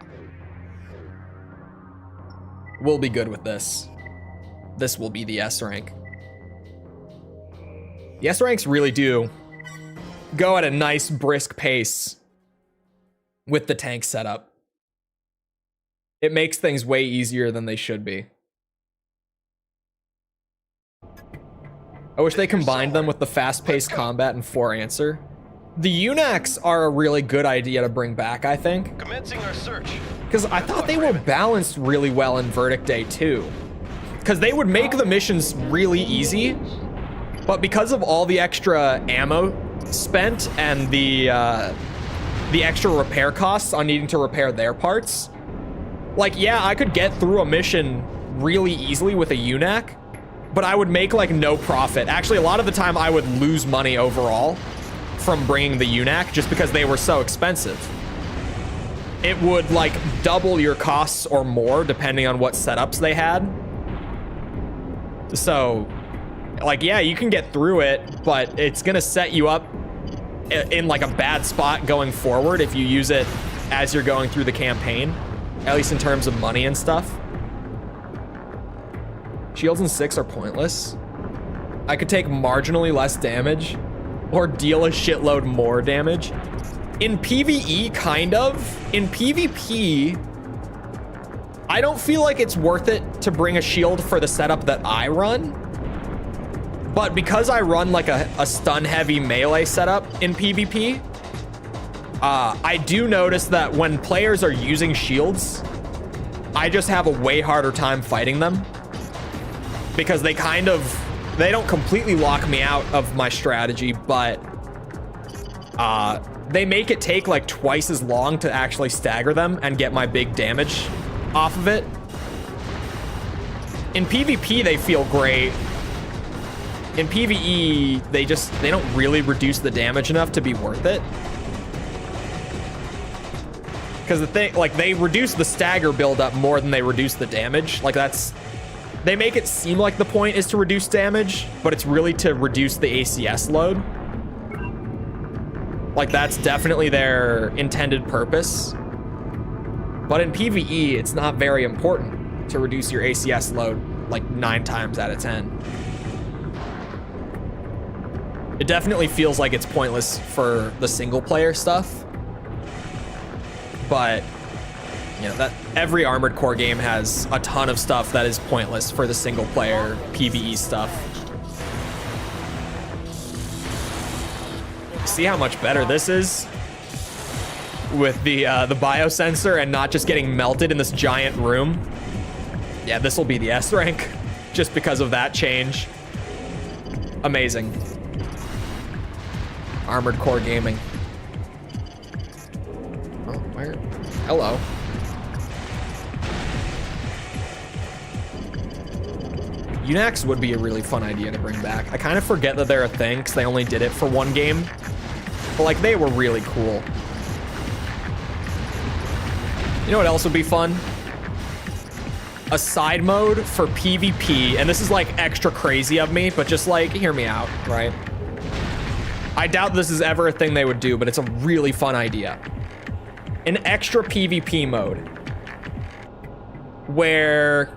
We'll be good with this. This will be the S rank. The S ranks really do go at a nice brisk pace with the tank setup. It makes things way easier than they should be. I wish they combined them with the fast-paced combat and 4 answer. The UNACs are a really good idea to bring back, I think. Commencing our search. Because I thought they were balanced really well in Verdict Day 2. Because they would make the missions really easy, but because of all the extra ammo spent and the extra repair costs on needing to repair their parts, like, yeah, I could get through a mission really easily with a UNAC, but I would make like no profit. Actually, a lot of the time I would lose money overall from bringing the UNAC just because they were so expensive. It would like double your costs or more depending on what setups they had. So like, yeah, you can get through it, but it's gonna set you up in like a bad spot going forward if you use it as you're going through the campaign, at least in terms of money and stuff. Shields in 6 are pointless. I could take marginally less damage or deal a shitload more damage. In PvE, kind of. In PvP, I don't feel like it's worth it to bring a shield for the setup that I run. But because I run like a stun-heavy melee setup in PvP, I do notice that when players are using shields, I just have a way harder time fighting them. Because they don't completely lock me out of my strategy, but they make it take like twice as long to actually stagger them and get my big damage off of it. In PvP, they feel great. In PvE, they don't really reduce the damage enough to be worth it. Because the thing, like, they reduce the stagger buildup more than they reduce the damage. Like, they make it seem like the point is to reduce damage, but it's really to reduce the ACS load. Like, that's definitely their intended purpose. But in PvE, it's not very important to reduce your ACS load like 9 times out of 10. It definitely feels like it's pointless for the single player stuff. But, you know, that every Armored Core game has a ton of stuff that is pointless for the single player PvE stuff. See how much better this is with the biosensor and not just getting melted in this giant room. Yeah, this will be the S rank just because of that change. Amazing. Armored Core Gaming. Oh, where? Hello. Unax would be a really fun idea to bring back. I kind of forget that they're a thing because they only did it for one game. But like, they were really cool. You know what else would be fun? A side mode for PvP, and this is like extra crazy of me, but just like, hear me out, right? I doubt this is ever a thing they would do, but it's a really fun idea. An extra PvP mode where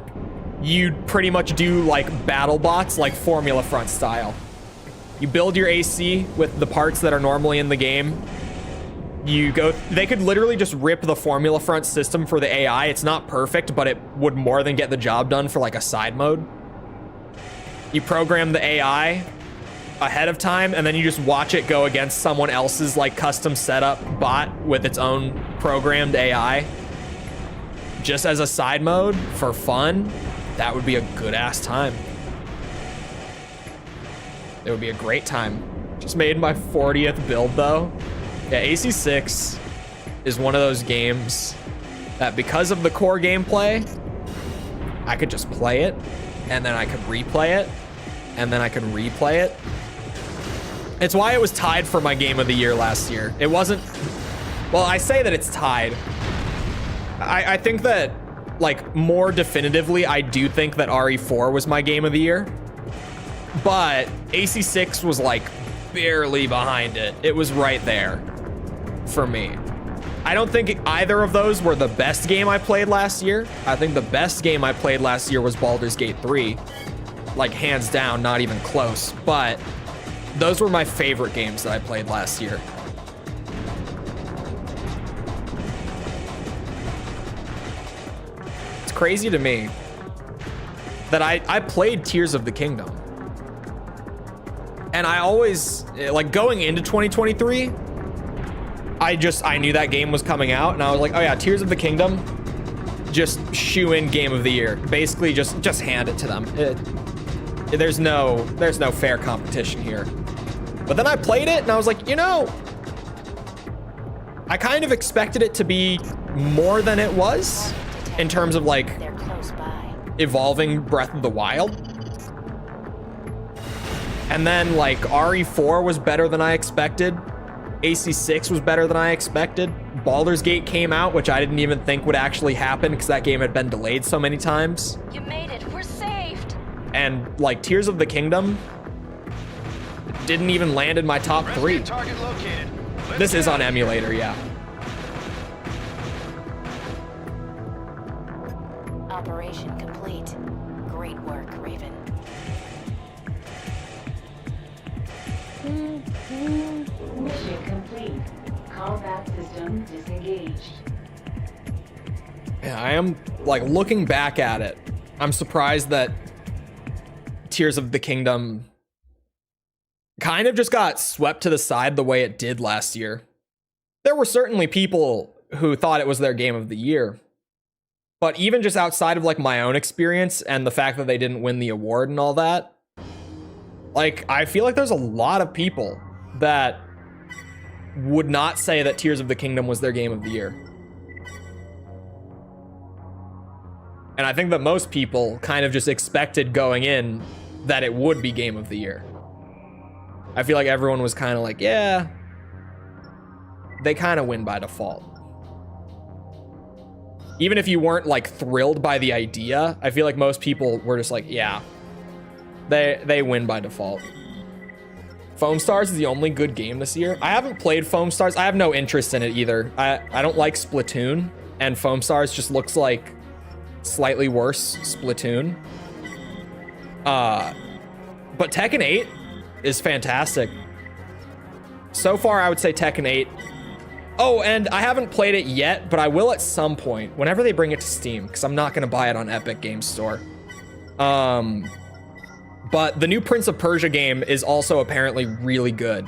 you'd pretty much do like battle bots, like Formula Front style. You build your AC with the parts that are normally in the game. They could literally just rip the Formula Front system for the AI. It's not perfect, but it would more than get the job done for like a side mode. You program the AI ahead of time, and then you just watch it go against someone else's like custom setup bot with its own programmed AI. Just as a side mode for fun, that would be a good ass time. It would be a great time. Just made my 40th build though. Yeah, AC6 is one of those games that because of the core gameplay, I could just play it, and then I could replay it, and then I could replay it. It's why it was tied for my game of the year last year. It wasn't, well, I say that it's tied. I think that, like, more definitively, I do think that RE4 was my game of the year. But AC6 was, like, barely behind it. It was right there for me. I don't think either of those were the best game I played last year. I think the best game I played last year was Baldur's Gate 3. Like, hands down, not even close. But those were my favorite games that I played last year. It's crazy to me that I played Tears of the Kingdom. And I always, like, going into 2023, I knew that game was coming out, and I was like, oh yeah, Tears of the Kingdom, just shoe in game of the year. Basically, just hand it to them. There's no fair competition here. But then I played it, and I was like, you know, I kind of expected it to be more than it was in terms of, like, evolving Breath of the Wild. And then, like, RE4 was better than I expected. AC6 was better than I expected. Baldur's Gate came out, which I didn't even think would actually happen because that game had been delayed so many times. You made it. We're saved. And, like, Tears of the Kingdom didn't even land in my top 3. Target located. This is on emulator, yeah. Operation complete. Great work, Raven. Mission complete. Combat system disengaged. Yeah, I am, like, looking back at it, I'm surprised that Tears of the Kingdom kind of just got swept to the side the way it did last year. There were certainly people who thought it was their game of the year. But even just outside of, like, my own experience and the fact that they didn't win the award and all that, like, I feel like there's a lot of people that would not say that Tears of the Kingdom was their game of the year. And I think that most people kind of just expected going in that it would be game of the year. I feel like everyone was kind of like, yeah, they kind of win by default. Even if you weren't, like, thrilled by the idea, I feel like most people were just like, yeah, they win by default. Foam Stars is the only good game this year. I haven't played Foam Stars. I have no interest in it either. I don't like Splatoon, and Foam Stars just looks like slightly worse Splatoon. But Tekken 8 is fantastic. So far, I would say Tekken 8. Oh, and I haven't played it yet, but I will at some point, whenever they bring it to Steam, because I'm not going to buy it on Epic Games Store. But the new Prince of Persia game is also apparently really good.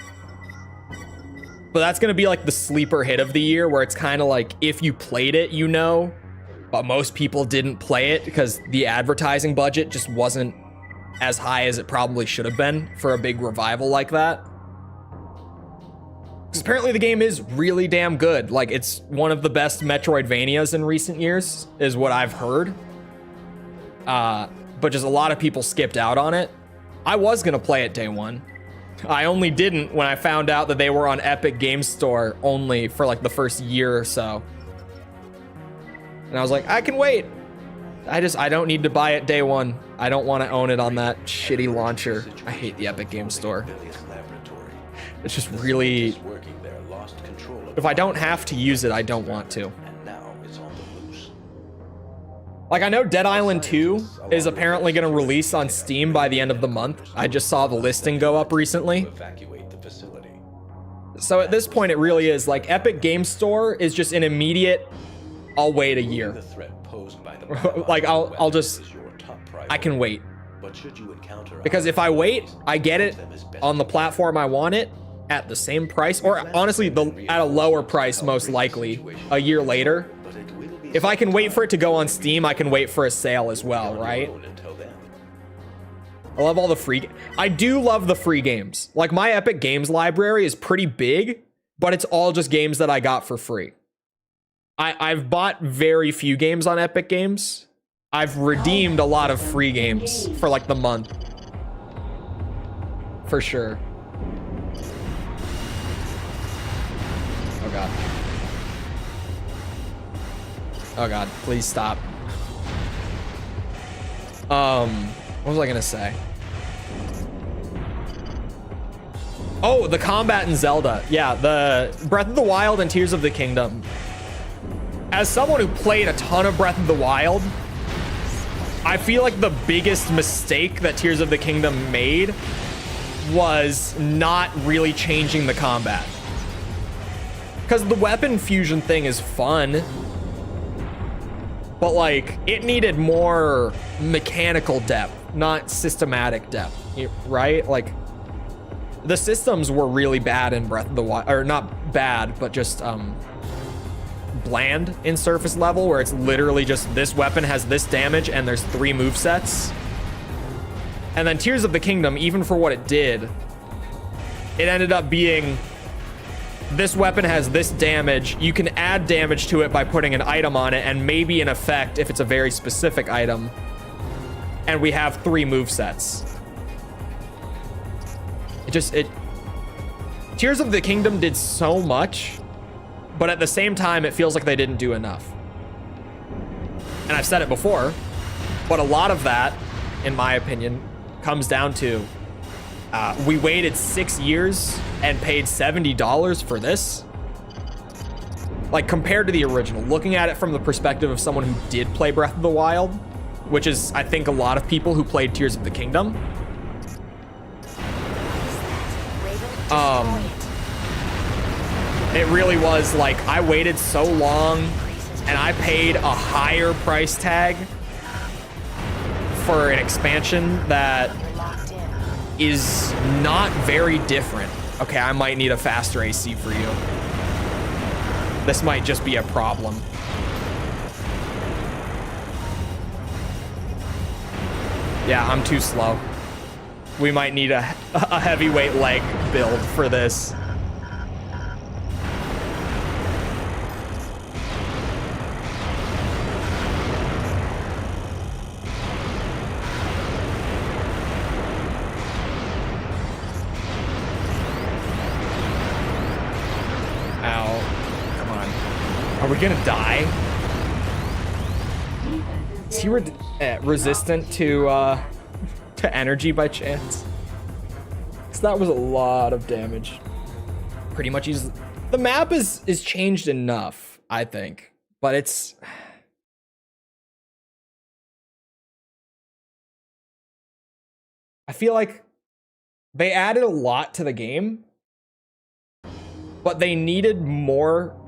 But that's going to be like the sleeper hit of the year, where it's kind of like, if you played it, you know, but most people didn't play it because the advertising budget just wasn't as high as it probably should have been for a big revival like that. Because apparently the game is really damn good. Like, it's one of the best Metroidvanias in recent years, is what I've heard. But just a lot of people skipped out on it. I was gonna play it day one. I only didn't when I found out that they were on Epic Games Store only for like the first year or so. And I was like, I can wait. I don't need to buy it day one. I don't want to own it on that shitty launcher. I hate the Epic Games Store. It's just really, if I don't have to use it, I don't want to. Like, I know Dead Island 2 is apparently going to release on Steam by the end of the month. I just saw the listing go up recently. So at this point, it really is like Epic Games Store is just an immediate, I'll wait a year. Like, I can wait. Because if I wait, I get it on the platform I want it at the same price, or honestly, at a lower price, most likely, a year later. If I can wait for it to go on Steam, I can wait for a sale as well, right? I love all the free... I do love the free games. Like, my Epic Games library is pretty big, but it's all just games that I got for free. I've bought very few games on Epic Games. I've redeemed a lot of free games for, like, the month. For sure. Oh, God. Oh God, please stop. What was I gonna say? Oh, the combat in Zelda. Yeah, the Breath of the Wild and Tears of the Kingdom. As someone who played a ton of Breath of the Wild, I feel like the biggest mistake that Tears of the Kingdom made was not really changing the combat. Because the weapon fusion thing is fun, but like, it needed more mechanical depth, not systematic depth, right? Like, the systems were really bad in Breath of the Wild, or not bad, but just bland in surface level, where it's literally just this weapon has this damage and there's 3 movesets. And then Tears of the Kingdom, even for what it did, it ended up being, this weapon has this damage. You can add damage to it by putting an item on it, and maybe an effect if it's a very specific item. And we have 3 movesets. Tears of the Kingdom did so much, but at the same time, it feels like they didn't do enough. And I've said it before, but a lot of that, in my opinion, comes down to we waited 6 years and paid $70 for this. Like, compared to the original, looking at it from the perspective of someone who did play Breath of the Wild, which is, I think, a lot of people who played Tears of the Kingdom. Raven It really was like, I waited so long and I paid a higher price tag for an expansion that is not very different. Okay, I might need a faster AC for you. This might just be a problem. Yeah, I'm too slow. We might need a heavyweight leg build for this. Are we gonna die? Is he resistant to energy by chance? Because that was a lot of damage. Pretty much he's... The map is changed enough, I think. But it's... I feel like they added a lot to the game, but they needed more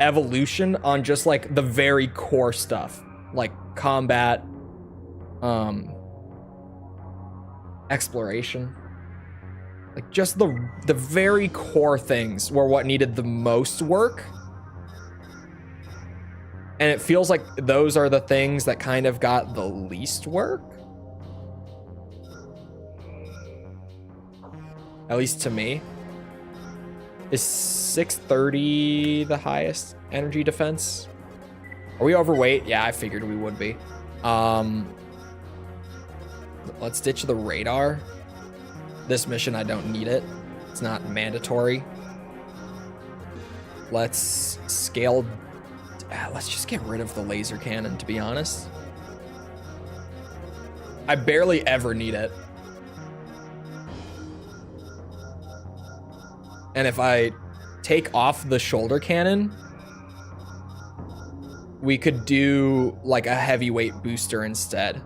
evolution on just like the very core stuff, like combat, exploration, like just the very core things were what needed the most work. And it feels like those are the things that kind of got the least work, at least to me. Is 630 the highest energy defense? Are we overweight? Yeah, I figured we would be. Let's ditch the radar. This mission, I don't need it. It's not mandatory. Let's scale. Let's just get rid of the laser cannon, to be honest. I barely ever need it. And if I take off the shoulder cannon, we could do like a heavyweight booster instead.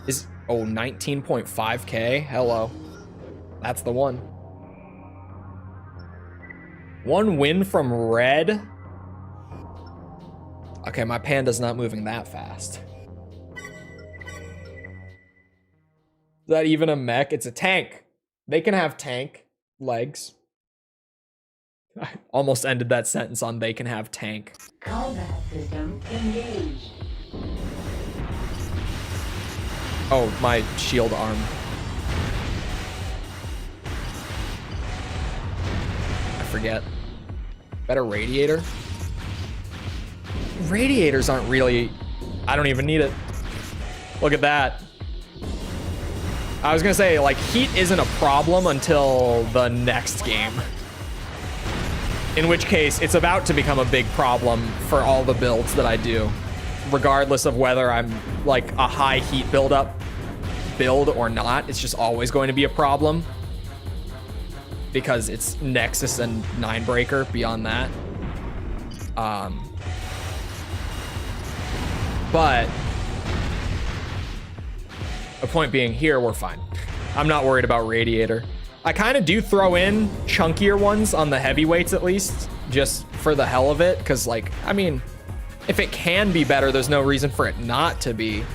Is 19.5k? Hello. That's the one. One win from red. Okay, my panda's not moving that fast. Is that even a mech? It's a tank. They can have tank legs. I almost ended that sentence on they can have tank. Combat system engaged. Oh, my shield arm. I forget. Better radiator? Radiators aren't really... I don't even need it. Look at that. I was gonna say, like, heat isn't a problem until the next game. In which case, it's about to become a big problem for all the builds that I do, regardless of whether I'm like a high heat build or not. It's just always going to be a problem because it's Nexus and Ninebreaker beyond that. But the point being, here we're fine. I'm not worried about radiator. I kind of do throw in chunkier ones on the heavyweights at least, just for the hell of it, because like, I mean, if it can be better, there's no reason for it not to be.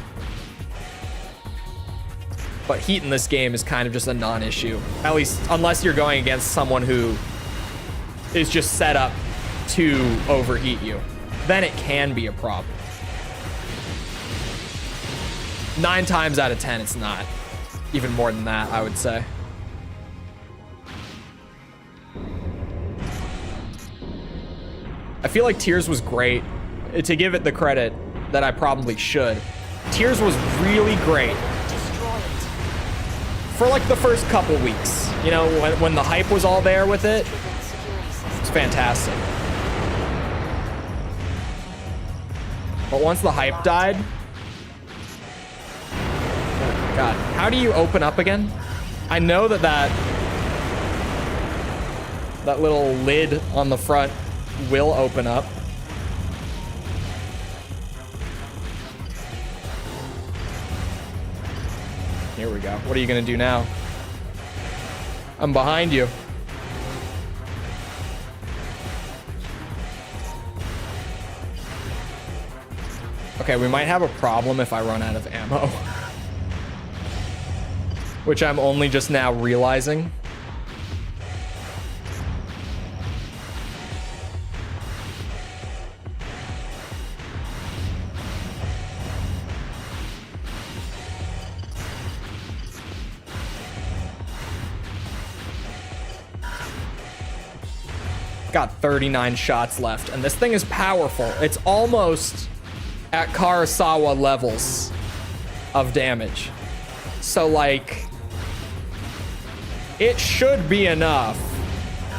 But heat in this game is kind of just a non-issue, at least unless you're going against someone who is just set up to overheat you. Then it can be a problem. 9 times out of 10, it's not. Even more than that, I would say. I feel like Tears was great. To give it the credit that I probably should, Tears was really great for like the first couple weeks. You know, when the hype was all there with it, it's fantastic. But once the hype died, oh my God, how do you open up again? I know that little lid on the front will open up. Here we go. What are you gonna do now? I'm behind you. Okay, we might have a problem if I run out of ammo. Which I'm only just now realizing. Got 39 shots left, and this thing is powerful. It's almost at Karasawa levels of damage. So, like, it should be enough.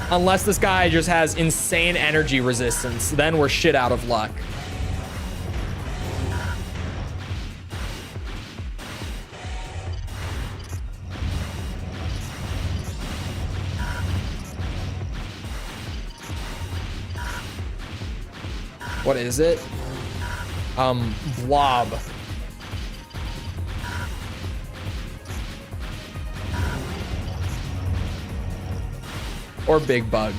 Unless this guy just has insane energy resistance, then we're shit out of luck. What is it? Blob. Or big bug.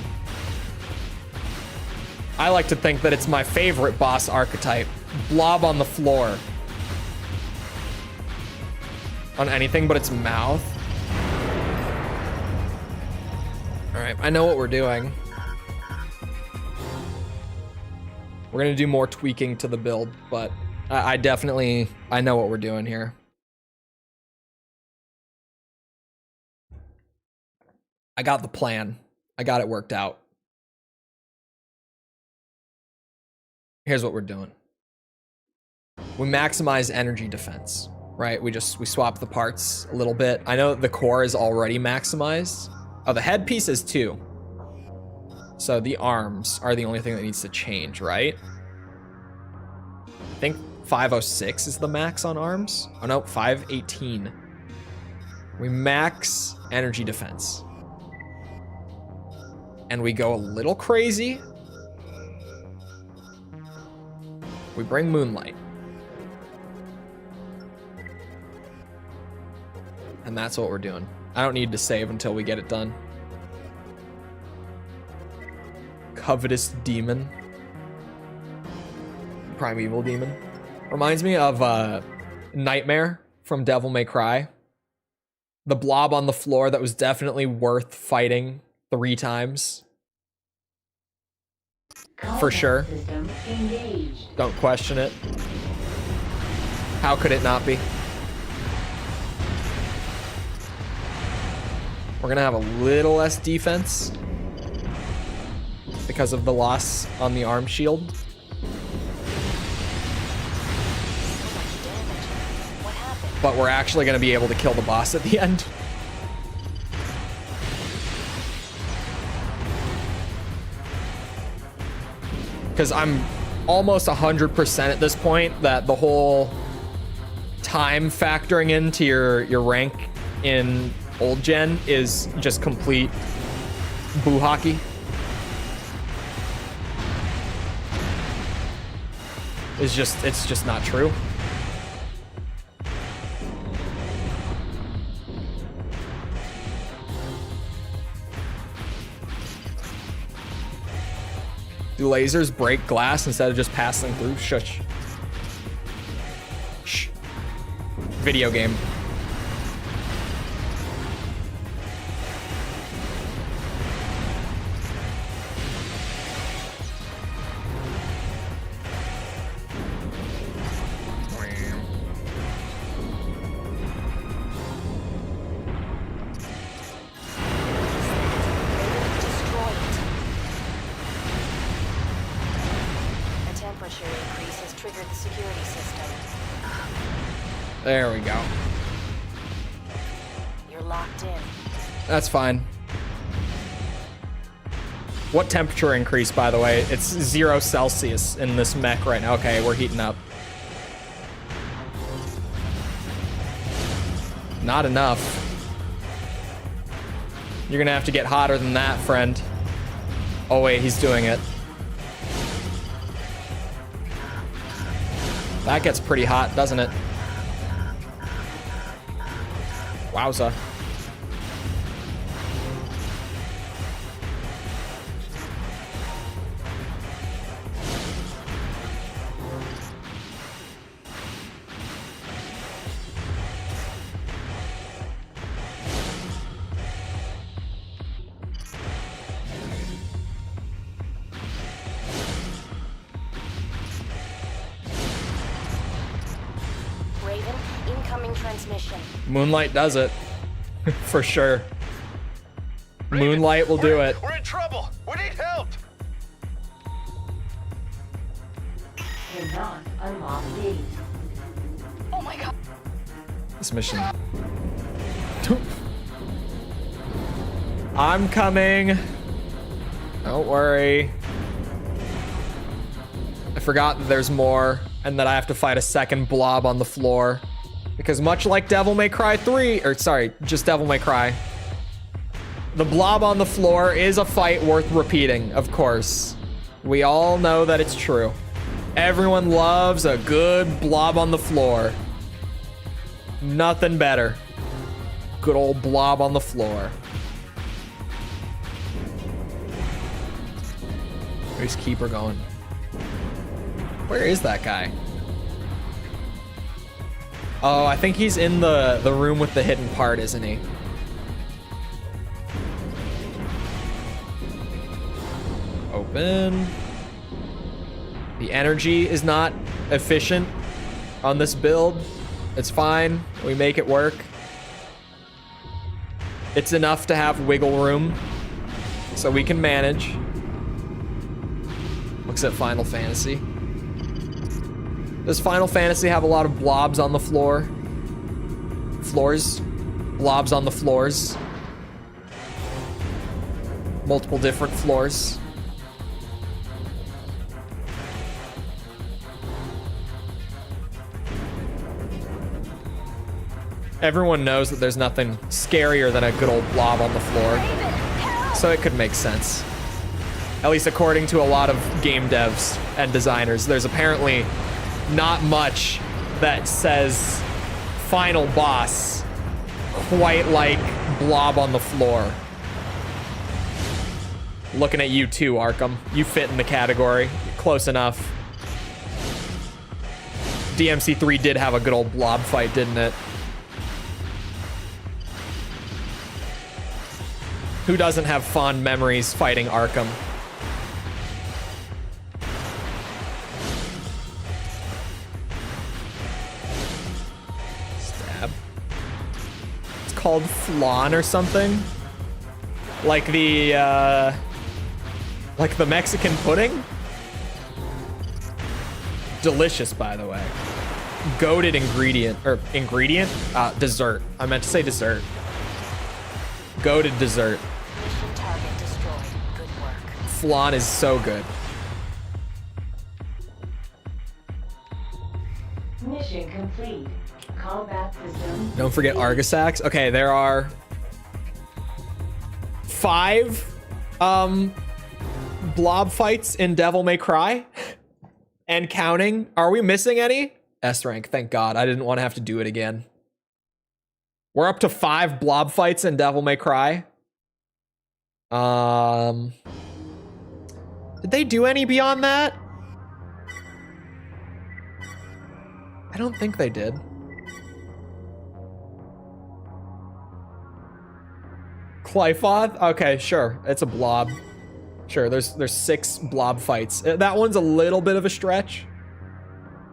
I like to think that it's my favorite boss archetype. Blob on the floor. On anything but its mouth. Alright, I know what we're doing. We're gonna do more tweaking to the build, but I know what we're doing here. I got the plan. I got it worked out. Here's what we're doing. We maximize energy defense, right? We swap the parts a little bit. I know the core is already maximized. Oh, the headpiece is too. So the arms are the only thing that needs to change, right? I think 506 is the max on arms. Oh no, 518. We max energy defense. And we go a little crazy. We bring Moonlight. And that's what we're doing. I don't need to save until we get it done. Covetous Demon. Primeval Demon. Reminds me of Nightmare from Devil May Cry. The blob on the floor that was definitely worth fighting 3 times. For sure. Don't question it. How could it not be? We're gonna have a little less defense because of the loss on the arm shield. But we're actually gonna be able to kill the boss at the end. Because I'm almost 100% at this point that the whole time factoring into your rank in old gen is just complete boo hockey. It's just not true. Do lasers break glass instead of just passing through? Shush. Shh. Video game. There we go. You're locked in. That's fine. What temperature increase, by the way? It's 0 Celsius in this mech right now. Okay, we're heating up. Not enough. You're gonna have to get hotter than that, friend. Oh wait, he's doing it. That gets pretty hot, doesn't it? Wowza. transmission. Moonlight does it. For sure. Moonlight will do it. We're in trouble. We need help. Cannot unlock gate. Oh my god. This mission. I'm coming. Don't worry. I forgot that there's more and that I have to fight a second blob on the floor. Because much like Devil May Cry 3, or sorry, just Devil May Cry, the blob on the floor is a fight worth repeating, of course. We all know that it's true. Everyone loves a good blob on the floor. Nothing better. Good old blob on the floor. Where's Keeper going? Where is that guy? Oh, I think he's in the room with the hidden part, isn't he? Open. The energy is not efficient on this build. It's fine. We make it work. It's enough to have wiggle room, so we can manage. Looks at Final Fantasy. Does Final Fantasy have a lot of blobs on the floor? Floors? Blobs on the floors. Multiple different floors. Everyone knows that there's nothing scarier than a good old blob on the floor. So it could make sense. At least according to a lot of game devs and designers. There's apparently not much that says final boss quite like blob on the floor. Looking at you too, Arkham. You fit in the category. Close enough. DMC3 did have a good old blob fight, didn't it? Who doesn't have fond memories fighting Arkham? Stab. It's called flan or something? Like the Mexican pudding? Delicious, by the way. Goated ingredient, or ingredient? Dessert. I meant to say dessert. Goated dessert. Mission target destroyed. Good work. Flan is so good. Mission complete. Combat system. Don't forget Argosax. Okay, there are 5 blob fights in Devil May Cry. And counting. Are we missing any? S rank, thank God. I didn't want to have to do it again. We're up to 5 blob fights in Devil May Cry. Did they do any beyond that? I don't think they did. Clifoth? Okay, sure. It's a blob. Sure, there's 6 blob fights. That one's a little bit of a stretch,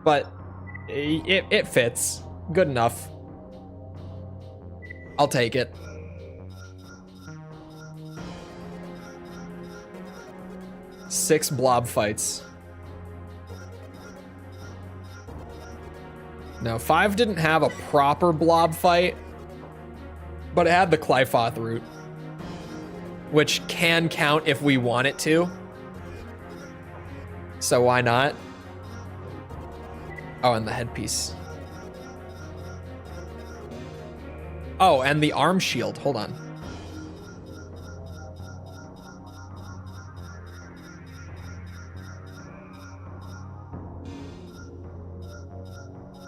but it fits. Good enough. I'll take it. Six blob fights. No, 5 didn't have a proper blob fight, but it had the Clifoth route, which can count if we want it to. So why not? Oh, and the headpiece. Oh, and the arm shield. Hold on.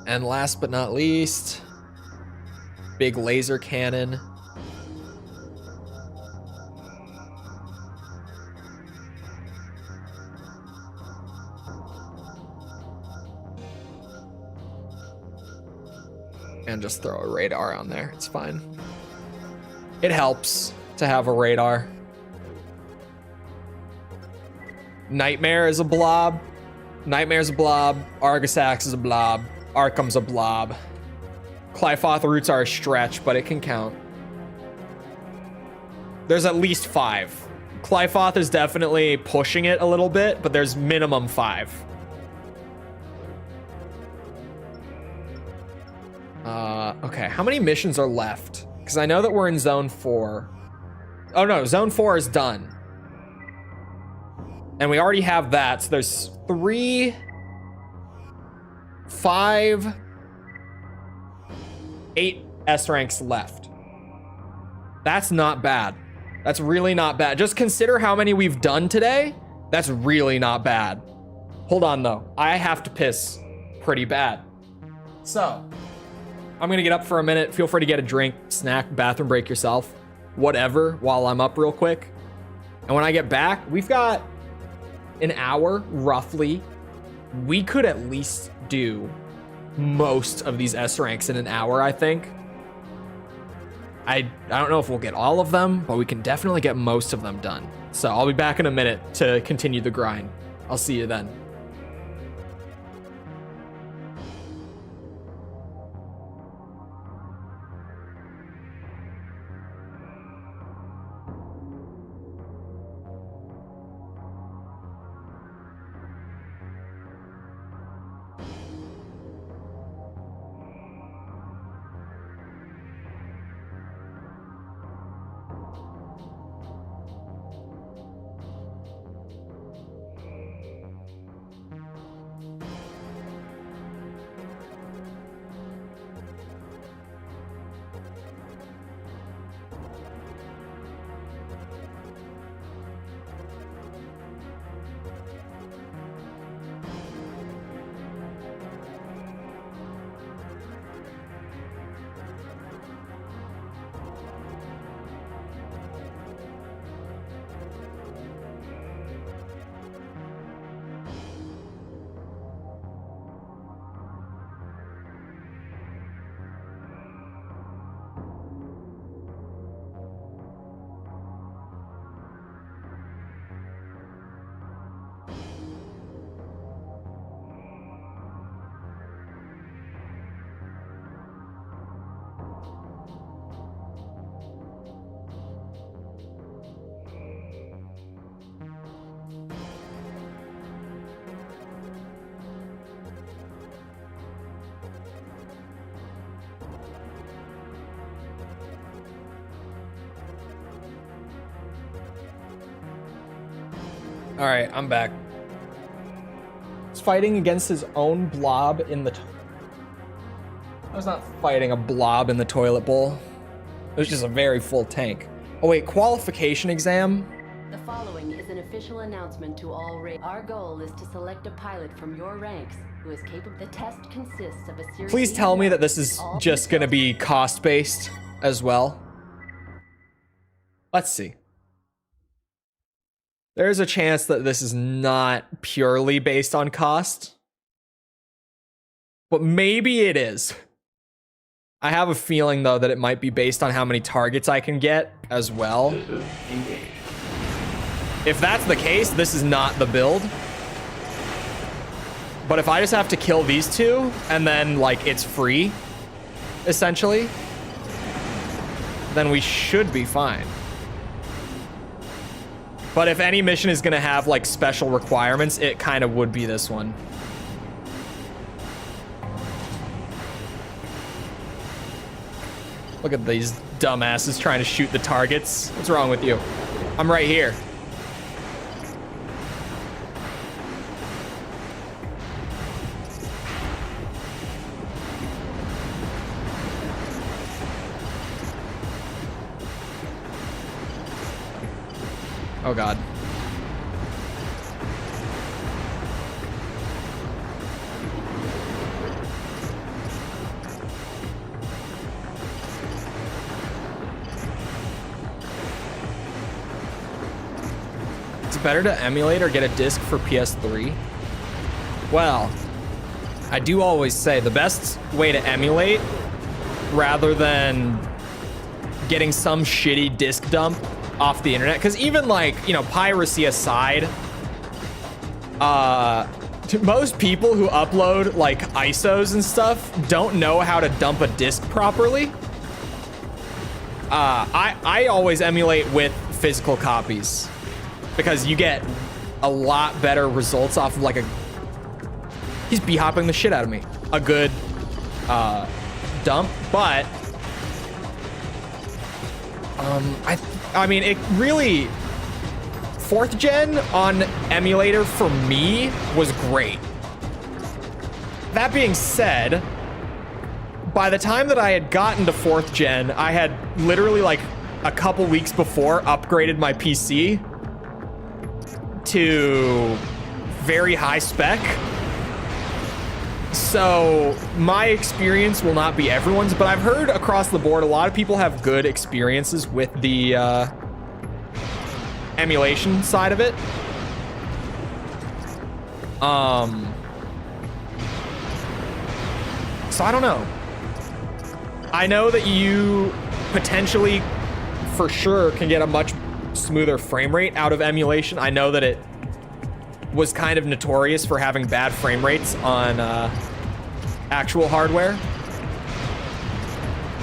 And last but not least, big laser cannon. And just throw a radar on there. It's fine. It helps to have a radar. Nightmare is a blob. Nightmare's a blob. Argosax is a blob. Arkham's a blob. Clyfoth routes are a stretch, but it can count. There's at least 5. Clyfoth is definitely pushing it a little bit, but there's minimum 5. Okay, how many missions are left? Because I know that we're in Zone 4. Oh no, Zone 4 is done. And we already have that, so there's 3, 5, 8 S ranks left. That's not bad. That's really not bad. Just consider how many we've done today. That's really not bad. Hold on though. I have to piss pretty bad. So, I'm gonna get up for a minute. Feel free to get a drink, snack, bathroom break yourself, whatever, while I'm up real quick. And when I get back, we've got an hour roughly. We could at least do most of these S ranks in an hour, I think. I don't know if we'll get all of them, but we can definitely get most of them done. So I'll be back in a minute to continue the grind. I'll see you then. All right, I'm back. He's fighting against his own blob in the... I was not fighting a blob in the toilet bowl. It was just a very full tank. Oh wait, qualification exam? The following is an official announcement to all Our goal is to select a pilot from your ranks who is capable. The test consists of a series. Please tell me that this is just gonna be cost-based as well. Let's see. There's a chance that this is not purely based on cost. But maybe it is. I have a feeling, though, that it might be based on how many targets I can get as well. If that's the case, this is not the build. But if I just have to kill these two, and then, like, it's free, essentially, then we should be fine. But if any mission is gonna have like special requirements, it kind of would be this one. Look at these dumbasses trying to shoot the targets. What's wrong with you? I'm right here. Oh God. It's better to emulate or get a disc for PS3. Well, I do always say the best way to emulate, rather than getting some shitty disc dump off the internet, because even like, you know, piracy aside, Most people who upload like ISOs and stuff don't know how to dump a disk properly. I always emulate with physical copies because you get a lot better results off of like a, he's b-hopping the shit out of me, a good dump. But I mean, it really, 4th gen on emulator for me was great. That being said, by the time that I had gotten to 4th gen, I had literally like a couple weeks before upgraded my PC to very high spec. So my experience will not be everyone's, but I've heard across the board a lot of people have good experiences with the emulation side of it. So I don't know. I know that you potentially, for sure, can get a much smoother frame rate out of emulation. I know that it was kind of notorious for having bad frame rates on actual hardware.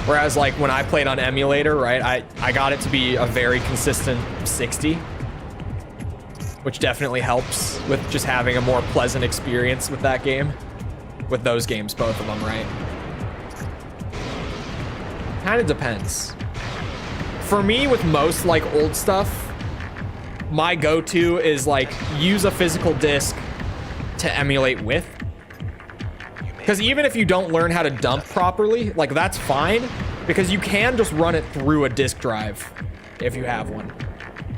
Whereas like when I played on emulator, right, I got it to be a very consistent 60, which definitely helps with just having a more pleasant experience with that game. With those games, both of them, right? Kind of depends. For me, with most like old stuff, my go-to is like use a physical disc to emulate with. Because even if you don't learn how to dump properly, like that's fine, because you can just run it through a disk drive if you have one.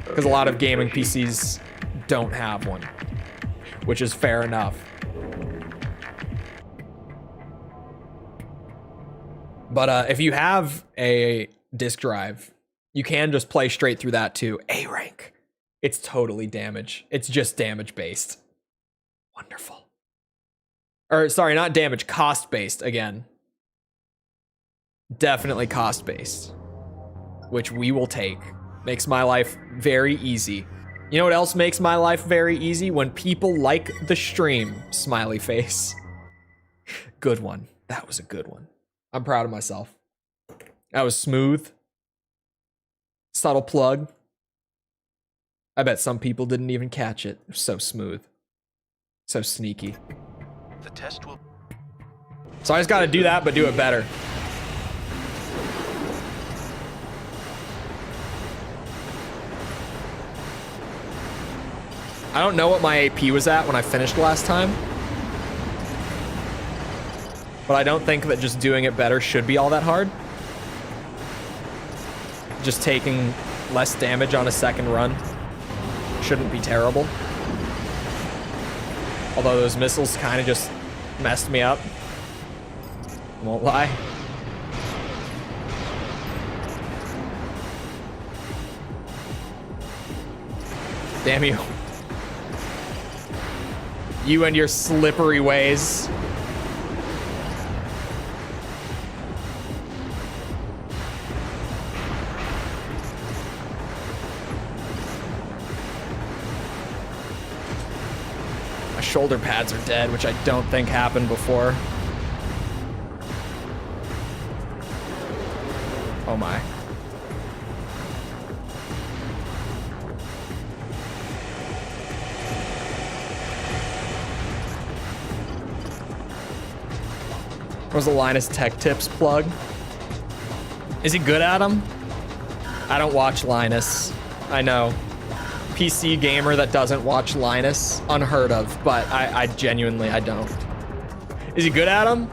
Because a lot of gaming PCs don't have one, which is fair enough. But if you have a disk drive, you can just play straight through that too. A rank. It's totally damage. It's just damage based. Wonderful. Or sorry, not damage, cost based again. Definitely cost based, which we will take. Makes my life very easy. You know what else makes my life very easy? When people like the stream, smiley face. Good one. That was a good one. I'm proud of myself. That was smooth. Subtle plug. I bet some people didn't even catch it. So smooth. So sneaky. The test will... So I just gotta do that, but do it better. I don't know what my AP was at when I finished last time. But I don't think that just doing it better should be all that hard. Just taking less damage on a second run shouldn't be terrible. Although those missiles kind of just messed me up. Won't lie. Damn you. You and your slippery ways. Shoulder pads are dead, which I don't think happened before. Oh my. Where's the Linus Tech Tips plug? Is he good at them? I don't watch Linus. I know. PC gamer that doesn't watch Linus, unheard of, but I genuinely, I don't. Is he good at them?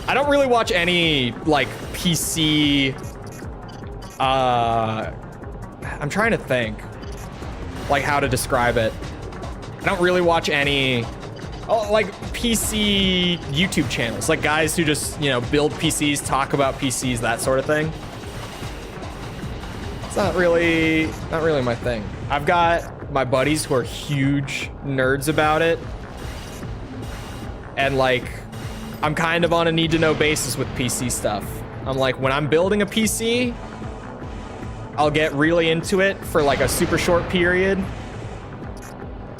I don't really watch any like PC, I'm trying to think like how to describe it. I don't really watch any like PC YouTube channels, like guys who just, you know, build PCs, talk about PCs, that sort of thing. It's not really my thing. I've got my buddies who are huge nerds about it. And like, I'm kind of on a need to know basis with PC stuff. I'm like, when I'm building a PC, I'll get really into it for like a super short period.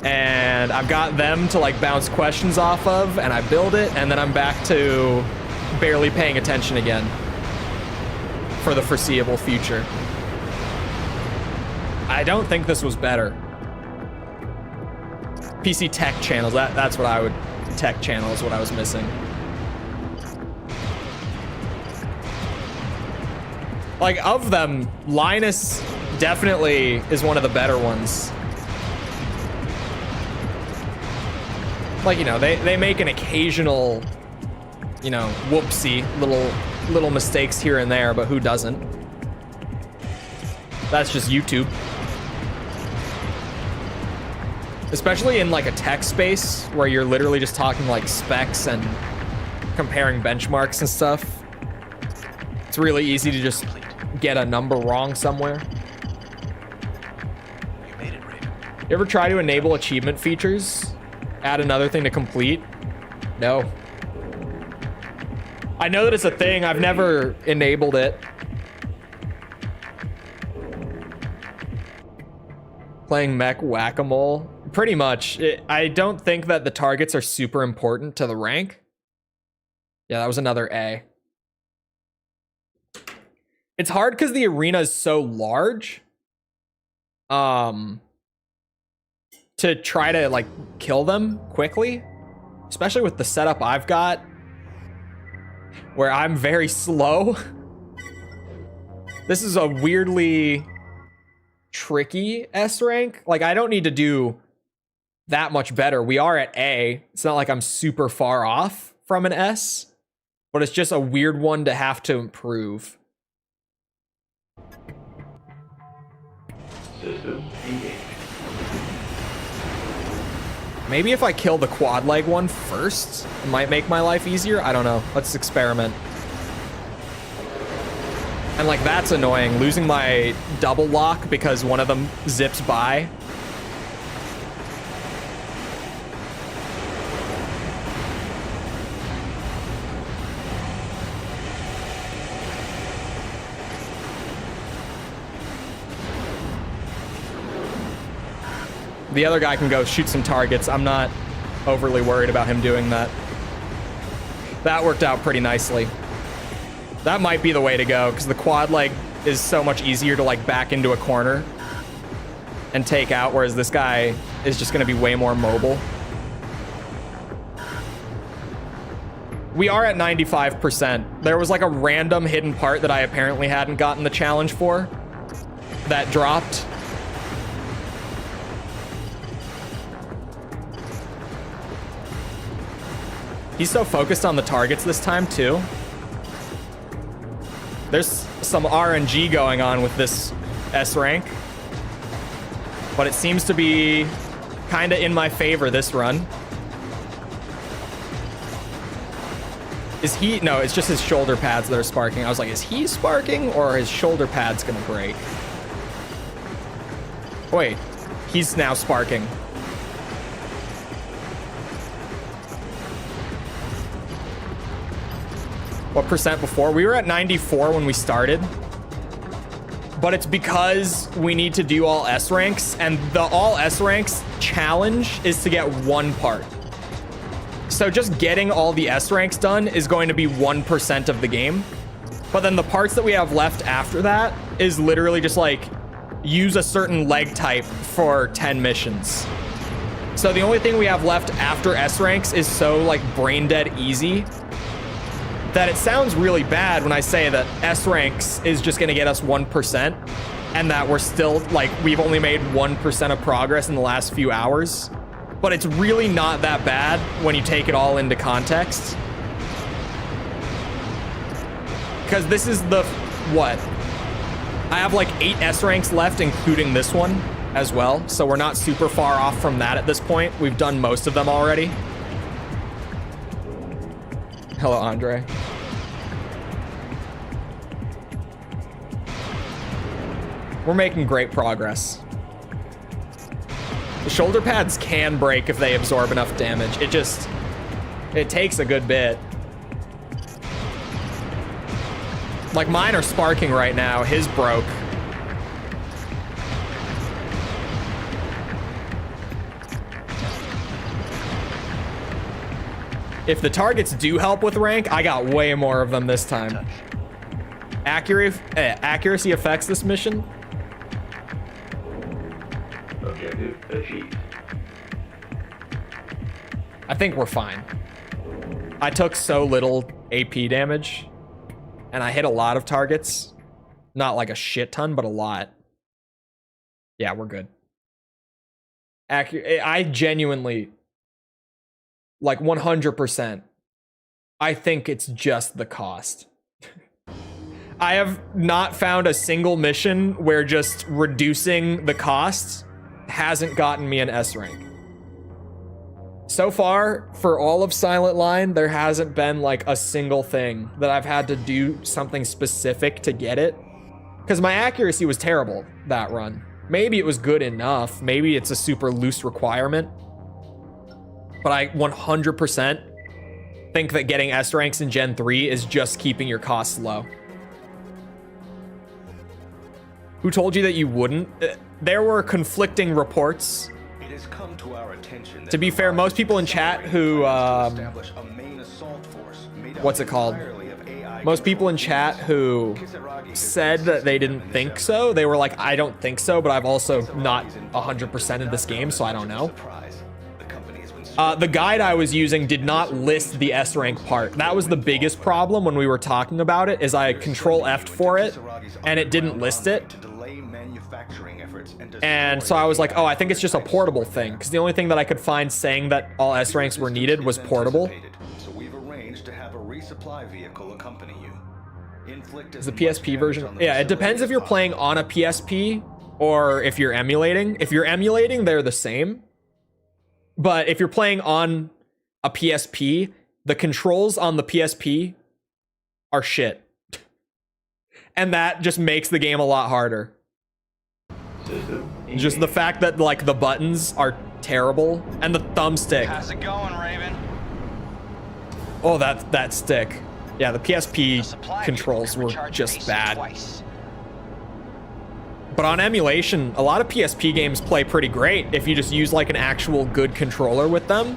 And I've got them to like bounce questions off of, and I build it, and then I'm back to barely paying attention again for the foreseeable future. I don't think this was better. PC tech channels, that's what I would, tech channel is what I was missing. Like, of them, Linus definitely is one of the better ones. Like, you know, they make an occasional, you know, whoopsie, little mistakes here and there, but who doesn't? That's just YouTube. Especially in like a tech space where you're literally just talking like specs and comparing benchmarks and stuff. It's really easy to just get a number wrong somewhere. You made it, Raven. You ever try to enable achievement features? Add another thing to complete? No. I know that it's a thing. I've never enabled it. Playing mech whack-a-mole? Pretty much. I don't think that the targets are super important to the rank. Yeah, that was another A. It's hard because the arena is so large. To try to like kill them quickly, especially with the setup I've got, where I'm very slow. This is a weirdly tricky S rank. Like, I don't need to do that much better. We are at A. It's not like I'm super far off from an S, but it's just a weird one to have to improve. System engaged. Maybe if I kill the quad leg one first, it might make my life easier. I don't know. Let's experiment. And like, that's annoying. Losing my double lock because one of them zips by. The other guy can go shoot some targets. I'm not overly worried about him doing that. That worked out pretty nicely. That might be the way to go, because the quad leg is so much easier to like back into a corner and take out, whereas this guy is just going to be way more mobile. We are at 95%. There was like a random hidden part that I apparently hadn't gotten the challenge for that dropped. He's so focused on the targets this time, too. There's some RNG going on with this S rank, but it seems to be kind of in my favor this run. Is he? No, it's just his shoulder pads that are sparking. I was like, is he sparking or are his shoulder pads gonna break? Wait, he's now sparking. What percent before? We were at 94 when we started. But it's because we need to do all S ranks, and the all S ranks challenge is to get one part. So just getting all the S ranks done is going to be 1% of the game. But then the parts that we have left after that is literally just like use a certain leg type for 10 missions. So the only thing we have left after S ranks is so like brain dead easy that it sounds really bad when I say that S ranks is just going to get us 1% and that we're still like, we've only made 1% of progress in the last few hours. But it's really not that bad when you take it all into context. Because this is the, what? I have like 8 S ranks left, including this one as well. So we're not super far off from that at this point. We've done most of them already. Hello, Andre. We're making great progress. The shoulder pads can break if they absorb enough damage. It takes a good bit. Like, mine are sparking right now. His broke. If the targets do help with rank, I got way more of them this time. Accuracy affects this mission. Objective achieved. I think we're fine. I took so little AP damage, and I hit a lot of targets. Not like a shit ton, but a lot. Yeah, we're good. I genuinely, like 100%, I think it's just the cost. I have not found a single mission where just reducing the cost hasn't gotten me an S rank. So far, for all of Silent Line, there hasn't been like a single thing that I've had to do something specific to get it. Because my accuracy was terrible that run. Maybe it was good enough. Maybe it's a super loose requirement. But I 100% think that getting S ranks in Gen 3 is just keeping your costs low. Who told you that you wouldn't? There were conflicting reports. It has come to our attention that to be fair, most people in chat who, what's it called? Most people in chat who said that they didn't think so, they were like, I don't think so, but I've also not 100% in this game, so I don't know. The guide I was using did not list the S rank part. That was the biggest problem when we were talking about it, is I control F'd for it, and it didn't list it. And so I was like, oh, I think it's just a portable thing, because the only thing that I could find saying that all S ranks were needed was portable. So we've arranged to have a resupply vehicle accompany you. Is the PSP version? Yeah, it depends if you're playing on a PSP or if you're emulating. If you're emulating, they're the same. But if you're playing on a PSP, the controls on the PSP are shit. And that just makes the game a lot harder. Just the fact that like the buttons are terrible and the thumbstick. How's it going, Raven? Oh, that stick. Yeah, the PSP controls were just bad. But on emulation, a lot of PSP games play pretty great if you just use like an actual good controller with them.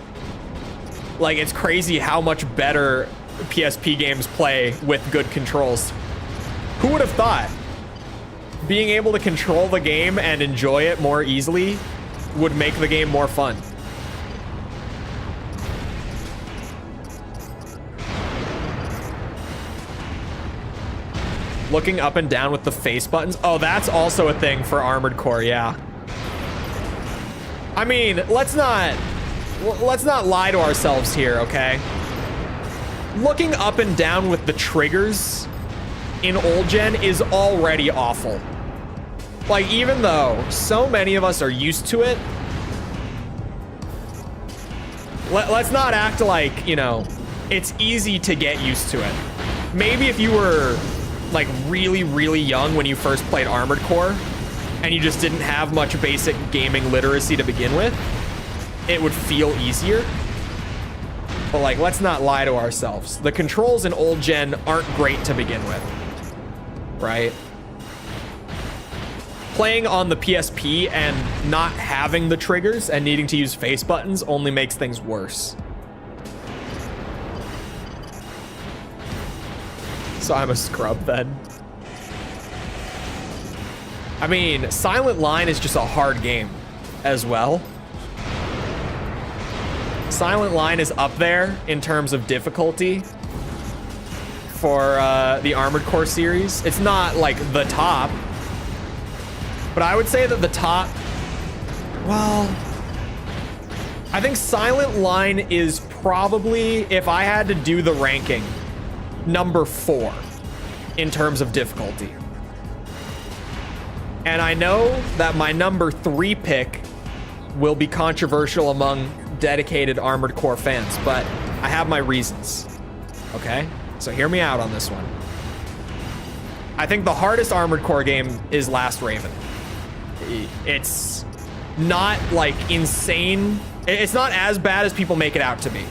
Like, it's crazy how much better PSP games play with good controls. Who would have thought? Being able to control the game and enjoy it more easily would make the game more fun. Looking up and down with the face buttons. Oh, that's also a thing for Armored Core, yeah. I mean, let's not lie to ourselves here, okay? Looking up and down with the triggers in old gen is already awful. Like, even though so many of us are used to it, let's not act like, you know, it's easy to get used to it. Maybe if you were like really, really young when you first played Armored Core and you just didn't have much basic gaming literacy to begin with, it would feel easier. But like, let's not lie to ourselves. The controls in old gen aren't great to begin with, right? Playing on the PSP and not having the triggers and needing to use face buttons only makes things worse. So I'm a scrub then. I mean, Silent Line is just a hard game as well. Silent Line is up there in terms of difficulty for the Armored Core series. It's not like the top, but I would say that the top, well, I think Silent Line is probably, if I had to do the ranking, number 4 in terms of difficulty. And I know that my number 3 pick will be controversial among dedicated Armored Core fans, but I have my reasons. Okay? So hear me out on this one. I think the hardest Armored Core game is Last Raven. It's not like insane. It's not as bad as people make it out to be,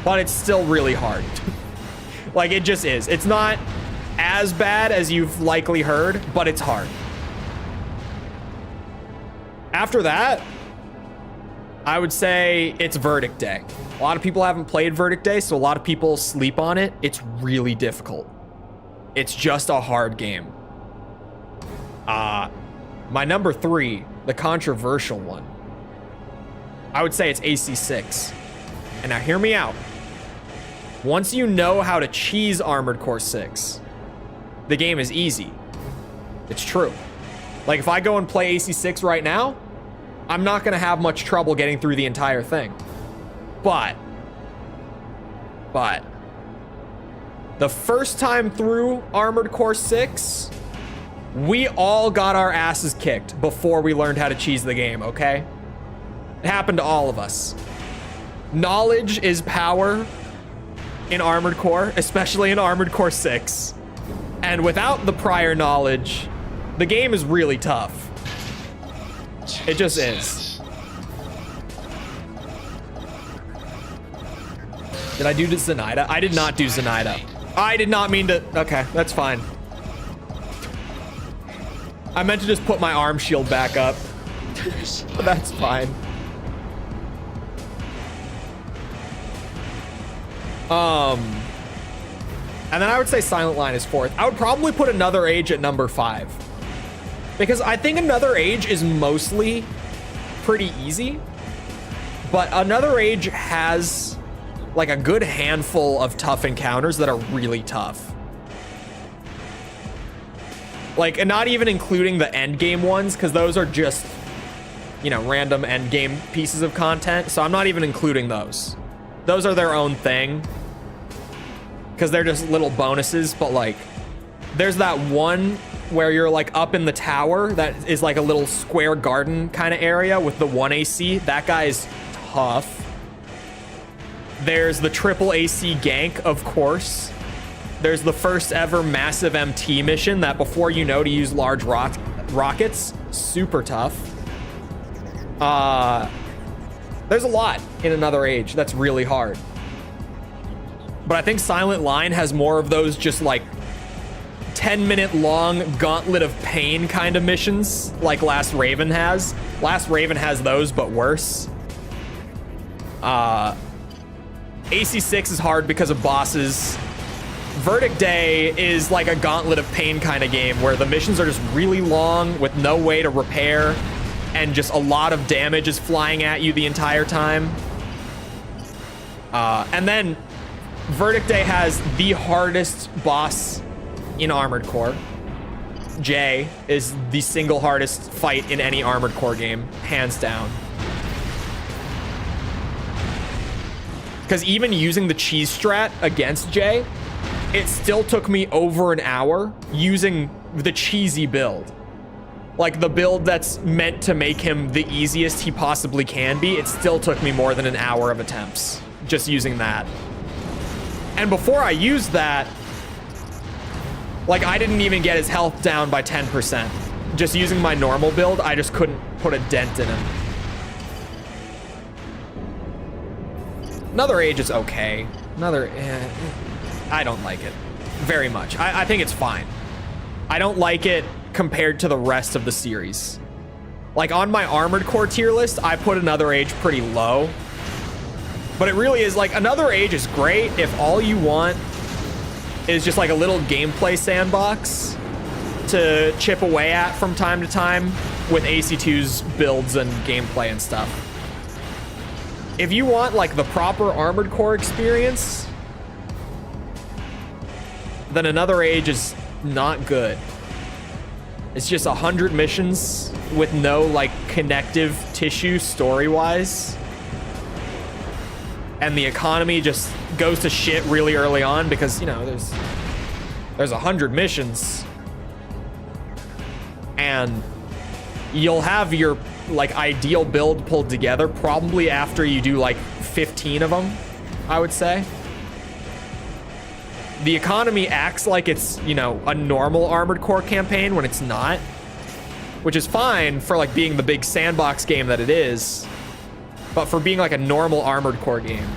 but it's still really hard. Like, it just is. It's not as bad as you've likely heard, but it's hard. After that, I would say it's Verdict Day. A lot of people haven't played Verdict Day, so a lot of people sleep on it. It's really difficult. It's just a hard game. My number 3, the controversial one, I would say it's AC6. And now hear me out. Once you know how to cheese Armored Core 6, the game is easy. It's true. Like, if I go and play AC6 right now, I'm not going to have much trouble getting through the entire thing. But, the first time through Armored Core 6, we all got our asses kicked before we learned how to cheese the game, okay? It happened to all of us. Knowledge is power in Armored Core, especially in Armored Core 6. And without the prior knowledge, the game is really tough. It just is. Did I do Zenaida? I did not do Zenaida. I did not mean to. Okay, that's fine. I meant to just put my arm shield back up. But that's fine. And then I would say Silent Line is 4th. I would probably put Another Age at number 5. Because I think Another Age is mostly pretty easy. But Another Age has like a good handful of tough encounters that are really tough. Like, and not even including the end game ones, because those are just, you know, random end game pieces of content. So I'm not even including those. Those are their own thing, because they're just little bonuses. But like, there's that one where you're like up in the tower that is like a little square garden kind of area with the 1 AC. That guy is tough. There's the triple AC gank, of course. There's the first ever massive MT mission that before you know to use large rockets, super tough. There's a lot in Another Age that's really hard. But I think Silent Line has more of those just like 10-minute long gauntlet of pain kind of missions like Last Raven has. Last Raven has those, but worse. AC6 is hard because of bosses. Verdict Day is like a gauntlet of pain kind of game where the missions are just really long with no way to repair and just a lot of damage is flying at you the entire time. And then Verdict Day has the hardest boss in Armored Core. Jay is the single hardest fight in any Armored Core game, hands down. Because even using the cheese strat against Jay, it still took me over an hour using the cheesy build. Like the build that's meant to make him the easiest he possibly can be. It still took me more than an hour of attempts just using that. And before I used that, like I didn't even get his health down by 10%. Just using my normal build, I just couldn't put a dent in him. Another Age is okay. I don't like it very much. I think it's fine. I don't like it compared to the rest of the series. Like on my Armored Core tier list, I put Another Age pretty low. But it really is like Another Age is great if all you want is just like a little gameplay sandbox to chip away at from time to time with AC2's builds and gameplay and stuff. If you want like the proper Armored Core experience, then Another Age is not good. It's just 100 missions with no like connective tissue story-wise. And the economy just goes to shit really early on because, you know, there's 100 missions. And you'll have your like ideal build pulled together probably after you do like 15 of them, I would say. The economy acts like it's, you know, a normal Armored Core campaign when it's not, which is fine for like being the big sandbox game that it is, but for being like a normal Armored Core game.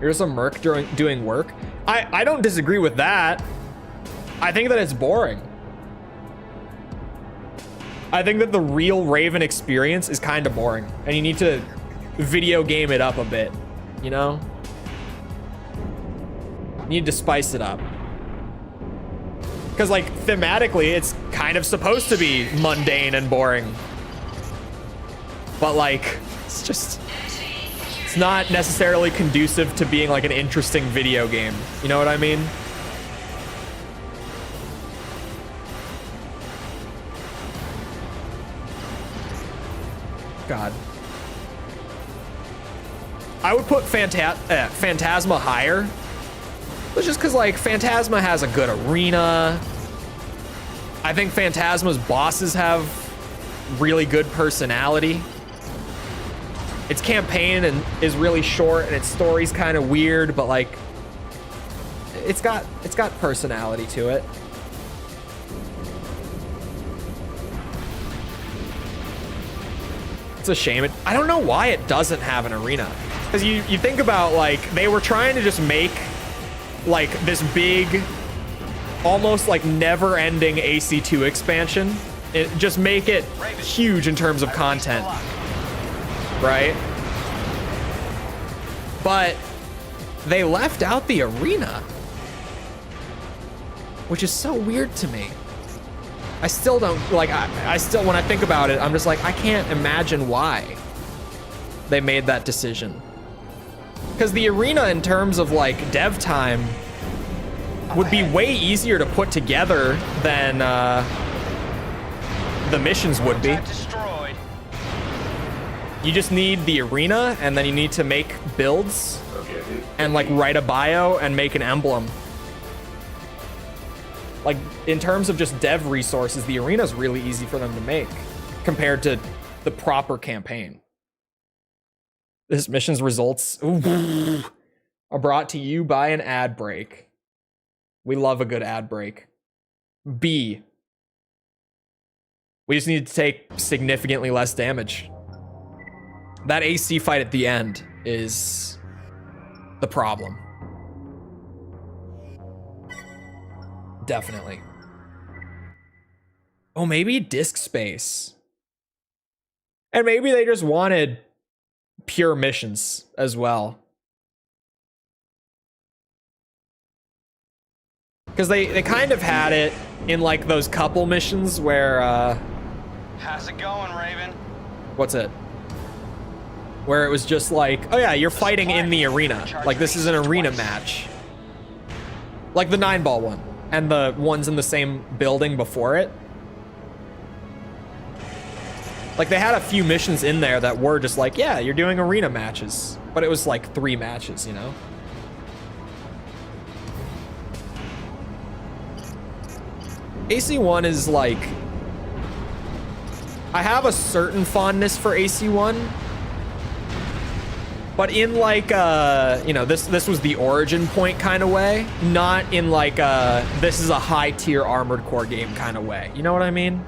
Here's a merc doing work. I don't disagree with that. I think that it's boring. I think that the real Raven experience is kind of boring, and you need to video game it up a bit, you know? You need to spice it up. Because, like, thematically, it's kind of supposed to be mundane and boring. But, like, it's not necessarily conducive to being, like, an interesting video game. You know what I mean? God. I would put Phantasma higher. But just because, like, Phantasma has a good arena. I think Phantasma's bosses have really good personality. Its campaign is really short and its story's kind of weird, but, like, it's got personality to it. It's a shame. I don't know why it doesn't have an arena. Because you think about, like, they were trying to just make, like, this big, almost, like, never-ending AC2 expansion. Just make it huge in terms of content. Right? But they left out the arena. Which is so weird to me. I still don't, like, I still, when I think about it, I'm just like, I can't imagine why they made that decision. Because the arena, in terms of, like, dev time, would be way easier to put together than the missions would be. You just need the arena, and then you need to make builds and, like, write a bio and make an emblem. Like, in terms of just dev resources, the arena is really easy for them to make compared to the proper campaign. This mission's results are brought to you by an ad break. We love a good ad break. B. We just need to take significantly less damage. That AC fight at the end is the problem. Definitely. Oh, maybe disk space. And maybe they just wanted pure missions as well. Because they kind of had it in, like, those couple missions where, How's it going, Raven? What's it? Where it was just like, oh yeah, you're fighting in the arena. Like, this is an arena match. Like the 9-ball one. And the ones in the same building before it. Like, they had a few missions in there that were just like, yeah, you're doing arena matches. But it was like 3 matches, you know? AC1 is like... I have a certain fondness for AC1. But in, like, you know, this was the origin point kind of way. Not in, like, this is a high-tier Armored Core game kind of way. You know what I mean?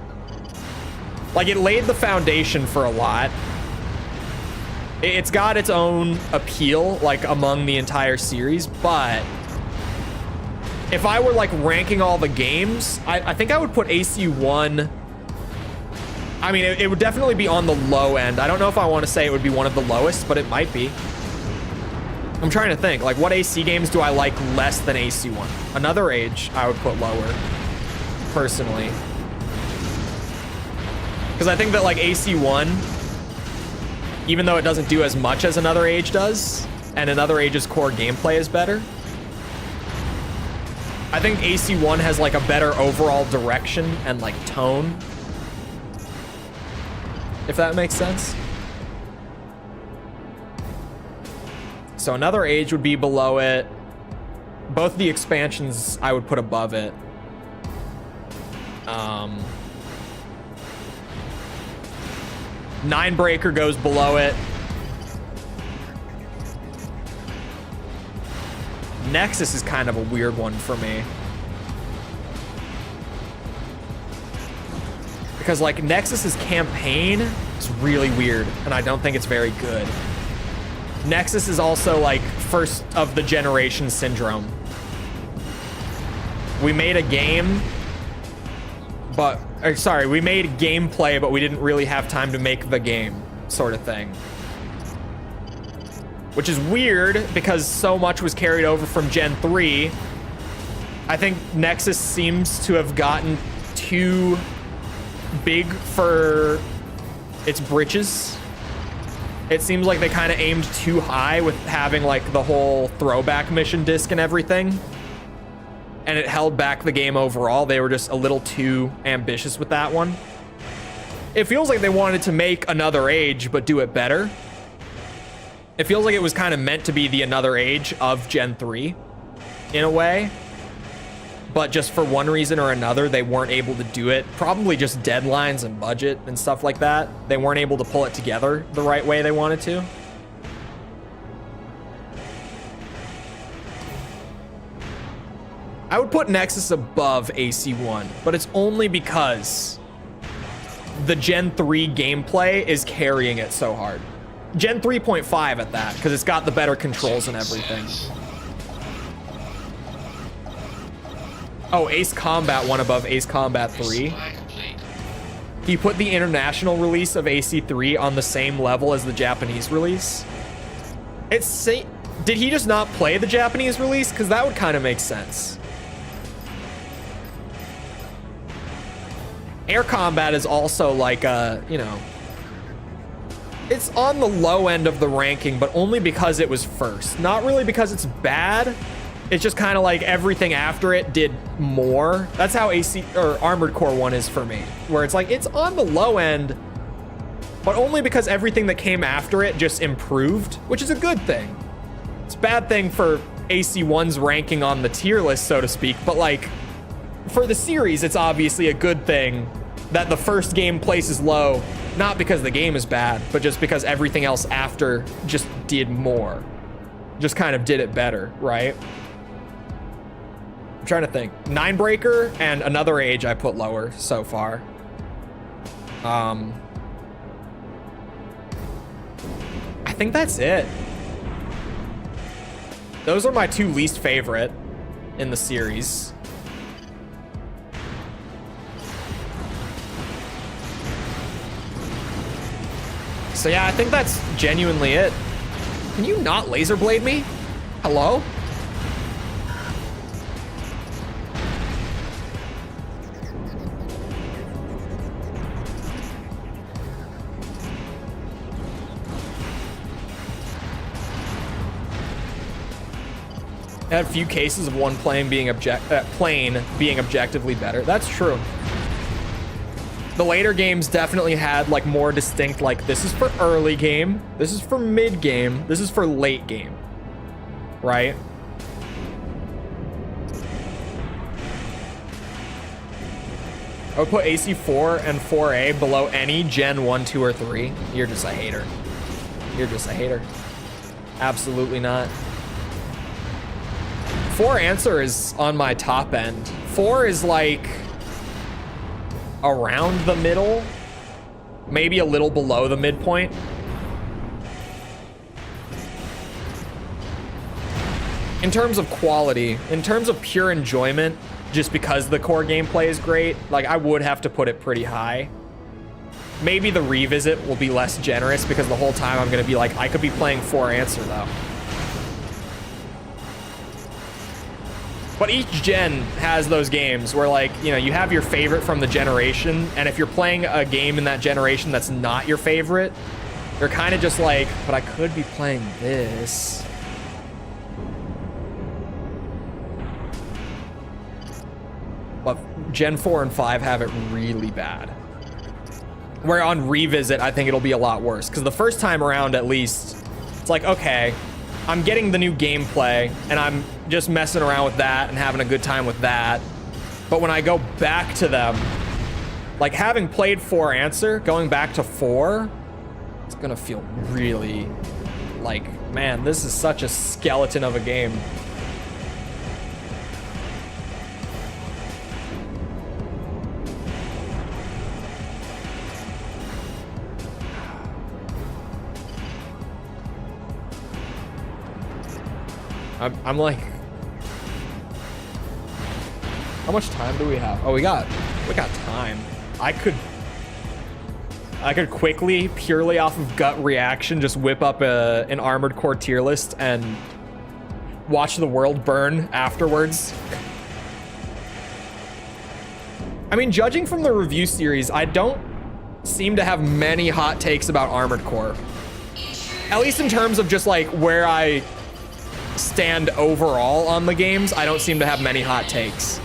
Like, it laid the foundation for a lot. It's got its own appeal, like, among the entire series. But if I were, like, ranking all the games, I think I would put AC1... I mean, it would definitely be on the low end. I don't know if I want to say it would be one of the lowest, but it might be. I'm trying to think, like, what AC games do I like less than AC1? Another Age, I would put lower, personally. Because I think that, like, AC1, even though it doesn't do as much as Another Age does, and Another Age's core gameplay is better, I think AC1 has, like, a better overall direction and, like, tone. If that makes sense. So Another Age would be below it. Both the expansions I would put above it. Ninebreaker goes below it. Nexus is kind of a weird one for me. Because, like, Nexus's campaign is really weird, and I don't think it's very good. Nexus is also, like, first of the generation syndrome. We made a game, but or sorry, we made gameplay, but we didn't really have time to make the game, sort of thing. Which is weird because so much was carried over from Gen 3. I think Nexus seems to have gotten too big for its britches. It seems like they kind of aimed too high with having like the whole throwback mission disc and everything. And it held back the game overall. They were just a little too ambitious with that one. It feels like they wanted to make Another Age, but do it better. It feels like it was kind of meant to be the Another Age of Gen 3 in a way. But just for one reason or another, they weren't able to do it. Probably just deadlines and budget and stuff like that. They weren't able to pull it together the right way they wanted to. I would put Nexus above AC1, but it's only because the Gen 3 gameplay is carrying it so hard. Gen 3.5 at that, because it's got the better controls and everything. Oh, Ace Combat won above Ace Combat 3. He put the international release of AC3 on the same level as the Japanese release. Did he just not play the Japanese release? Because that would kind of make sense. Air Combat is also like you know, it's on the low end of the ranking, but only because it was first. Not really because it's bad. It's just kind of like everything after it did more. That's how AC or Armored Core 1 is for me, where it's like it's on the low end, but only because everything that came after it just improved, which is a good thing. It's a bad thing for AC1's ranking on the tier list, so to speak, but like for the series, it's obviously a good thing that the first game places low, not because the game is bad, but just because everything else after just did more. Just kind of did it better, right? I'm trying to think. Ninebreaker and Another Age I put lower so far. I think that's it. Those are my two least favorite in the series. So yeah, I think that's genuinely it. Can you not laser blade me? Hello? I had a few cases of one plane being objectively better. That's true. The later games definitely had like more distinct, like this is for early game, this is for mid game, this is for late game, right? I would put AC4 and 4A below any Gen 1, 2, or 3. You're just a hater. You're just a hater. Absolutely not. 4 answer is on my top end. 4 is like around the middle, maybe a little below the midpoint. In terms of quality, in terms of pure enjoyment, just because the core gameplay is great, like I would have to put it pretty high. Maybe the revisit will be less generous because the whole time I'm gonna be like, I could be playing 4 answer though. But each gen has those games where like, you know, you have your favorite from the generation, and if you're playing a game in that generation that's not your favorite, you're kind of just like, but I could be playing this. But Gen 4 and 5 have it really bad. Where on revisit, I think it'll be a lot worse. Because the first time around, at least, it's like, okay, I'm getting the new gameplay, and I'm just messing around with that and having a good time with that. But when I go back to them, like having played 4 answer, going back to 4, it's gonna feel really like, man, this is such a skeleton of a game. I'm like, how much time do we have? Oh, we got time. I could quickly, purely off of gut reaction, just whip up an Armored Core tier list and watch the world burn afterwards. I mean, judging from the review series, I don't seem to have many hot takes about Armored Core. At least in terms of just like where I stand overall on the games, I don't seem to have many hot takes.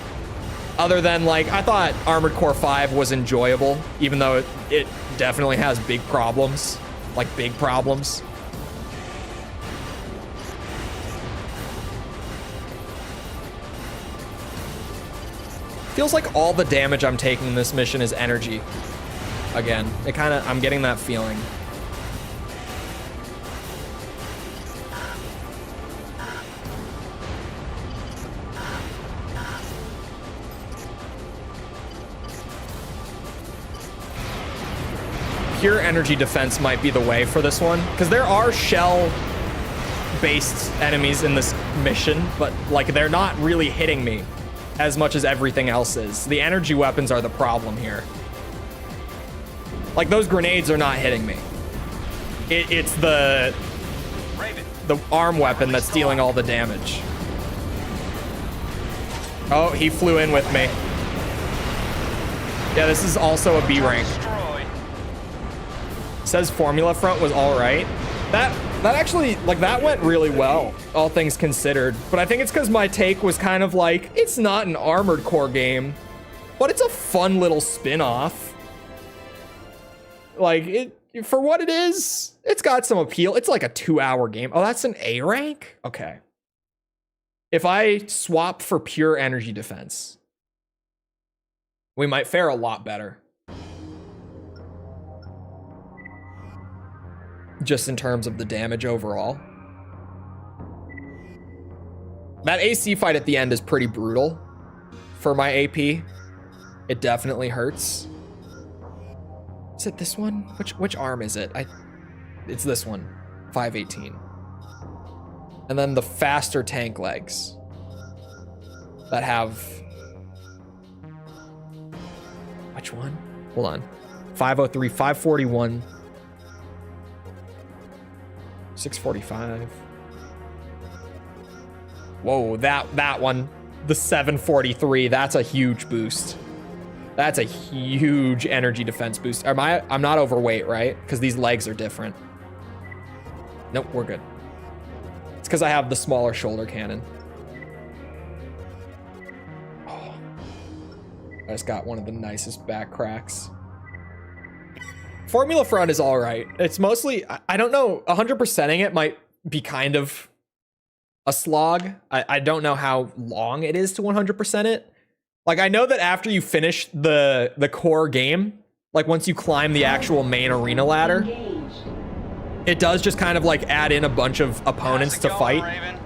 Other than like, I thought Armored Core 5 was enjoyable, even though it definitely has big problems, like big problems. Feels like all the damage I'm taking in this mission is energy. Again, I'm getting that feeling. Pure energy defense might be the way for this one, because there are shell-based enemies in this mission, but like they're not really hitting me as much as everything else is. The energy weapons are the problem here. Like those grenades are not hitting me. It's the arm weapon that's dealing all the damage. Oh, he flew in with me. Yeah, this is also a B rank. Says Formula Front was all right. That actually, like, that went really well, all things considered. But I think it's because my take was kind of like, it's not an Armored Core game, but it's a fun little spin-off. Like, for what it is, it's got some appeal. It's like a 2-hour game. Oh, that's an A rank? Okay. If I swap for pure energy defense, we might fare a lot better. Just in terms of the damage overall. That AC fight at the end is pretty brutal for my AP. It definitely hurts. Is it this one? Which arm is it? It's this one, 518. And then the faster tank legs that have, which one? Hold on. 503, 541, 645. Whoa, that one, the 743, that's a huge boost. That's a huge energy defense boost. I'm not overweight, right? Because these legs are different. Nope, we're good. It's because I have the smaller shoulder cannon. Oh, I just got one of the nicest back cracks. Formula Front is all right. It's mostly, I don't know, 100%ing it might be kind of a slog. I don't know how long it is to 100% it. Like, I know that after you finish the core game, like once you climb the actual main arena ladder, it does just kind of like add in a bunch of opponents to fight,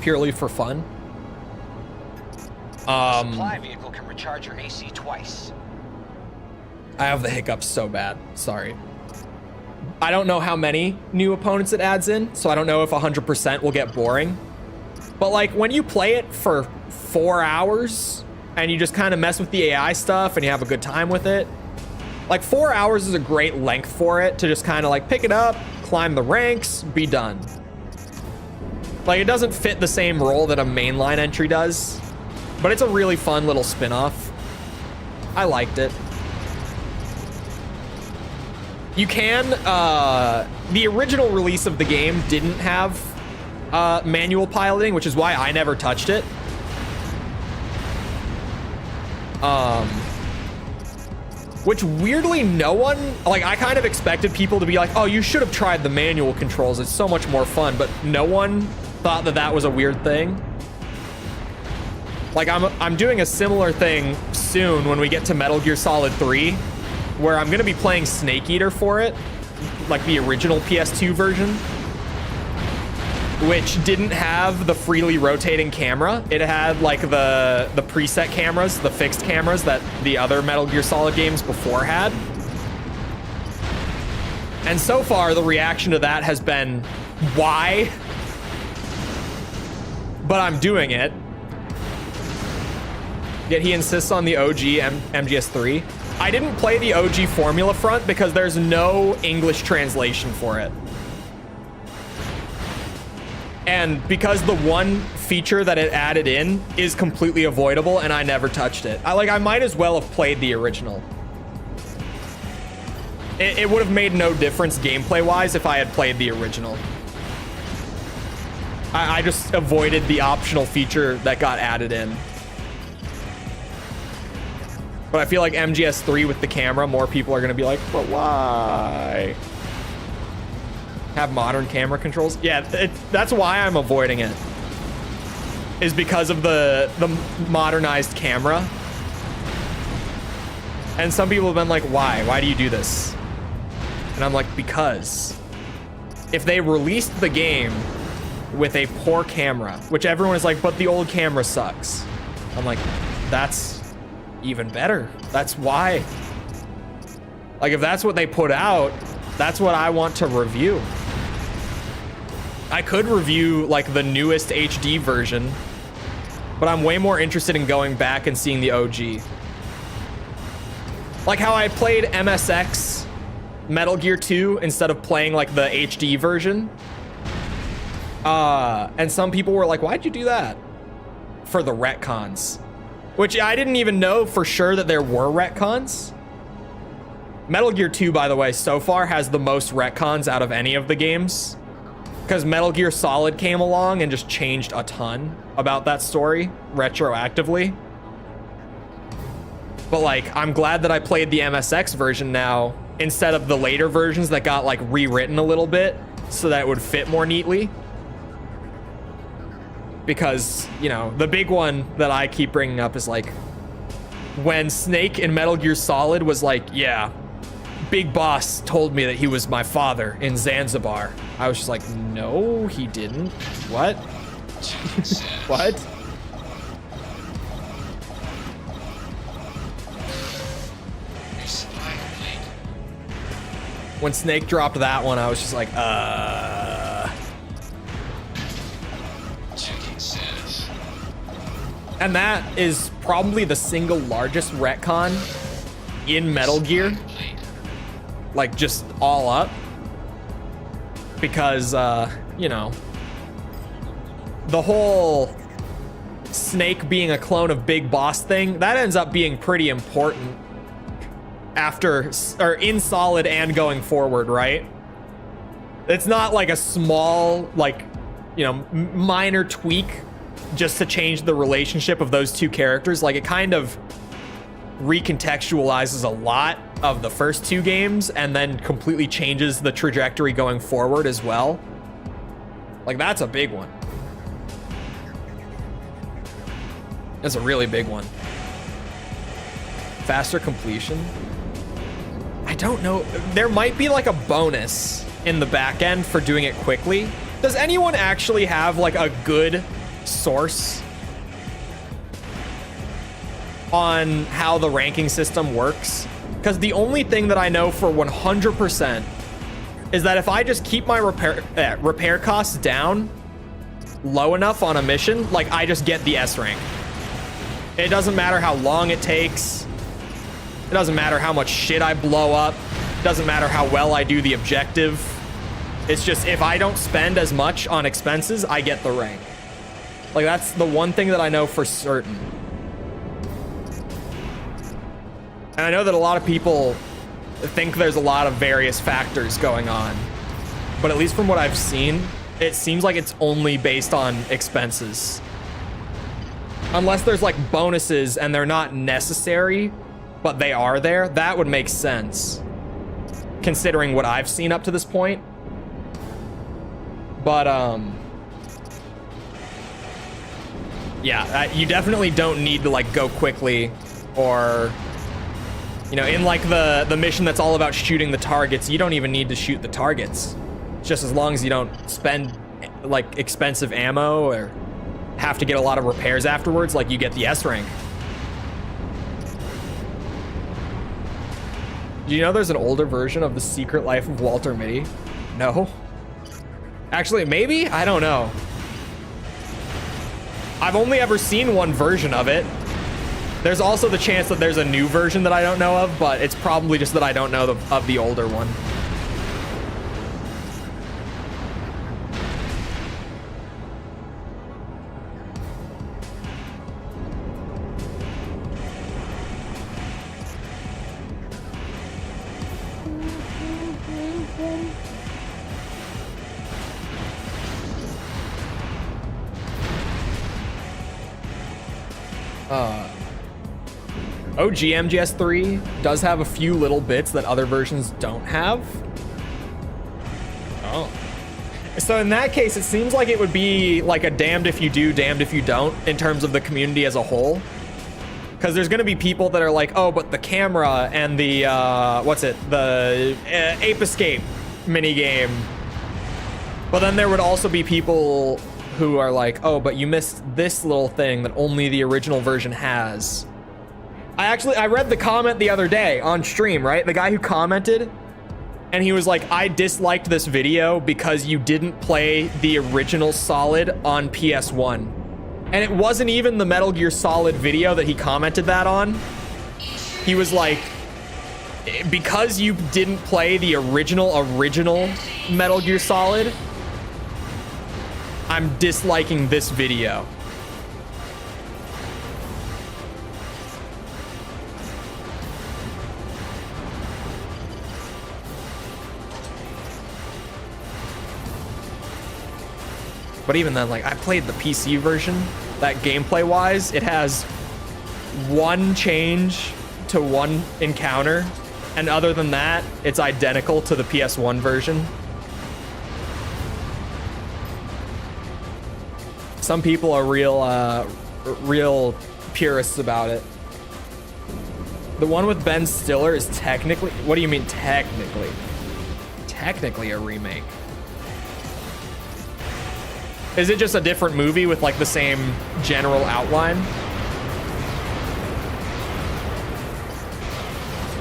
purely for fun. Supply vehicle can recharge your AC twice. I have the hiccups so bad. Sorry. I don't know how many new opponents it adds in, so I don't know if 100% will get boring. But like when you play it for 4 hours and you just kind of mess with the AI stuff and you have a good time with it, like 4 hours is a great length for it to just kind of like pick it up, climb the ranks, be done. Like it doesn't fit the same role that a mainline entry does, but it's a really fun little spin-off. I liked it. You can, the original release of the game didn't have manual piloting, which is why I never touched it. Which weirdly no one, like I kind of expected people to be like, oh, you should have tried the manual controls. It's so much more fun, but no one thought that that was a weird thing. Like I'm doing a similar thing soon when we get to Metal Gear Solid 3. Where I'm gonna be playing Snake Eater for it, like the original PS2 version, which didn't have the freely rotating camera. It had like the preset cameras, the fixed cameras that the other Metal Gear Solid games before had. And so far, the reaction to that has been, why? But I'm doing it. Yet he insists on the OG MGS3. I didn't play the OG Formula Front because there's no English translation for it. And because the one feature that it added in is completely avoidable and I never touched it. I might as well have played the original. It would have made no difference gameplay wise if I had played the original. I just avoided the optional feature that got added in. But I feel like MGS3 with the camera, more people are gonna be like, but why? Have modern camera controls? Yeah, that's why I'm avoiding it. Is because of the modernized camera. And some people have been like, why? Why do you do this? And I'm like, because if they released the game with a poor camera, which everyone is like, but the old camera sucks. I'm like, that's even better. That's why. Like, if that's what they put out, that's what I want to review. I could review like the newest HD version, but I'm way more interested in going back and seeing the OG. Like how I played MSX Metal Gear 2 instead of playing like the HD version. And some people were like, why'd you do that? For the retcons. Which I didn't even know for sure that there were retcons. Metal Gear 2, by the way, so far has the most retcons out of any of the games. Because Metal Gear Solid came along and just changed a ton about that story retroactively. But like, I'm glad that I played the MSX version now instead of the later versions that got like rewritten a little bit so that it would fit more neatly. Because, you know, the big one that I keep bringing up is like when Snake in Metal Gear Solid was like, yeah, Big Boss told me that he was my father in Zanzibar. I was just like, no, he didn't. What? What? When Snake dropped that one, I was just like, And that is probably the single largest retcon in Metal Gear. Like, just all up. Because, you know, the whole Snake being a clone of Big Boss thing, that ends up being pretty important after, or in Solid and going forward, right? It's not like a small, like, you know, minor tweak just to change the relationship of those two characters. Like, it kind of recontextualizes a lot of the first two games and then completely changes the trajectory going forward as well. Like, that's a big one. That's a really big one. Faster completion. I don't know. There might be like a bonus in the back end for doing it quickly. Does anyone actually have like a good source on how the ranking system works? Because the only thing that I know for 100% is that if I just keep my repair costs down low enough on a mission, like, I just get the S rank. It doesn't matter how long it takes. It doesn't matter how much shit I blow up. It doesn't matter how well I do the objective. It's just, if I don't spend as much on expenses, I get the rank. Like, that's the one thing that I know for certain. And I know that a lot of people think there's a lot of various factors going on, but at least from what I've seen, it seems like it's only based on expenses. Unless there's like bonuses and they're not necessary, but they are there, that would make sense, considering what I've seen up to this point. But, yeah, you definitely don't need to like go quickly, or, you know, in like the mission that's all about shooting the targets, you don't even need to shoot the targets. Just as long as you don't spend like expensive ammo or have to get a lot of repairs afterwards, like, you get the S rank. Do you know there's an older version of The Secret Life of Walter Mitty? No? Actually, maybe? I don't know. I've only ever seen one version of it. There's also the chance that there's a new version that I don't know of, but it's probably just that I don't know of the older one. OG MGS3 does have a few little bits that other versions don't have. Oh. So in that case, it seems like it would be like a damned if you do, damned if you don't in terms of the community as a whole. Because there's going to be people that are like, oh, but the camera and the, the Ape Escape minigame. But then there would also be people who are like, oh, but you missed this little thing that only the original version has. I read the comment the other day on stream, right? The guy who commented, and he was like, I disliked this video because you didn't play the original Solid on PS1. And it wasn't even the Metal Gear Solid video that he commented that on. He was like, because you didn't play the original Metal Gear Solid, I'm disliking this video. But even then, like, I played the PC version, that gameplay wise, it has one change to one encounter. And other than that, it's identical to the PS1 version. Some people are real purists about it. The one with Ben Stiller is technically, what do you mean technically? Technically a remake. Is it just a different movie with like the same general outline?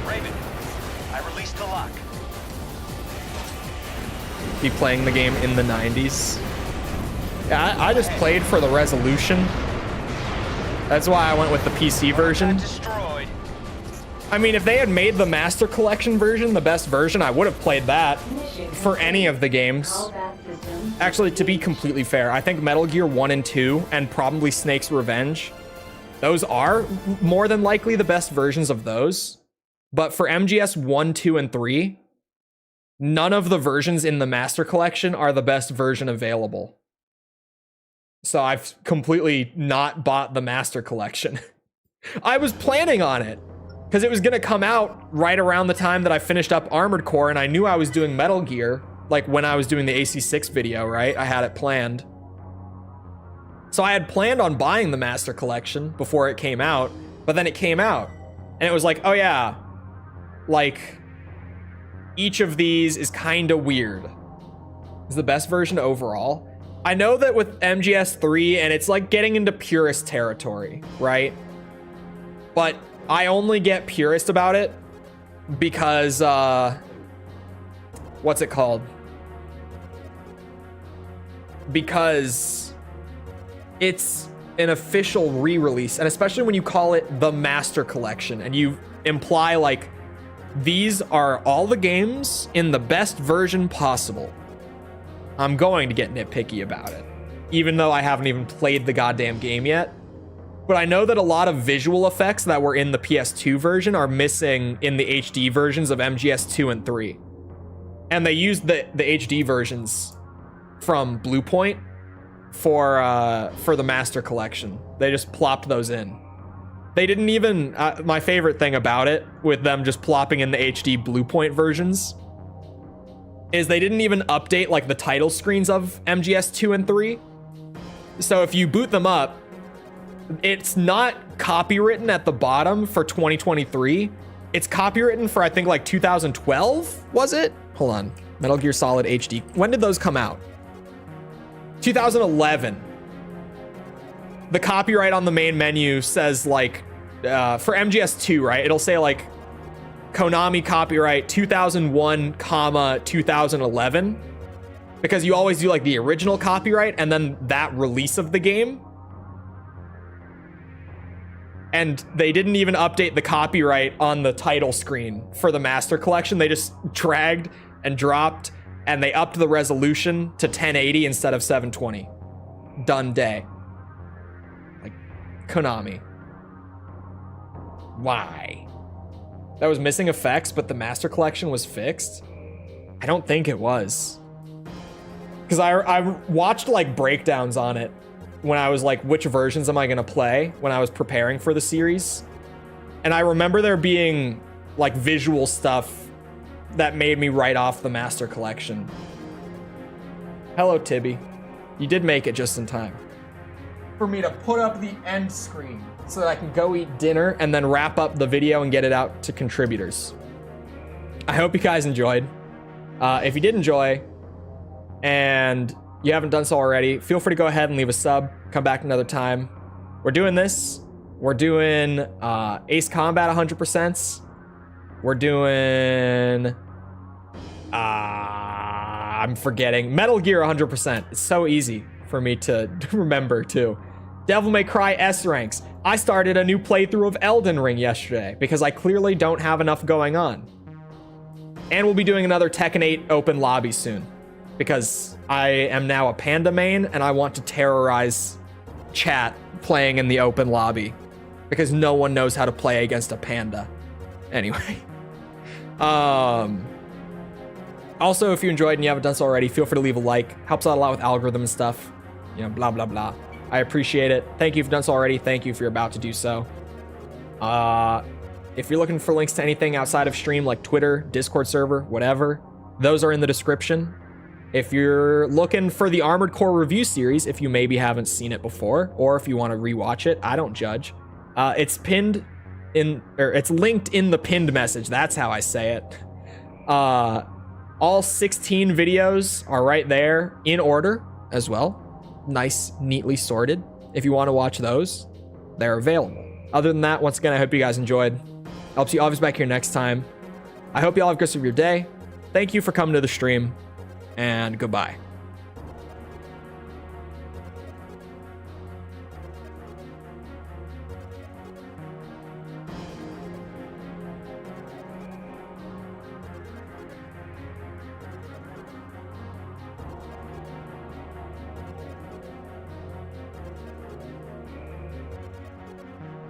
Raven, I released the lock. Be playing the game in the 90s. Yeah, I just played for the resolution. That's why I went with the PC version. Destroyed. I mean, if they had made the Master Collection version the best version, I would have played that for any of the games. Actually, to be completely fair, I think Metal Gear 1 and 2 and probably Snake's Revenge, those are more than likely the best versions of those. But for MGS 1, 2, and 3, none of the versions in the Master Collection are the best version available. So I've completely not bought the Master Collection. I was planning on it because it was going to come out right around the time that I finished up Armored Core, and I knew I was doing Metal Gear, like when I was doing the AC6 video, right? I had it planned. So I had planned on buying the Master Collection before it came out, but then it came out, and it was like, oh yeah, like each of these is kind of weird. Is the best version overall. I know that with MGS3, and it's like getting into purist territory, right? But I only get purist about it because, what's it called? Because it's an official re-release, and especially when you call it the Master Collection, and you imply like, these are all the games in the best version possible. I'm going to get nitpicky about it, even though I haven't even played the goddamn game yet. But I know that a lot of visual effects that were in the PS2 version are missing in the HD versions of MGS 2 and 3. And they used the HD versions from Bluepoint for the Master Collection. They just plopped those in. They didn't even, my favorite thing about it, with them just plopping in the HD Bluepoint versions, is they didn't even update like the title screens of MGS 2 and 3. So if you boot them up, it's not copywritten at the bottom for 2023. It's copywritten for, I think, like 2012, was it? Hold on. Metal Gear Solid HD. When did those come out? 2011. The copyright on the main menu says like, for MGS2, right? It'll say like, Konami copyright 2001, 2011. Because you always do like the original copyright and then that release of the game. And they didn't even update the copyright on the title screen for the Master Collection. They just dragged and dropped, and they upped the resolution to 1080 instead of 720. Done day. Like, Konami. Why? That was missing effects, but the Master Collection was fixed? I don't think it was. Because I watched like breakdowns on it when I was like, which versions am I gonna play when I was preparing for the series? And I remember there being like visual stuff that made me write off the Master Collection. Hello, Tibby. You did make it just in time for me to put up the end screen so that I can go eat dinner and then wrap up the video and get it out to contributors. I hope you guys enjoyed. If you did enjoy and you haven't done so already, feel free to go ahead and leave a sub. Come back another time. We're doing this. We're doing Ace Combat 100%. We're doing... I'm forgetting. Metal Gear 100%. It's so easy for me to remember, too. Devil May Cry S ranks. I started a new playthrough of Elden Ring yesterday because I clearly don't have enough going on. And we'll be doing another Tekken 8 open lobby soon because I am now a Panda main and I want to terrorize chat playing in the open lobby because no one knows how to play against a Panda. Anyway. Also, if you enjoyed and you haven't done so already, feel free to leave a like. Helps out a lot with algorithm and stuff. You know, blah, blah, blah. I appreciate it. Thank you if you've done so already. Thank you if you're about to do so. If you're looking for links to anything outside of stream, like Twitter, Discord server, whatever, those are in the description. If you're looking for the Armored Core review series, if you maybe haven't seen it before, or if you want to rewatch it, I don't judge. It's pinned in, or it's linked in the pinned message. That's how I say it. All 16 videos are right there in order as well. Nice, neatly sorted. If you want to watch those, they're available. Other than that, once again, I hope you guys enjoyed. I'll see you all back here next time. I hope you all have a good rest of your day. Thank you for coming to the stream, and goodbye.